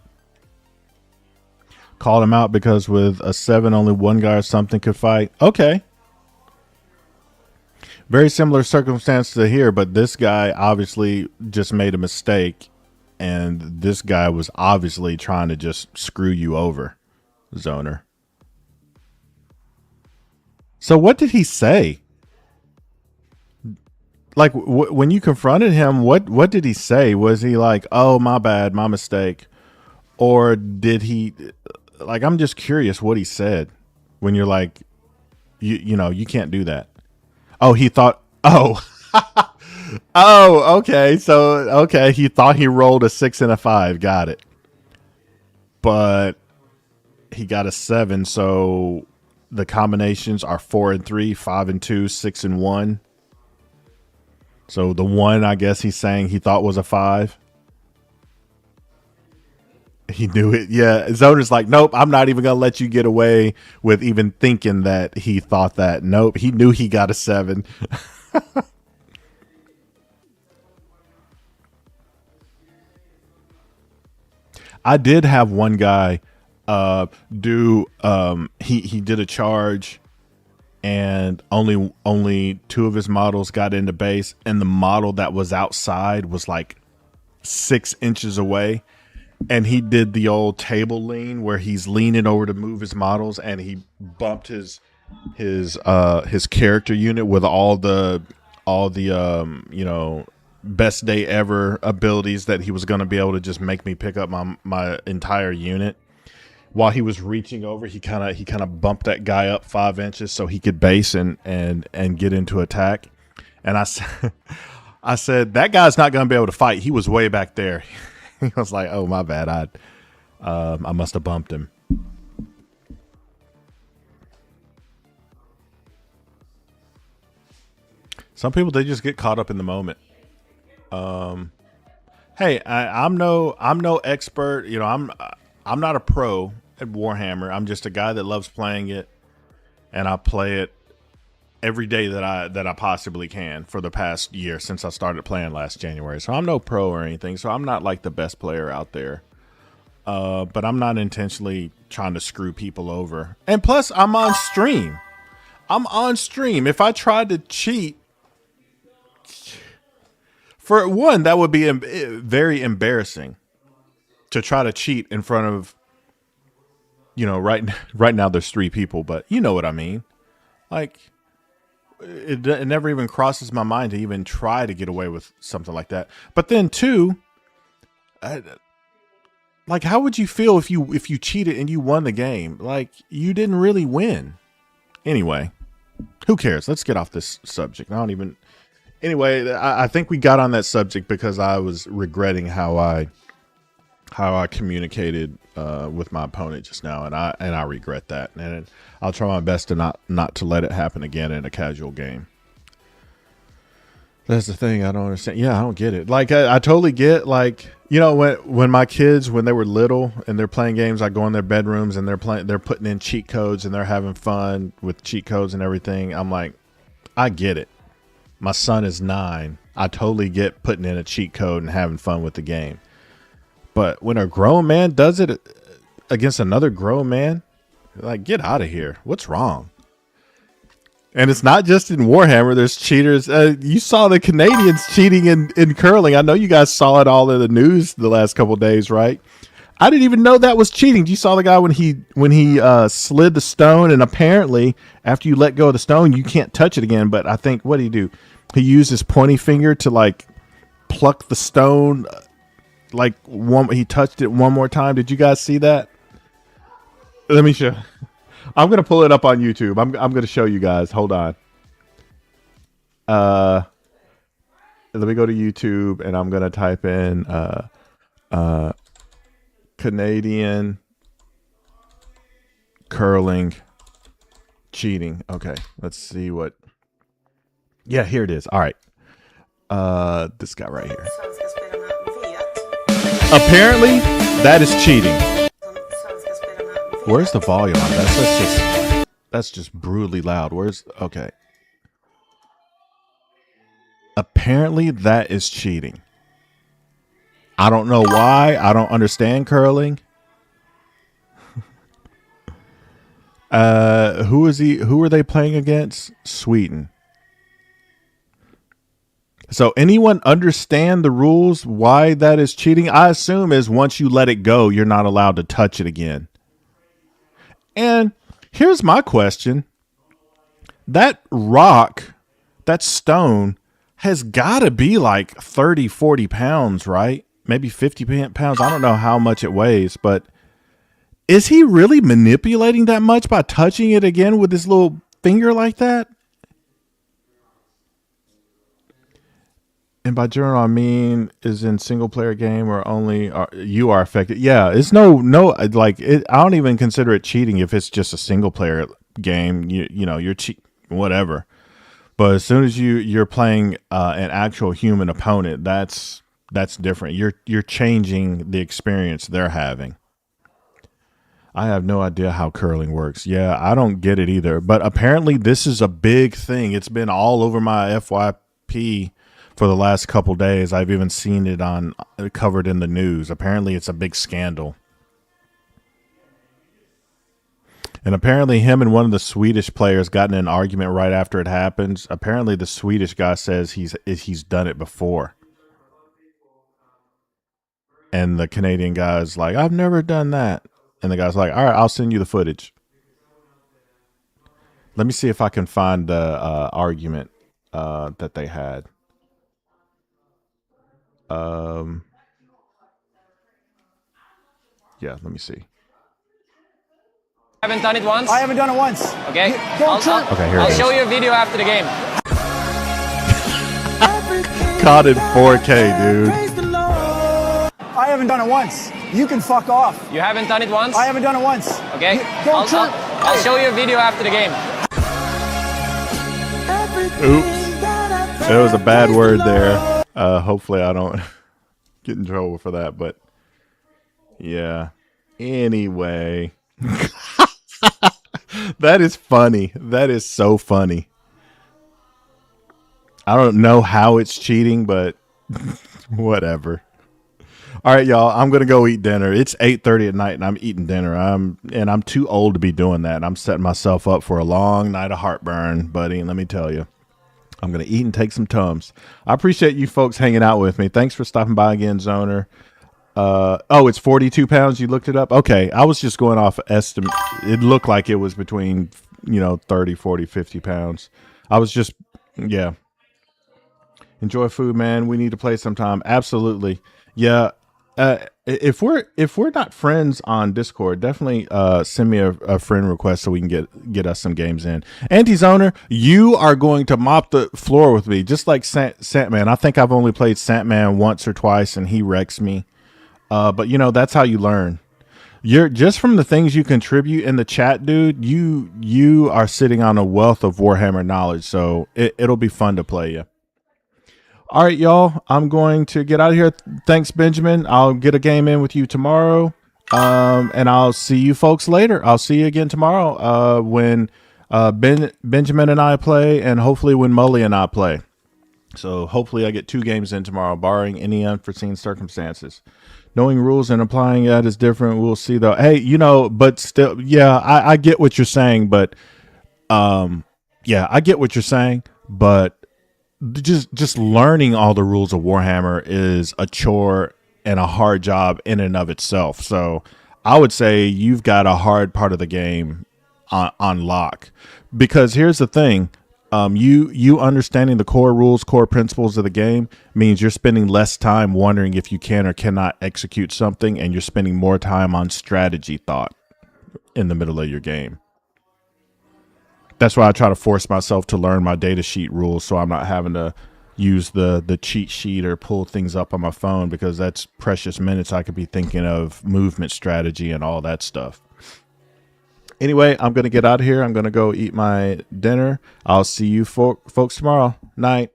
Called him out because with a 7, only one guy or something could fight. Okay. Very similar circumstance to here, but this guy obviously just made a mistake, and this guy was obviously trying to just screw you over, Zoner. So what did he say? Like, when you confronted him, what did he say? Was he like, oh, my bad, my mistake? Or did he, like, I'm just curious what he said when you're like, you know, you can't do that. Oh, he thought, oh, oh, okay. So, okay. He thought he rolled a 6 and a 5. Got it. But he got a 7. So the combinations are 4 and 3, 5 and 2, 6 and 1. So the 1, I guess he's saying he thought was a 5. He knew it. Yeah. Zoner's like, nope, I'm not even going to let you get away with even thinking that he thought that. Nope. He knew he got a 7. I did have one guy he did a charge, and only 2 of his models got into base, and the model that was outside was like 6 inches away, and he did the old table lean where he's leaning over to move his models, and he bumped his character unit with all the you know, best day ever abilities that he was going to be able to just make me pick up my entire unit. While he was reaching over, he kind of bumped that guy up 5 inches so he could base and get into attack. And I said, that guy's not going to be able to fight. He was way back there. He was like, oh, my bad. I must have bumped him. Some people, they just get caught up in the moment. Hey, I'm no expert. You know, I'm not a pro at Warhammer. I'm just a guy that loves playing it, and I play it every day that I possibly can for the past year since I started playing last January. So I'm no pro or anything. So I'm not like the best player out there. But I'm not intentionally trying to screw people over. And plus, I'm on stream. If I tried to cheat, for one, that would be very embarrassing to try to cheat in front of, you know, right now there's 3 people, but you know what I mean. Like, it never even crosses my mind to even try to get away with something like that. But then two, like, how would you feel if you cheated and you won the game? Like, you didn't really win. Anyway, who cares? Let's get off this subject. Anyway, I think we got on that subject because I was regretting how I communicated with my opponent just now, and I regret that, and I'll try my best to not to let it happen again in a casual game. That's the thing I don't understand. Yeah, I don't get it. Like, I totally get, like, you know, when my kids, when they were little and they're playing games, I go in their bedrooms and they're putting in cheat codes and they're having fun with cheat codes and everything. I'm like, I get it. My son is 9. I totally get putting in a cheat code and having fun with the game. But when a grown man does it against another grown man, like, get out of here. What's wrong? And it's not just in Warhammer. There's cheaters. You saw the Canadians cheating in curling. I know you guys saw it all in the news the last couple of days, right? I didn't even know that was cheating. You saw the guy when he slid the stone, and apparently after you let go of the stone, you can't touch it again. But I think, what did he do? He used his pointy finger to, like, pluck the stone. Like, he touched it one more time. Did you guys see that? Let me show. I'm gonna pull it up on YouTube. I'm gonna show you guys. Hold on. Let me go to YouTube and I'm gonna type in Canadian curling cheating. Okay, let's see what. Yeah, here it is. All right. This guy right here. Apparently, that is cheating. Where's the volume on that? That's just brutally loud. Okay. Apparently, that is cheating. I don't know why. I don't understand curling. Who is he? Who are they playing against? Sweden. So anyone understand the rules why that is cheating? I assume is once you let it go, you're not allowed to touch it again. And here's my question. That rock, that stone, has got to be like 30, 40 pounds, right? Maybe 50 pounds. I don't know how much it weighs, but is he really manipulating that much by touching it again with his little finger like that? And by journal, I mean, is in single player game or only you are affected? Yeah, it's no, like, I don't even consider it cheating if it's just a single player game. You know, you're whatever. But as soon as you're playing an actual human opponent, that's different. You're changing the experience they're having. I have no idea how curling works. Yeah, I don't get it either. But apparently, this is a big thing. It's been all over my FYP. For the last couple days. I've even seen it covered in the news. Apparently it's a big scandal. And apparently him and one of the Swedish players got in an argument right after it happens. Apparently the Swedish guy says he's done it before. And the Canadian guy's like, I've never done that. And the guy's like, all right, I'll send you the footage. Let me see if I can find the argument that they had. Yeah, let me see. Haven't done it once? I haven't done it once. Okay. I'll show you a video after the game. Caught in 4K, dude. I haven't done it once. You can fuck off. You haven't done it once? I haven't done it once. Okay. Don't I'll show you a video after the game. Oops. There was a bad word there. Hopefully I don't get in trouble for that, but yeah. Anyway. That is funny. That is so funny. I don't know how it's cheating, but whatever. All right, y'all. I'm gonna go eat dinner. It's 8:30 at night, and I'm eating dinner. I'm too old to be doing that. I'm setting myself up for a long night of heartburn, buddy. Let me tell you, I'm gonna eat and take some Tums. I appreciate you folks hanging out with me. Thanks for stopping by again, Zoner. Oh, it's 42 pounds. You looked it up. Okay, I was just going off estimate. It looked like it was between 30, 40, 50 pounds. I was just yeah. Enjoy food, man. We need to play sometime. Absolutely. Yeah. If we're not friends on Discord, definitely send me a friend request so we can get us some games in. Anti-Zoner, you are going to mop the floor with me, just like Santman. I think I've only played Santman once or twice, and he wrecks me. But that's how you learn. You're just from the things you contribute in the chat, dude. You are sitting on a wealth of Warhammer knowledge, so it'll be fun to play you. All right, y'all. I'm going to get out of here. Thanks, Benjamin. I'll get a game in with you tomorrow. And I'll see you folks later. I'll see you again tomorrow when Benjamin and I play, and hopefully when Mully and I play. So hopefully I get 2 games in tomorrow, barring any unforeseen circumstances. Knowing rules and applying that is different. We'll see, though. Hey, but still, yeah, I get what you're saying, but yeah, I get what you're saying, but just learning all the rules of Warhammer is a chore and a hard job in and of itself. So I would say you've got a hard part of the game on lock, because here's the thing. You understanding the core rules, core principles of the game means you're spending less time wondering if you can or cannot execute something, and you're spending more time on strategy thought in the middle of your game. That's why I try to force myself to learn my data sheet rules, so I'm not having to use the cheat sheet or pull things up on my phone, because that's precious minutes I could be thinking of movement strategy and all that stuff. Anyway, I'm going to get out of here. I'm going to go eat my dinner. I'll see you folks tomorrow. Night.